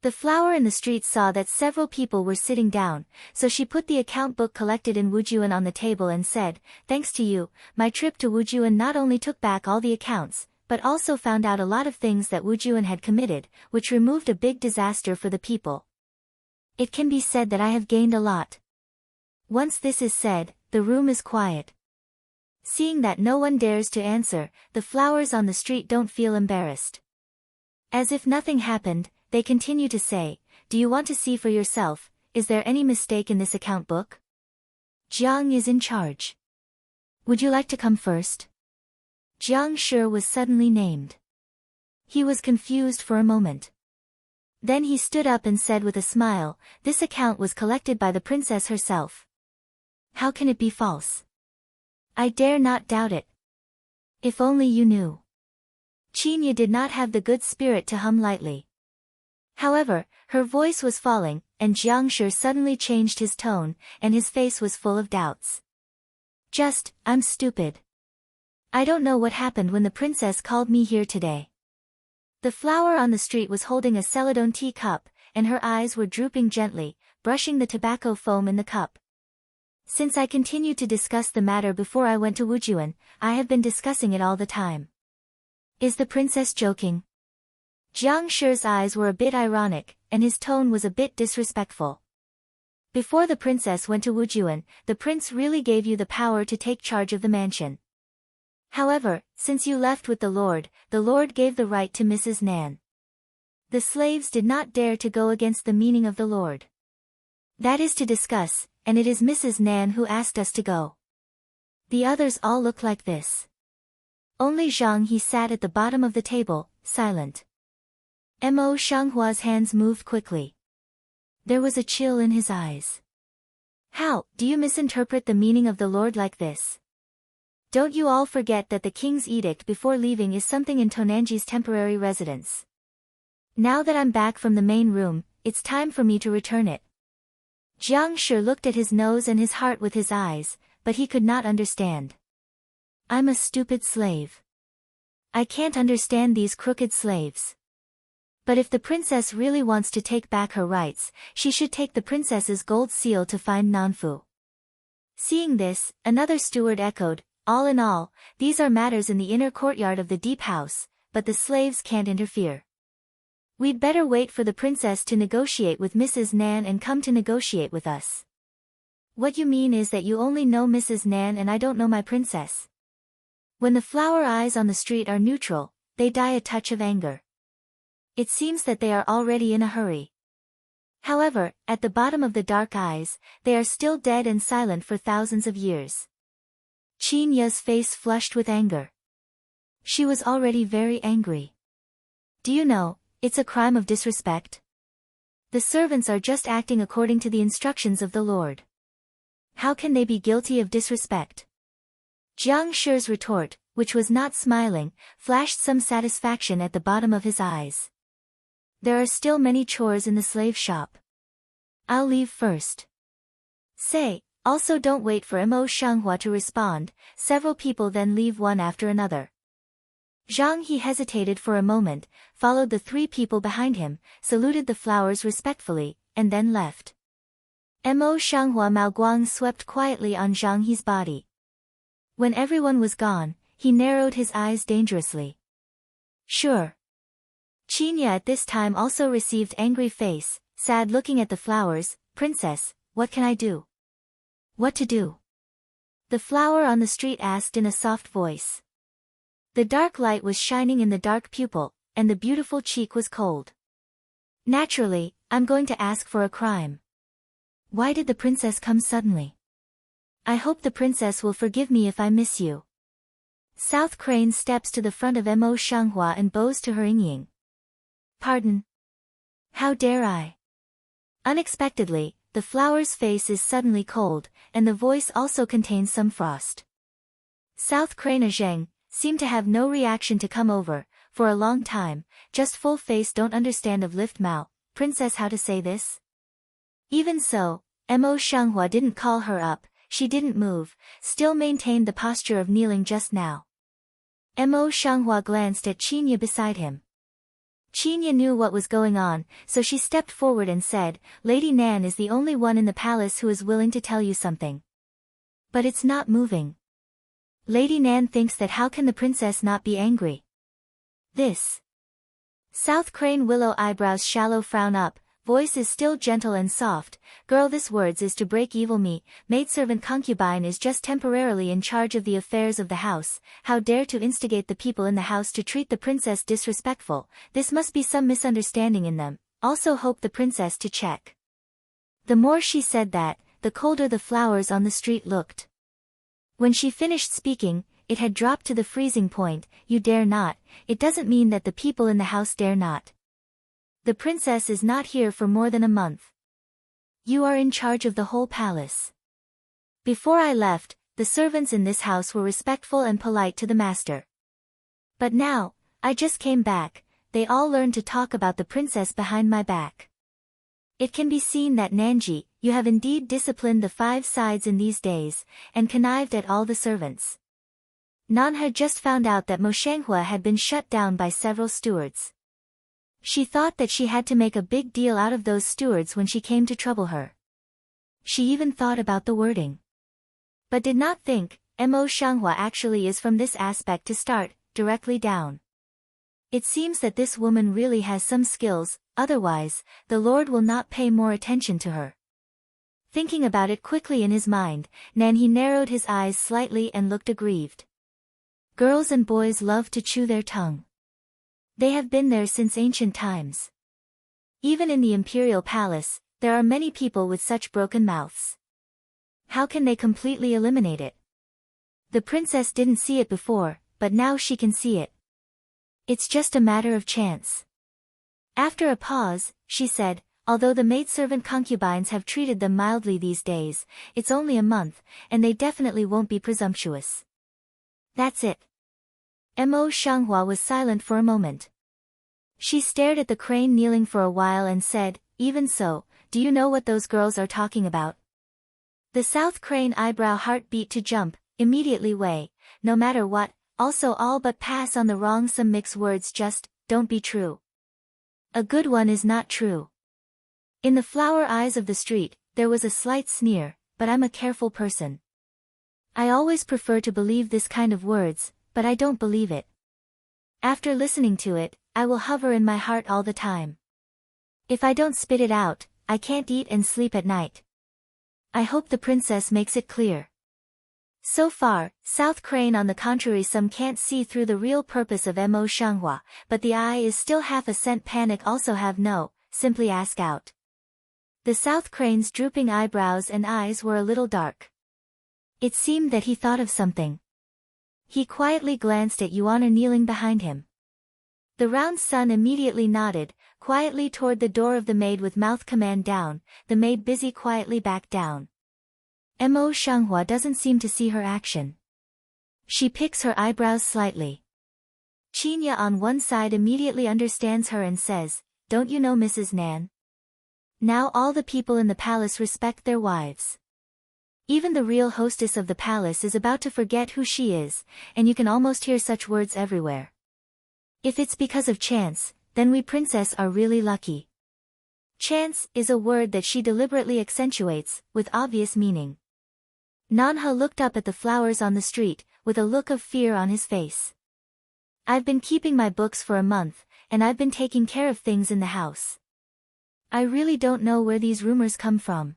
The flower in the street saw that several people were sitting down, so she put the account book collected in Wujuan on the table and said, "Thanks to you, my trip to Wujuan not only took back all the accounts, but also found out a lot of things that Wujuan had committed, which removed a big disaster for the people. It can be said that I have gained a lot." Once this is said, the room is quiet. Seeing that no one dares to answer, the flowers on the street don't feel embarrassed. As if nothing happened, they continue to say, "Do you want to see for yourself, is there any mistake in this account book? Jiang is in charge. Would you like to come first?" Jiang Shi was suddenly named. He was confused for a moment. Then he stood up and said with a smile, "This account was collected by the princess herself. How can it be false? I dare not doubt it. If only you knew." Qinya did not have the good spirit to hum lightly. However, her voice was falling, and Jiang Shi suddenly changed his tone, and his face was full of doubts. I'm stupid. I don't know what happened when the princess called me here today. The flower on the street was holding a celadon tea cup, and her eyes were drooping gently, brushing the tobacco foam in the cup. Since I continued to discuss the matter before I went to Wujuan, I have been discussing it all the time. Is the princess joking? Jiang Shi's eyes were a bit ironic, and his tone was a bit disrespectful. Before the princess went to Wujuan, the prince really gave you the power to take charge of the mansion. However, since you left with the Lord gave the right to Mrs. Nan. The slaves did not dare to go against the meaning of the Lord. That is to discuss, and it is Mrs. Nan who asked us to go. The others all look like this. Only Zhang He sat at the bottom of the table, silent. Mo Shanghua's hands moved quickly. There was a chill in his eyes. How, do you misinterpret the meaning of the Lord like this? Don't you all forget that the king's edict before leaving is something in Tonanji's temporary residence. Now that I'm back from the main room, it's time for me to return it. Jiang Shi looked at his nose and his heart with his eyes, but he could not understand. I'm a stupid slave. I can't understand these crooked slaves. But if the princess really wants to take back her rights, she should take the princess's gold seal to find Nanfu. Seeing this, another steward echoed, all in all, these are matters in the inner courtyard of the deep house, but the slaves can't interfere. We'd better wait for the princess to negotiate with Mrs. Nan and come to negotiate with us. What you mean is that you only know Mrs. Nan and I don't know my princess. When the flower eyes on the street are neutral, they die a touch of anger. It seems that they are already in a hurry. However, at the bottom of the dark eyes, they are still dead and silent for thousands of years. Qin Ya's face flushed with anger. She was already very angry. Do you know, it's a crime of disrespect? The servants are just acting according to the instructions of the Lord. How can they be guilty of disrespect? Jiang Shi's retort, which was not smiling, flashed some satisfaction at the bottom of his eyes. There are still many chores in the slave shop. I'll leave first. Say, also don't wait for Mo Shanghua to respond, several people then leave one after another. Zhang He hesitated for a moment, followed the three people behind him, saluted the flowers respectfully, and then left. Mo Shanghua Mao Guang swept quietly on Zhang He's body. When everyone was gone, he narrowed his eyes dangerously. Sure. Qin Ya at this time also received angry face, sad looking at the flowers. Princess, what can I do? What to do? The flower on the street asked in a soft voice. The dark light was shining in the dark pupil, and the beautiful cheek was cold. Naturally, I'm going to ask for a crime. Why did the princess come suddenly? I hope the princess will forgive me if I miss you. South Crane steps to the front of Mo Shanghua and bows to her Yingying. Pardon? How dare I? Unexpectedly, the flower's face is suddenly cold, and the voice also contains some frost. South Crane Zheng seemed to have no reaction to come over, for a long time, just full face don't understand of lift mouth, princess how to say this? Even so, Mo Shanghua didn't call her up, she didn't move, still maintained the posture of kneeling just now. Mo Shanghua glanced at Qin Ya beside him. Qin Ya knew what was going on, so she stepped forward and said, Lady Nan is the only one in the palace who is willing to tell you something. But it's not moving. Lady Nan thinks that how can the princess not be angry? This. South Crane Willow eyebrows shallow frown up, voice is still gentle and soft, girl this words is to break evil me, maidservant concubine is just temporarily in charge of the affairs of the house, how dare to instigate the people in the house to treat the princess disrespectful, this must be some misunderstanding in them, also hope the princess to check. The more she said that, the colder the flowers on the street looked. When she finished speaking, it had dropped to the freezing point, you dare not, it doesn't mean that the people in the house dare not. The princess is not here for more than a month. You are in charge of the whole palace. Before I left, the servants in this house were respectful and polite to the master. But now, I just came back, they all learned to talk about the princess behind my back. It can be seen that Nanji, you have indeed disciplined the 5 sides in these days, and connived at all the servants. Nan had just found out that Moshenghua had been shut down by several stewards. She thought that she had to make a big deal out of those stewards when she came to trouble her. She even thought about the wording, but did not think, Mo Shanghua actually is from this aspect to start, directly down. It seems that this woman really has some skills, otherwise, the Lord will not pay more attention to her. Thinking about it quickly in his mind, he narrowed his eyes slightly and looked aggrieved. Girls and boys love to chew their tongue. They have been there since ancient times. Even in the imperial palace, there are many people with such broken mouths. How can they completely eliminate it? The princess didn't see it before, but now she can see it. It's just a matter of chance. After a pause, she said, although the maidservant concubines have treated them mildly these days, it's only a month, and they definitely won't be presumptuous. That's it. Mo Shanghua was silent for a moment. She stared at the crane kneeling for a while and said, even so, do you know what those girls are talking about? The south crane eyebrow heart beat to jump, immediately way, no matter what, also all but pass on the wrong some mix words just, don't be true. A good one is not true. In the flower eyes of the street, there was a slight sneer, but I'm a careful person. I always prefer to believe this kind of words, but I don't believe it. After listening to it, I will hover in my heart all the time. If I don't spit it out, I can't eat and sleep at night. I hope the princess makes it clear. So far, South Crane on the contrary, some can't see through the real purpose of Mo Shanghua, but the eye is still half a cent panic also have no, simply ask out. The South Crane's drooping eyebrows and eyes were a little dark. It seemed that he thought of something. He quietly glanced at Yuana kneeling behind him. The round son immediately nodded, quietly toward the door of the maid with mouth command down, the maid busy quietly back down. Mo Shanghua doesn't seem to see her action. She picks her eyebrows slightly. Chinya on one side immediately understands her and says, don't you know Mrs. Nan? Now all the people in the palace respect their wives. Even the real hostess of the palace is about to forget who she is, and you can almost hear such words everywhere. If it's because of chance, then we princess are really lucky. Chance is a word that she deliberately accentuates, with obvious meaning. Nanha looked up at the flowers on the street, with a look of fear on his face. I've been keeping my books for a month, and I've been taking care of things in the house. I really don't know where these rumors come from.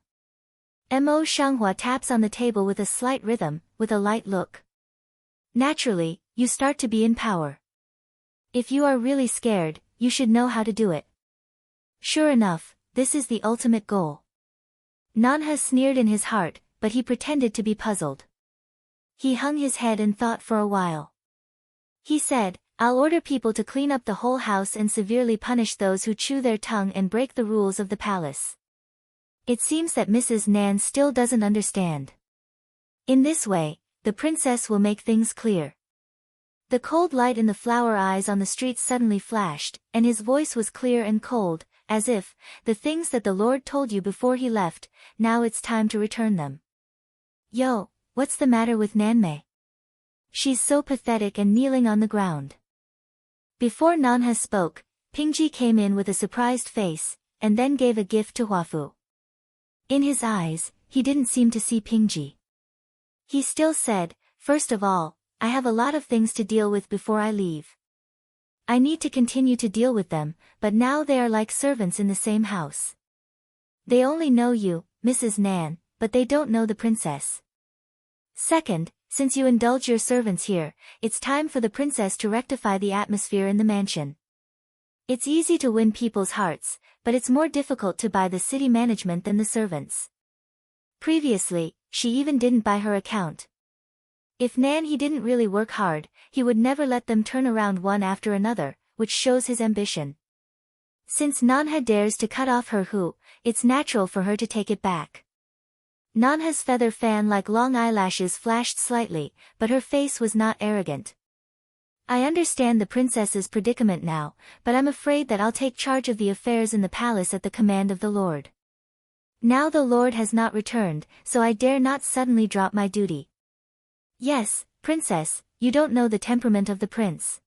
Mo Shanghua taps on the table with a slight rhythm, with a light look. Naturally, you start to be in power. If you are really scared, you should know how to do it. Sure enough, this is the ultimate goal. Nanha sneered in his heart, but he pretended to be puzzled. He hung his head and thought for a while. He said, I'll order people to clean up the whole house and severely punish those who chew their tongue and break the rules of the palace. It seems that Mrs. Nan still doesn't understand. In this way, the princess will make things clear. The cold light in the flower eyes on the street suddenly flashed, and his voice was clear and cold, as if, the things that the Lord told you before he left, now it's time to return them. Yo, what's the matter with Nanmei? She's so pathetic and kneeling on the ground. Before Nanha spoke, Pingji came in with a surprised face, and then gave a gift to Huafu. In his eyes, he didn't seem to see Pingji. He still said, first of all, I have a lot of things to deal with before I leave. I need to continue to deal with them, but now they are like servants in the same house. They only know you, Mrs. Nan, but they don't know the princess. Second, since you indulge your servants here, it's time for the princess to rectify the atmosphere in the mansion. It's easy to win people's hearts, but it's more difficult to buy the city management than the servants. Previously, she even didn't buy her account. If Nan he didn't really work hard, he would never let them turn around one after another, which shows his ambition. Since Nanha dares to cut off her hu, it's natural for her to take it back. Nanha's feather fan-like long eyelashes flashed slightly, but her face was not arrogant. I understand the princess's predicament now, but I'm afraid that I'll take charge of the affairs in the palace at the command of the Lord. Now the Lord has not returned, so I dare not suddenly drop my duty. Yes, princess, you don't know the temperament of the prince.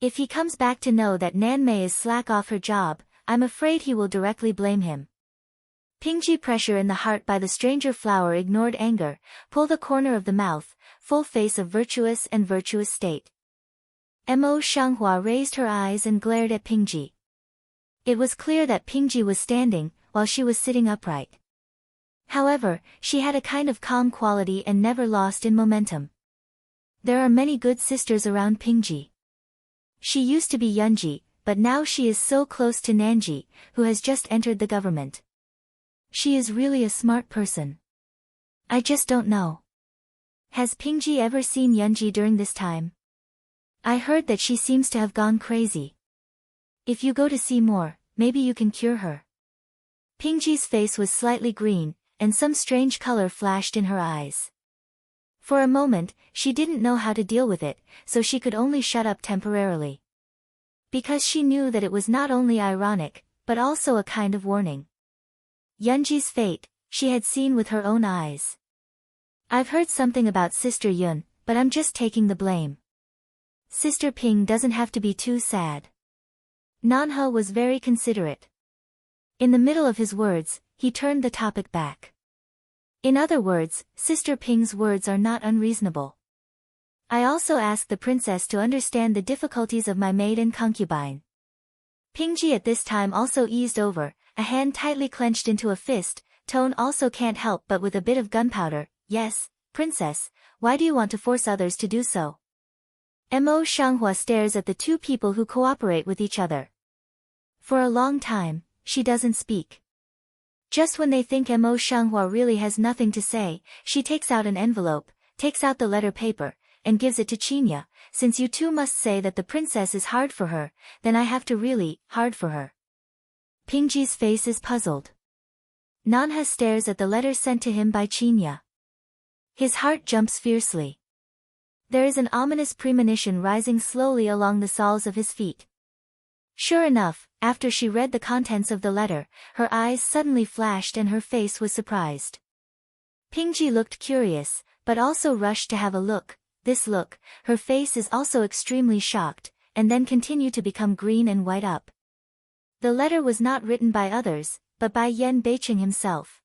If he comes back to know that Nan Mei is slack off her job, I'm afraid he will directly blame him. Pingji pressure in the heart by the stranger flower ignored anger, pull the corner of the mouth, full face of virtuous and virtuous state. Mo Shanghua raised her eyes and glared at Pingji. It was clear that Pingji was standing, while she was sitting upright. However, she had a kind of calm quality and never lost in momentum. There are many good sisters around Pingji. She used to be Yunji, but now she is so close to Nanji, who has just entered the government. She is really a smart person. I just don't know. Has Pingji ever seen Yunji during this time? I heard that she seems to have gone crazy. If you go to see more, maybe you can cure her. Pingji's face was slightly green, and some strange color flashed in her eyes. For a moment, she didn't know how to deal with it, so she could only shut up temporarily. Because she knew that it was not only ironic, but also a kind of warning. Yunji's fate, she had seen with her own eyes. I've heard something about Sister Yun, but I'm just taking the blame. Sister Ping doesn't have to be too sad. Nanha was very considerate. In the middle of his words, he turned the topic back. In other words, Sister Ping's words are not unreasonable. I also asked the princess to understand the difficulties of my maid and concubine. Pingji at this time also eased over, a hand tightly clenched into a fist, tone also can't help but with a bit of gunpowder. Yes, princess, why do you want to force others to do so? Mo Shanghua stares at the two people who cooperate with each other. For a long time, she doesn't speak. Just when they think Mo Shanghua really has nothing to say, she takes out an envelope, takes out the letter paper, and gives it to Chinya. Since you two must say that the princess is hard for her, then I have to really, hard for her. Pingji's face is puzzled. Nanha stares at the letter sent to him by Chinya. His heart jumps fiercely. There is an ominous premonition rising slowly along the soles of his feet. Sure enough, after she read the contents of the letter, her eyes suddenly flashed and her face was surprised. Pingji looked curious, but also rushed to have a look. This look, her face is also extremely shocked, and then continued to become green and white up. The letter was not written by others, but by Yan Beiqing himself.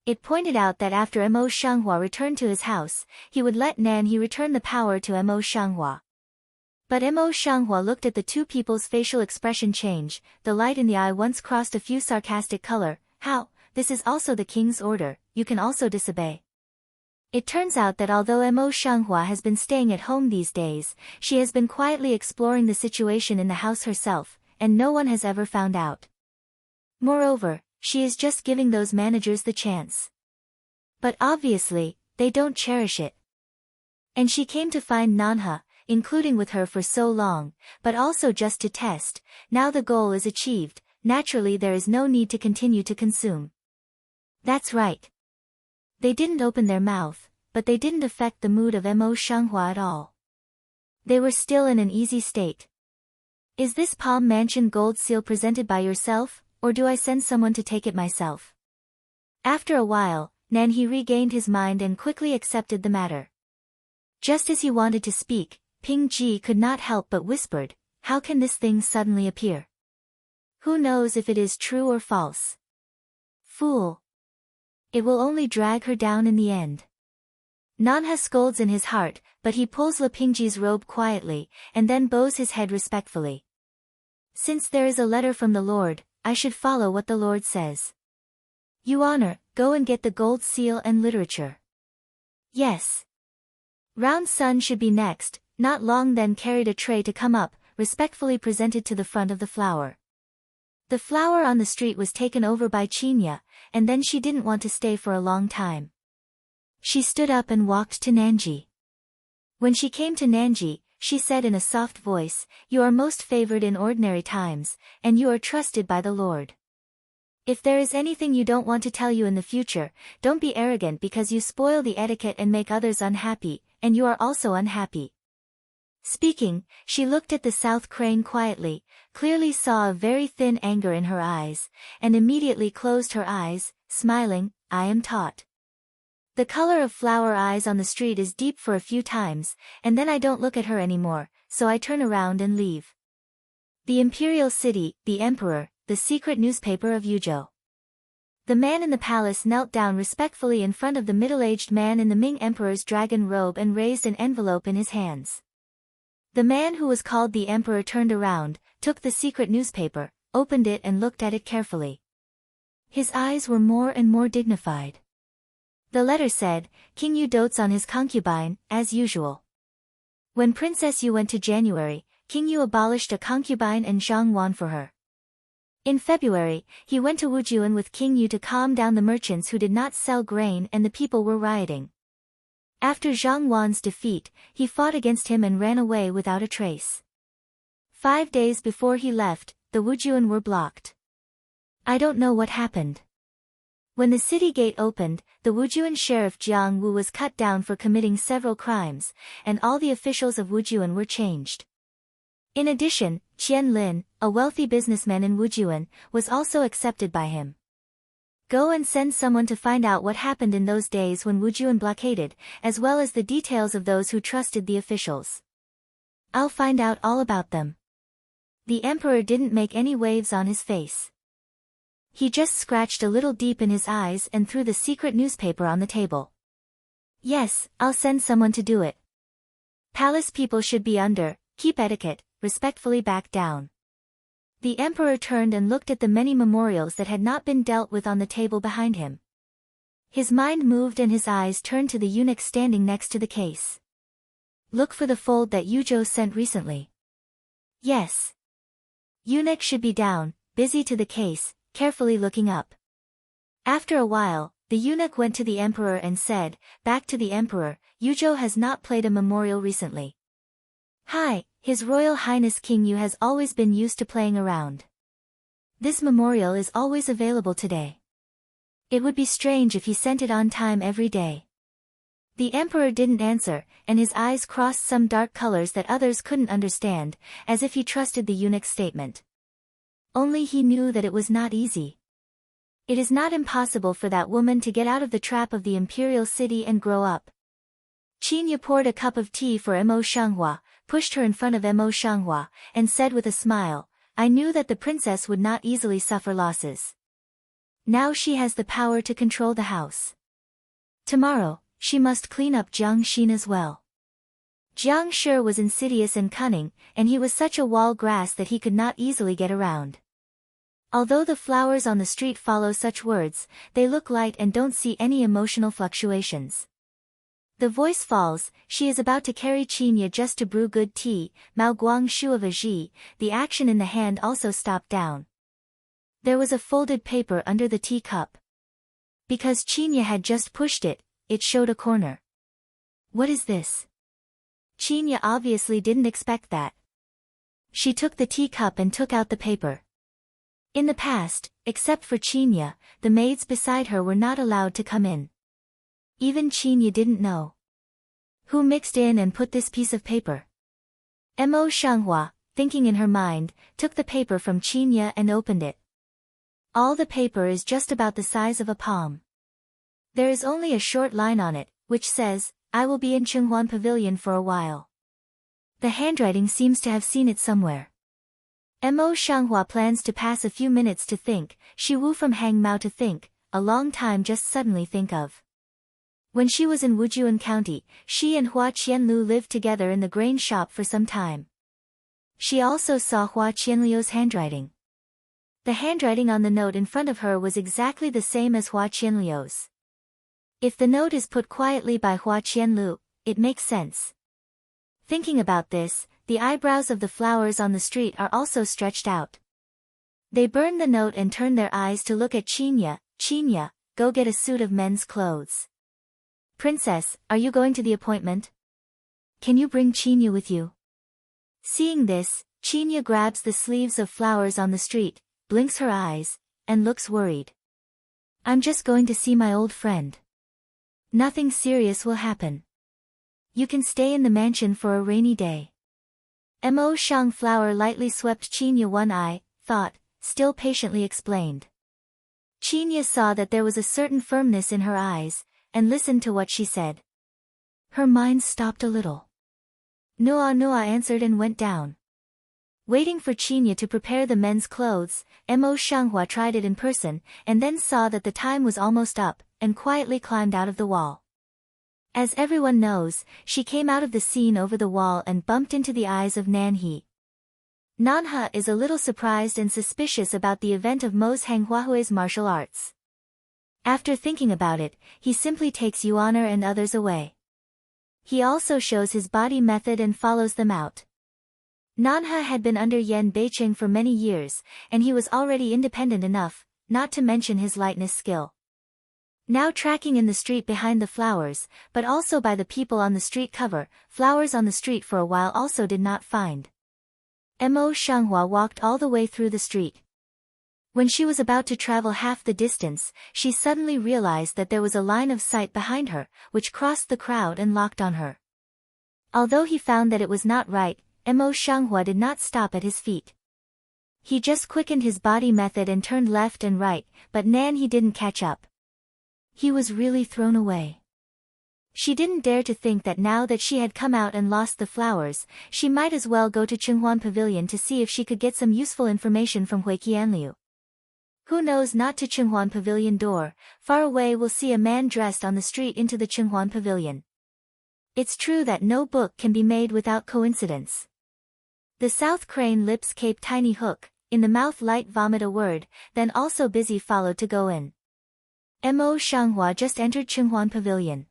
It pointed out that after Mo Shanghua returned to his house, he would let Nan He return the power to Mo Shanghua. But Mo Shanghua looked at the two people's facial expression change, the light in the eye once crossed a few sarcastic color. How? This is also the king's order, you can also disobey. It turns out that although Mo Shanghua has been staying at home these days, she has been quietly exploring the situation in the house herself, and no one has ever found out. Moreover, she is just giving those managers the chance. But obviously, they don't cherish it. And she came to find Nanha, including with her for so long, but also just to test. Now the goal is achieved, naturally there is no need to continue to consume. That's right. They didn't open their mouth, but they didn't affect the mood of Mo Shanghua at all. They were still in an easy state. Is this Palm Mansion gold seal presented by yourself, or do I send someone to take it myself? After a while, Nan He regained his mind and quickly accepted the matter. Just as he wanted to speak, Ping Ji could not help but whispered, how can this thing suddenly appear? Who knows if it is true or false? Fool! It will only drag her down in the end. Nanha scolds in his heart, but he pulls La Pingji's robe quietly, and then bows his head respectfully. Since there is a letter from the Lord, I should follow what the Lord says. You honor, go and get the gold seal and literature. Yes. Round Sun should be next. Not long then carried a tray to come up, respectfully presented to the front of the flower. The flower on the street was taken over by Chinya, and then she didn't want to stay for a long time. She stood up and walked to Nanji. When she came to Nanji, she said in a soft voice, you are most favored in ordinary times, and you are trusted by the Lord. If there is anything you don't want to tell you in the future, don't be arrogant because you spoil the etiquette and make others unhappy, and you are also unhappy. Speaking, she looked at the south crane quietly, clearly saw a very thin anger in her eyes, and immediately closed her eyes, smiling, I am taught. The color of flower eyes on the street is deep for a few times, and then I don't look at her anymore, so I turn around and leave. The Imperial City, the Emperor, the secret newspaper of Yuzhou. The man in the palace knelt down respectfully in front of the middle-aged man in the Ming Emperor's dragon robe and raised an envelope in his hands. The man who was called the Emperor turned around, took the secret newspaper, opened it and looked at it carefully. His eyes were more and more dignified. The letter said, King Yu dotes on his concubine, as usual. When Princess Yu went to January, King Yu abolished a concubine and Zhang Wan for her. In February, he went to Wujuan with King Yu to calm down the merchants who did not sell grain and the people were rioting. After Zhang Wan's defeat, he fought against him and ran away without a trace. 5 days before he left, the Wujuan were blocked. I don't know what happened. When the city gate opened, the Wujuan sheriff Jiang Wu was cut down for committing several crimes, and all the officials of Wujuan were changed. In addition, Qian Lin, a wealthy businessman in Wujuan, was also accepted by him. Go and send someone to find out what happened in those days when Wujuan blockaded, as well as the details of those who trusted the officials. I'll find out all about them. The emperor didn't make any waves on his face. He just scratched a little deep in his eyes and threw the secret newspaper on the table. Yes, I'll send someone to do it. Palace people should be under, keep etiquette, respectfully back down. The emperor turned and looked at the many memorials that had not been dealt with on the table behind him. His mind moved and his eyes turned to the eunuch standing next to the case. Look for the fold that Yuzhou sent recently. Yes. Eunuch should be down, busy to the case, carefully looking up. After a while, the eunuch went to the emperor and said, back to the emperor, Yuzhou has not played a memorial recently. Hi, His Royal Highness King Yu has always been used to playing around. This memorial is always available today. It would be strange if he sent it on time every day. The emperor didn't answer, and his eyes crossed some dark colors that others couldn't understand, as if he trusted the eunuch's statement. Only he knew that it was not easy. It is not impossible for that woman to get out of the trap of the imperial city and grow up. Qin Yu poured a cup of tea for Mo Shanghua, pushed her in front of Mo Shanghua, and said with a smile, I knew that the princess would not easily suffer losses. Now she has the power to control the house. Tomorrow, she must clean up Jiang Xin as well. Jiang Shi was insidious and cunning, and he was such a wall grass that he could not easily get around. Although the flowers on the street follow such words, they look light and don't see any emotional fluctuations. The voice falls, she is about to carry Qin Yu just to brew good tea, Mao Guang Shu of Aji, the action in the hand also stopped down. There was a folded paper under the teacup. Because Qin Yu had just pushed it, it showed a corner. What is this? Qin Yu obviously didn't expect that. She took the teacup and took out the paper. In the past, except for Qin Yu, the maids beside her were not allowed to come in. Even Qin Yu didn't know. Who mixed in and put this piece of paper? Mo Shanghua, thinking in her mind, took the paper from Qin Yu and opened it. All the paper is just about the size of a palm. There is only a short line on it, which says, I will be in Chenghuan Pavilion for a while. The handwriting seems to have seen it somewhere. Mo Shanghua plans to pass a few minutes to think, Shi Wu from Hang Mao to think, a long time just suddenly think of. When she was in Wujuan County, she and Hua Qianlu lived together in the grain shop for some time. She also saw Hua Qianliu's handwriting. The handwriting on the note in front of her was exactly the same as Hua Qianliu's. If the note is put quietly by Hua Qianlu, it makes sense. Thinking about this, the eyebrows of the flowers on the street are also stretched out. They burn the note and turn their eyes to look at Qin Yu. Qin Yu, go get a suit of men's clothes. Princess, are you going to the appointment? Can you bring Qin Yu with you? Seeing this, Qin Yu grabs the sleeves of flowers on the street, blinks her eyes, and looks worried. I'm just going to see my old friend. Nothing serious will happen. You can stay in the mansion for a rainy day. Mo Shang flower lightly swept Qinya one eye, thought, still patiently explained. Qinya saw that there was a certain firmness in her eyes, and listened to what she said. Her mind stopped a little. Nua answered and went down. Waiting for Qinya to prepare the men's clothes, Mo Shanghua tried it in person, and then saw that the time was almost up, and quietly climbed out of the wall. As everyone knows, she came out of the scene over the wall and bumped into the eyes of Nanhe. Nanhe is a little surprised and suspicious about the event of Mo's Hanghuahui's martial arts. After thinking about it, he simply takes Yuaner and others away. He also shows his body method and follows them out. Nanhe had been under Yan Beicheng for many years, and he was already independent enough, not to mention his lightness skill. Now tracking in the street behind the flowers, but also by the people on the street cover, flowers on the street for a while also did not find. Mo Shanghua walked all the way through the street. When she was about to travel half the distance, she suddenly realized that there was a line of sight behind her, which crossed the crowd and locked on her. Although he found that it was not right, Mo Shanghua did not stop at his feet. He just quickened his body method and turned left and right, but Nanhe didn't catch up. He was really thrown away. She didn't dare to think that now that she had come out and lost the flowers, she might as well go to Qinghuan Pavilion to see if she could get some useful information from Hui Qianliu. Who knows, not to Qinghuan Pavilion door, far away we'll see a man dressed on the street into the Qinghuan Pavilion. It's true that no book can be made without coincidence. The South Crane lips cape tiny hook, in the mouth light vomit a word, then also busy followed to go in. Mo Shanghua just entered Qinghuan Pavilion.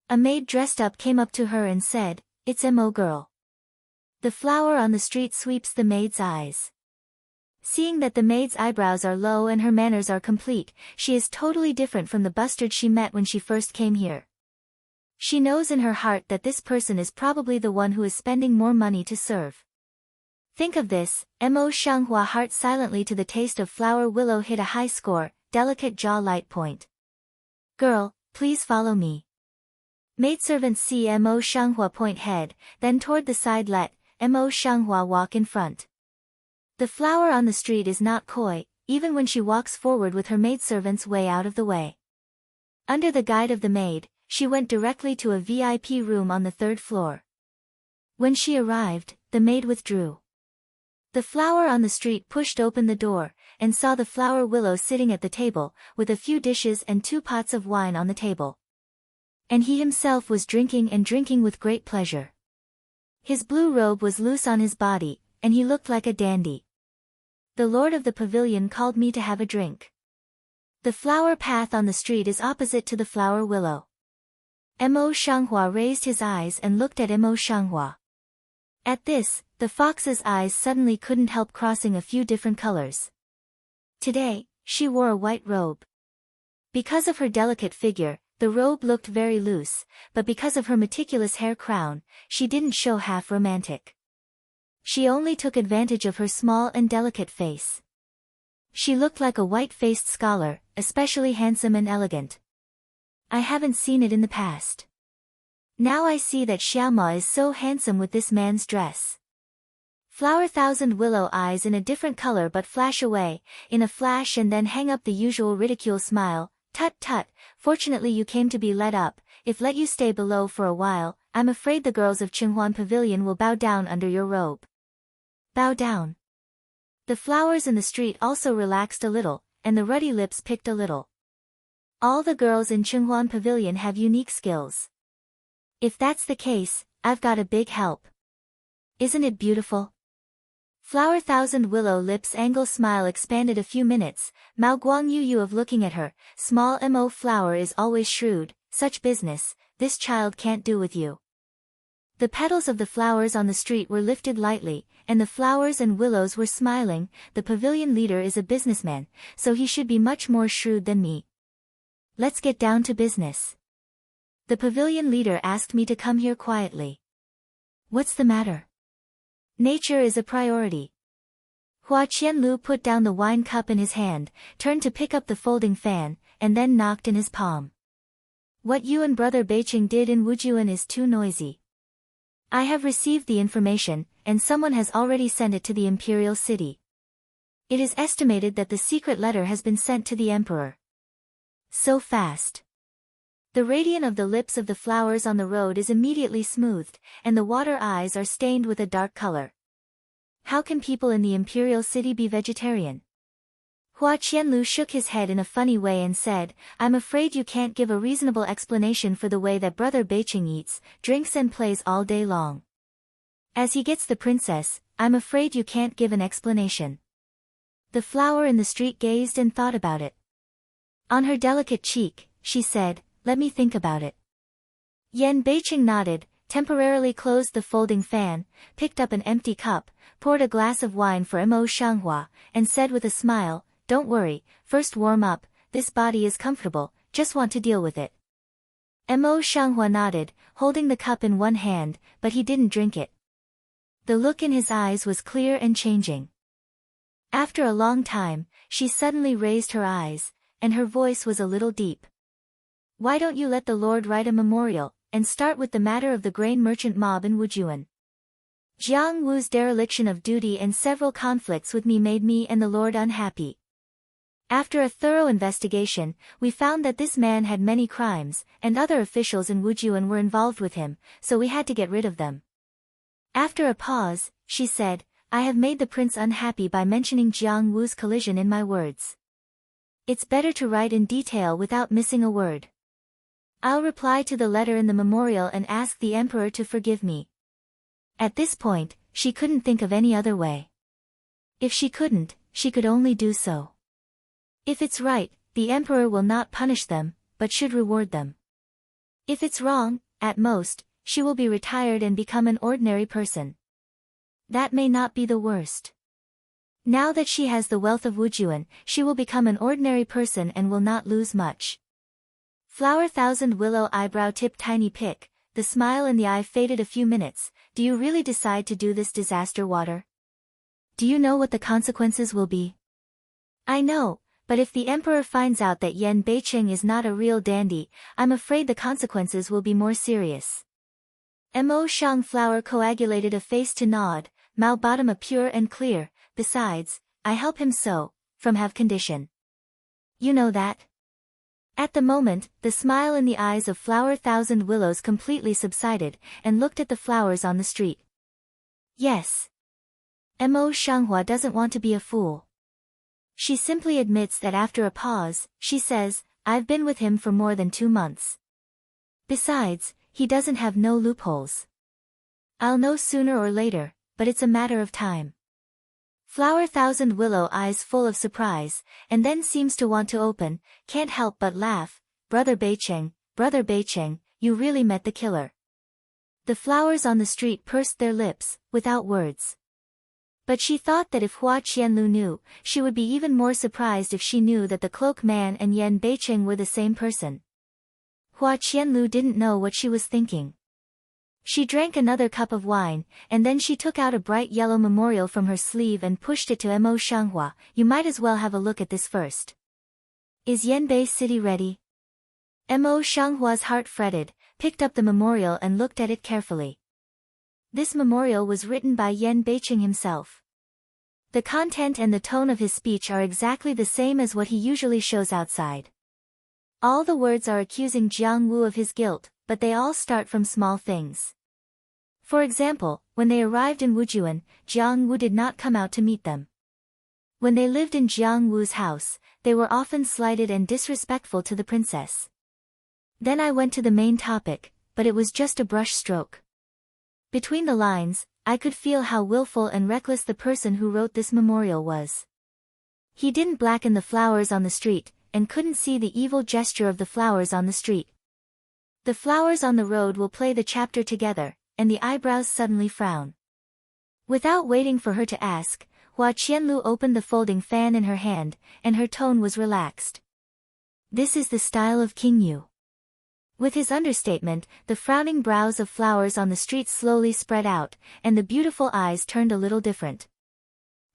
A maid dressed up came up to her and said, "It's Mo girl." The flower on the street sweeps the maid's eyes. Seeing that the maid's eyebrows are low and her manners are complete, she is totally different from the bustard she met when she first came here. She knows in her heart that this person is probably the one who is spending more money to serve. Think of this, Mo Shanghua heart silently to the taste of flower willow hit a high score, delicate jaw light point. "Girl, please follow me." Maidservants see Mo Shanghua point head, then toward the side let Mo Shanghua walk in front. The flower on the street is not coy, even when she walks forward with her maidservants way out of the way. Under the guide of the maid, she went directly to a VIP room on the third floor. When she arrived, the maid withdrew. The flower on the street pushed open the door, and saw the flower willow sitting at the table, with a few dishes and 2 pots of wine on the table. And he himself was drinking with great pleasure. His blue robe was loose on his body, and he looked like a dandy. "The lord of the pavilion called me to have a drink." The flower path on the street is opposite to the flower willow. Mo Shanghua raised his eyes and looked at Mo Shanghua. At this, the fox's eyes suddenly couldn't help crossing a few different colors. Today, she wore a white robe. Because of her delicate figure, the robe looked very loose, but because of her meticulous hair crown, she didn't show half romantic. She only took advantage of her small and delicate face. She looked like a white-faced scholar, especially handsome and elegant. I haven't seen it in the past. Now I see that Xiaoma is so handsome with this man's dress. Flower thousand willow eyes in a different color but flash away, in a flash and then hang up the usual ridicule smile. "Tut tut, fortunately you came to be let up, if let you stay below for a while, I'm afraid the girls of Qinghuan Pavilion will bow down under your robe." Bow down. The flowers in the street also relaxed a little, and the ruddy lips picked a little. All the girls in Qinghuan Pavilion have unique skills. If that's the case, I've got a big help. Isn't it beautiful? Flower thousand willow lips angle smile expanded a few minutes, Mao Guang Yu of looking at her, small Mo flower is always shrewd, such business, this child can't do with you. The petals of the flowers on the street were lifted lightly, and the flowers and willows were smiling. The pavilion leader is a businessman, so he should be much more shrewd than me. Let's get down to business. The pavilion leader asked me to come here quietly. What's the matter? Nature is a priority. Hua Qianlu put down the wine cup in his hand, turned to pick up the folding fan, and then knocked in his palm. What you and brother Beicheng did in Wujuan is too noisy. I have received the information, and someone has already sent it to the imperial city. It is estimated that the secret letter has been sent to the emperor. So fast. The radiance of the lips of the flowers on the road is immediately smoothed, and the water eyes are stained with a dark color. How can people in the imperial city be vegetarian? Hua Qianlu shook his head in a funny way and said, I'm afraid you can't give a reasonable explanation for the way that Brother Beiqing eats, drinks and plays all day long. As he gets the princess, I'm afraid you can't give an explanation. The flower in the street gazed and thought about it. On her delicate cheek, she said, let me think about it. Yan Beiqing nodded, temporarily closed the folding fan, picked up an empty cup, poured a glass of wine for Mo Shanghua, and said with a smile, don't worry, first warm up, this body is comfortable, just want to deal with it. Mo Shanghua nodded, holding the cup in one hand, but he didn't drink it. The look in his eyes was clear and changing. After a long time, she suddenly raised her eyes, and her voice was a little deep. Why don't you let the Lord write a memorial, and start with the matter of the grain merchant mob in Wujuan? Jiang Wu's dereliction of duty and several conflicts with me made me and the Lord unhappy. After a thorough investigation, we found that this man had many crimes, and other officials in Wujuan were involved with him, so we had to get rid of them. After a pause, she said, I have made the prince unhappy by mentioning Jiang Wu's collision in my words. It's better to write in detail without missing a word. I'll reply to the letter in the memorial and ask the emperor to forgive me. At this point, she couldn't think of any other way. If she couldn't, she could only do so. If it's right, the emperor will not punish them, but should reward them. If it's wrong, at most, she will be retired and become an ordinary person. That may not be the worst. Now that she has the wealth of Wujuan, she will become an ordinary person and will not lose much. Flower Thousand Willow eyebrow tip tiny pick, the smile in the eye faded a few minutes. Do you really decide to do this disaster water? Do you know what the consequences will be? I know, but if the emperor finds out that Yan Beiqing is not a real dandy, I'm afraid the consequences will be more serious. Mo Shang Flower coagulated a face to nod, Mao bottom a pure and clear, besides, I help him so, from have condition. You know that? At the moment, the smile in the eyes of Flower Thousand Willows completely subsided, and looked at the flowers on the street. Yes. Mo Shanghua doesn't want to be a fool. She simply admits that after a pause, she says, I've been with him for more than 2 months. Besides, he doesn't have no loopholes. I'll know sooner or later, but it's a matter of time. Flower Thousand Willow eyes full of surprise, and then seems to want to open, can't help but laugh, Brother Beiqing, you really met the killer. The flowers on the street pursed their lips, without words. But she thought that if Hua Qianlu knew, she would be even more surprised if she knew that the cloak man and Yan Beiqing were the same person. Hua Qianlu didn't know what she was thinking. She drank another cup of wine, and then she took out a bright yellow memorial from her sleeve and pushed it to Mo Shanghua. You might as well have a look at this first. Is Yanbei City ready? Mo Shanghua's heart fretted, picked up the memorial and looked at it carefully. This memorial was written by Yan Beiqing himself. The content and the tone of his speech are exactly the same as what he usually shows outside. All the words are accusing Jiang Wu of his guilt, but they all start from small things. For example, when they arrived in Wujuan, Jiang Wu did not come out to meet them. When they lived in Jiang Wu's house, they were often slighted and disrespectful to the princess. Then I went to the main topic, but it was just a brush stroke. Between the lines, I could feel how willful and reckless the person who wrote this memorial was. He didn't blacken the flowers on the street, and couldn't see the evil gesture of the flowers on the street. The flowers on the road will play the chapter together, and the eyebrows suddenly frown. Without waiting for her to ask, Hua Qianlu opened the folding fan in her hand, and her tone was relaxed. This is the style of King Yu. With his understatement, the frowning brows of flowers on the street slowly spread out, and the beautiful eyes turned a little different.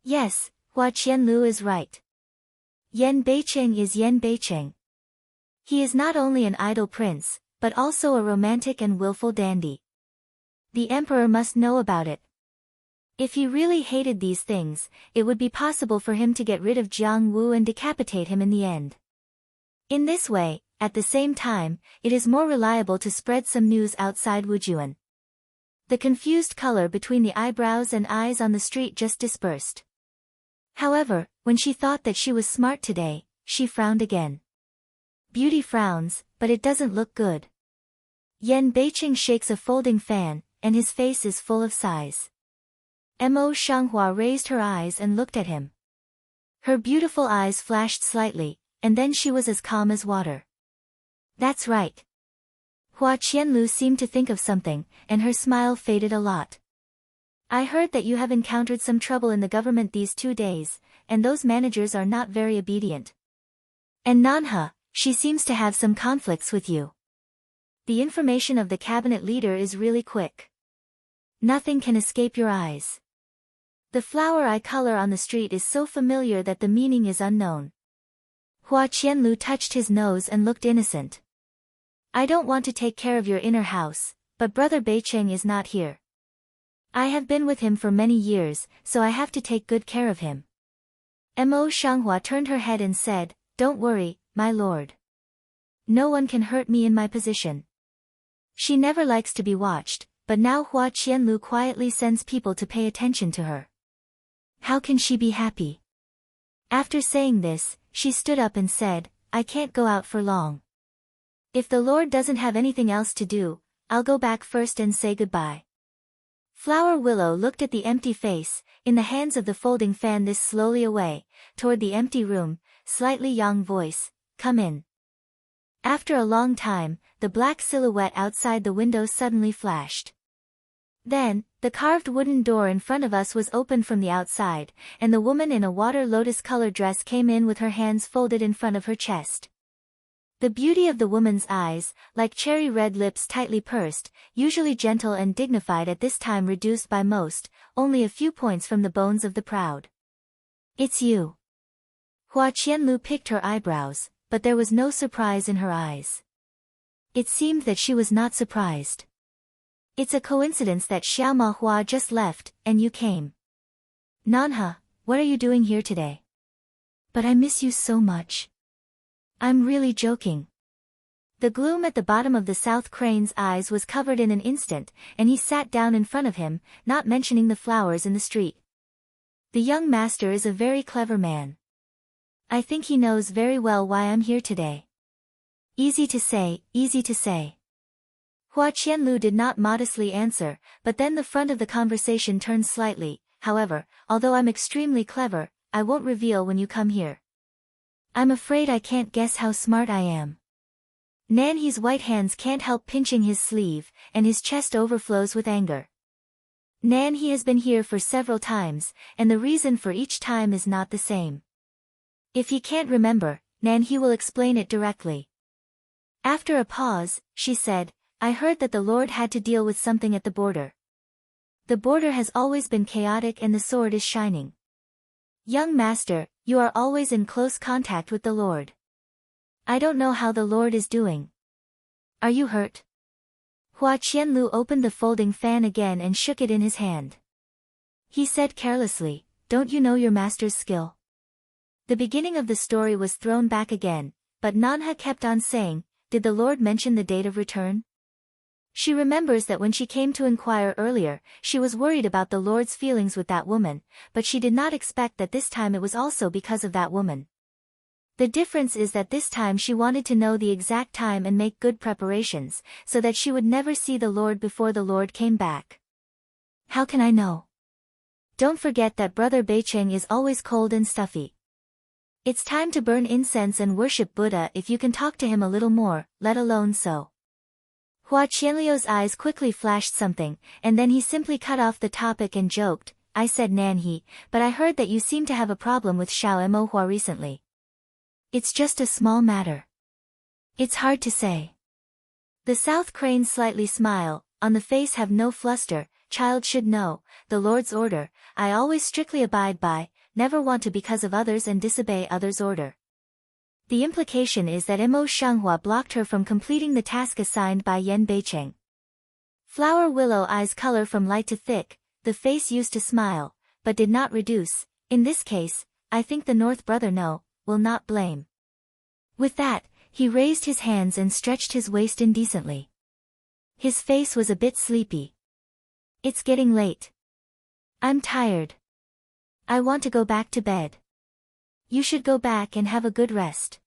Yes, Hua Qianlu is right. Yan Beiqing is Yan Beiqing. He is not only an idle prince, but also a romantic and willful dandy. The emperor must know about it. If he really hated these things, it would be possible for him to get rid of Jiang Wu and decapitate him in the end. In this way, at the same time, it is more reliable to spread some news outside Wujuan. The confused color between the eyebrows and eyes on the street just dispersed. However, when she thought that she was smart today, she frowned again. Beauty frowns, but it doesn't look good. Yan Beiqing shakes a folding fan, and his face is full of sighs. Mo Shanghua raised her eyes and looked at him. Her beautiful eyes flashed slightly, and then she was as calm as water. That's right. Hua Qianlu seemed to think of something, and her smile faded a lot. I heard that you have encountered some trouble in the government these 2 days, and those managers are not very obedient. And Nanha, she seems to have some conflicts with you. The information of the cabinet leader is really quick. Nothing can escape your eyes. The flower eye color on the street is so familiar that the meaning is unknown. Hua Qianlu touched his nose and looked innocent. I don't want to take care of your inner house, but Brother Beicheng is not here. I have been with him for many years, so I have to take good care of him. Mo Shanghua turned her head and said, Don't worry, my lord. No one can hurt me in my position. She never likes to be watched, but now Hua Qianlu quietly sends people to pay attention to her. How can she be happy? After saying this, she stood up and said, I can't go out for long. If the Lord doesn't have anything else to do, I'll go back first and say goodbye. Flower Willow looked at the empty face, in the hands of the folding fan this slowly away, toward the empty room, slightly young voice, come in. After a long time, the black silhouette outside the window suddenly flashed. Then, the carved wooden door in front of us was opened from the outside, and the woman in a water lotus-colored dress came in with her hands folded in front of her chest. The beauty of the woman's eyes, like cherry-red lips tightly pursed, usually gentle and dignified at this time reduced by most, only a few points from the bones of the proud. It's you. Hua Qianlu picked her eyebrows, but there was no surprise in her eyes. It seemed that she was not surprised. It's a coincidence that Xiaoma Hua just left, and you came. Nanha, what are you doing here today? But I miss you so much. I'm really joking. The gloom at the bottom of the South Crane's eyes was covered in an instant, and he sat down in front of him, not mentioning the flowers in the street. The young master is a very clever man. I think he knows very well why I'm here today. Easy to say, easy to say. Hua Qianlu did not modestly answer, but then the front of the conversation turned slightly. However, although I'm extremely clever, I won't reveal when you come here. I'm afraid I can't guess how smart I am. Nanhe's white hands can't help pinching his sleeve, and his chest overflows with anger. Nanhe has been here for several times, and the reason for each time is not the same. If he can't remember, Nanhe will explain it directly. After a pause, she said, I heard that the Lord had to deal with something at the border. The border has always been chaotic and the sword is shining. Young master, you are always in close contact with the Lord. I don't know how the Lord is doing. Are you hurt? Hua Qianlu opened the folding fan again and shook it in his hand. He said carelessly, Don't you know your master's skill? The beginning of the story was thrown back again, but Nanha kept on saying, Did the Lord mention the date of return? She remembers that when she came to inquire earlier, she was worried about the Lord's feelings with that woman, but she did not expect that this time it was also because of that woman. The difference is that this time she wanted to know the exact time and make good preparations, so that she would never see the Lord before the Lord came back. How can I know? Don't forget that Brother Beicheng is always cold and stuffy. It's time to burn incense and worship Buddha if you can talk to him a little more, let alone so. Hua Qianliu's eyes quickly flashed something, and then he simply cut off the topic and joked, I said Nanhe, but I heard that you seem to have a problem with Xiao Mo Hua recently. It's just a small matter. It's hard to say. The South Cranes slightly smile, on the face have no fluster, child should know, the Lord's order, I always strictly abide by, never want to because of others and disobey others' order. The implication is that Mo Shanghua blocked her from completing the task assigned by Yan Beicheng. Flower Willow eyes color from light to thick, the face used to smile, but did not reduce. In this case, I think the North brother no, will not blame. With that, he raised his hands and stretched his waist indecently. His face was a bit sleepy. It's getting late. I'm tired. I want to go back to bed. You should go back and have a good rest.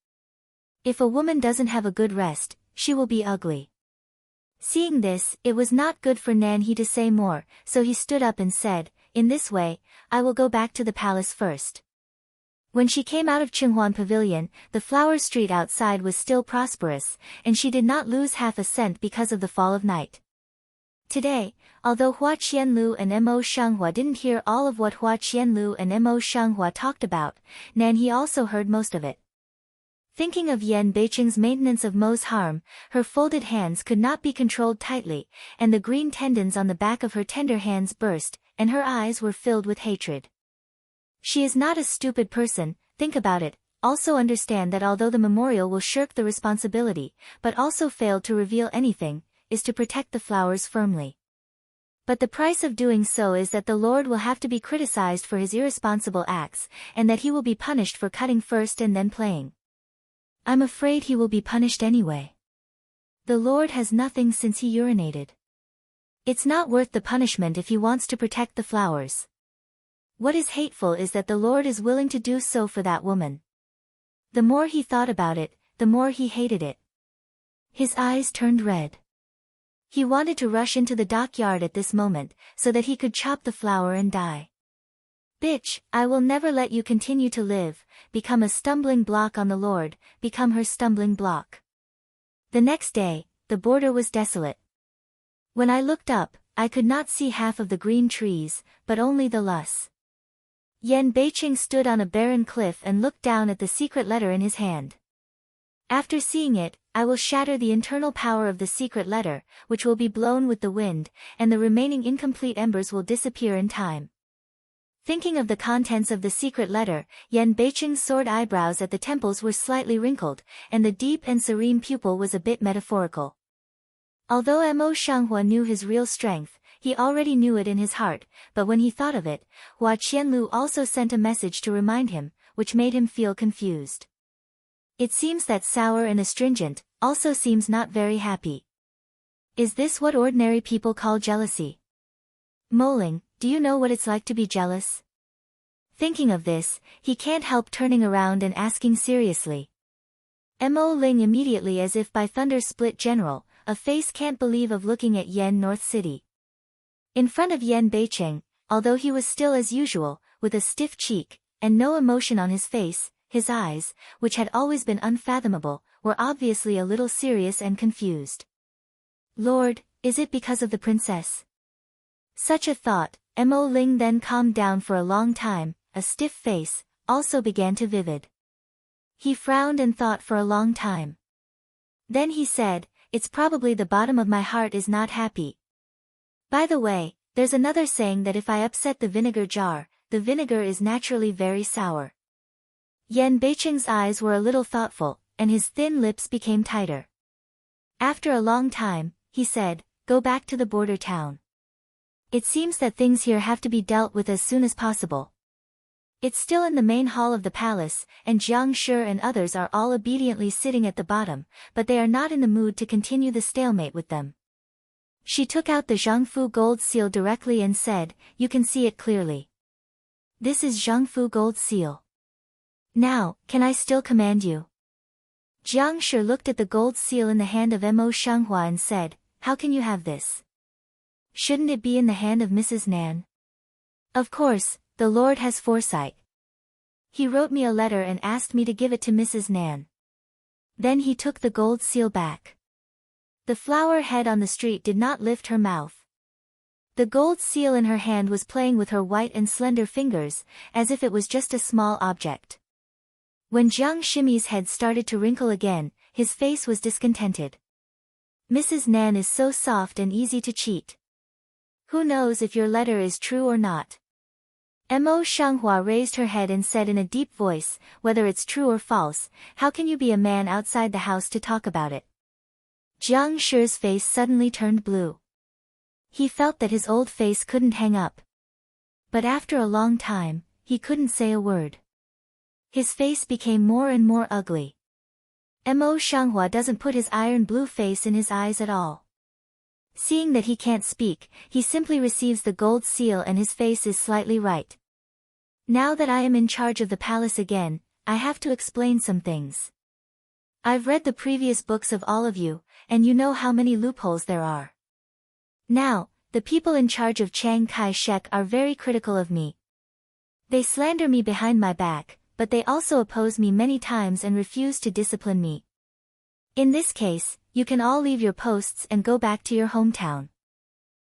If a woman doesn't have a good rest, she will be ugly. Seeing this, it was not good for Nan He to say more, so he stood up and said, in this way, I will go back to the palace first. When she came out of Qinghuan Pavilion, the flower street outside was still prosperous, and she did not lose half a cent because of the fall of night. Today, although Hua Qianlu and Mo Shanghua didn't hear all of what Hua Qianlu and Mo Shanghua talked about, Nan He also heard most of it. Thinking of Yan Beiqing's maintenance of Mo's harm, her folded hands could not be controlled tightly, and the green tendons on the back of her tender hands burst, and her eyes were filled with hatred. She is not a stupid person, think about it, also understand that although the memorial will shirk the responsibility, but also failed to reveal anything, is to protect the flowers firmly. But the price of doing so is that the Lord will have to be criticized for his irresponsible acts, and that he will be punished for cutting first and then playing. I'm afraid he will be punished anyway. The Lord has nothing since he urinated. It's not worth the punishment if he wants to protect the flowers. What is hateful is that the Lord is willing to do so for that woman. The more he thought about it, the more he hated it. His eyes turned red. He wanted to rush into the dockyard at this moment, so that he could chop the flower and die. Bitch, I will never let you continue to live, become a stumbling block on the Lord, become her stumbling block. The next day, the border was desolate. When I looked up, I could not see half of the green trees, but only the lush. Yan Beiqing stood on a barren cliff and looked down at the secret letter in his hand. After seeing it, I will shatter the internal power of the secret letter, which will be blown with the wind, and the remaining incomplete embers will disappear in time. Thinking of the contents of the secret letter, Yan Beiqing's soared eyebrows at the temples were slightly wrinkled, and the deep and serene pupil was a bit metaphorical. Although Mo Shanghua knew his real strength, he already knew it in his heart, but when he thought of it, Hua Qianlu also sent a message to remind him, which made him feel confused. It seems that sour and astringent also seems not very happy. Is this what ordinary people call jealousy? Moling, do you know what it's like to be jealous? Thinking of this, he can't help turning around and asking seriously. Mo Ling immediately as if by thunder split general, a face can't believe of looking at Yan North City. In front of Yan Beiqing, although he was still as usual, with a stiff cheek, and no emotion on his face, his eyes, which had always been unfathomable, were obviously a little serious and confused. Lord, is it because of the princess? Such a thought, Mo Ling then calmed down for a long time, a stiff face, also began to vivid. He frowned and thought for a long time. Then he said, it's probably the bottom of my heart is not happy. By the way, there's another saying that if I upset the vinegar jar, the vinegar is naturally very sour. Yan Beiqing's eyes were a little thoughtful, and his thin lips became tighter. After a long time, he said, go back to the border town. It seems that things here have to be dealt with as soon as possible. It's still in the main hall of the palace, and Jiang Shi and others are all obediently sitting at the bottom, but they are not in the mood to continue the stalemate with them. She took out the Zhangfu gold seal directly and said, you can see it clearly. This is Zhangfu gold seal. Now, can I still command you? Jiang Shi looked at the gold seal in the hand of Mo Shanghua and said, how can you have this? Shouldn't it be in the hand of Mrs. Nan? Of course, the Lord has foresight. He wrote me a letter and asked me to give it to Mrs. Nan. Then he took the gold seal back. The flower head on the street did not lift her mouth. The gold seal in her hand was playing with her white and slender fingers, as if it was just a small object. When Jiang Shimi's head started to wrinkle again, his face was discontented. Mrs. Nan is so soft and easy to cheat. Who knows if your letter is true or not? Mo Shanghua raised her head and said in a deep voice, whether it's true or false, how can you be a man outside the house to talk about it? Jiang Shi's face suddenly turned blue. He felt that his old face couldn't hang up, But after a long time, he couldn't say a word. His face became more and more ugly. Mo Shanghua doesn't put his iron blue face in his eyes at all. Seeing that he can't speak, he simply receives the gold seal and his face is slightly right. Now that I am in charge of the palace again, I have to explain some things. I've read the previous books of all of you, and you know how many loopholes there are. Now, the people in charge of Chiang Kai-shek are very critical of me. They slander me behind my back, but they also oppose me many times and refuse to discipline me. In this case, you can all leave your posts and go back to your hometown.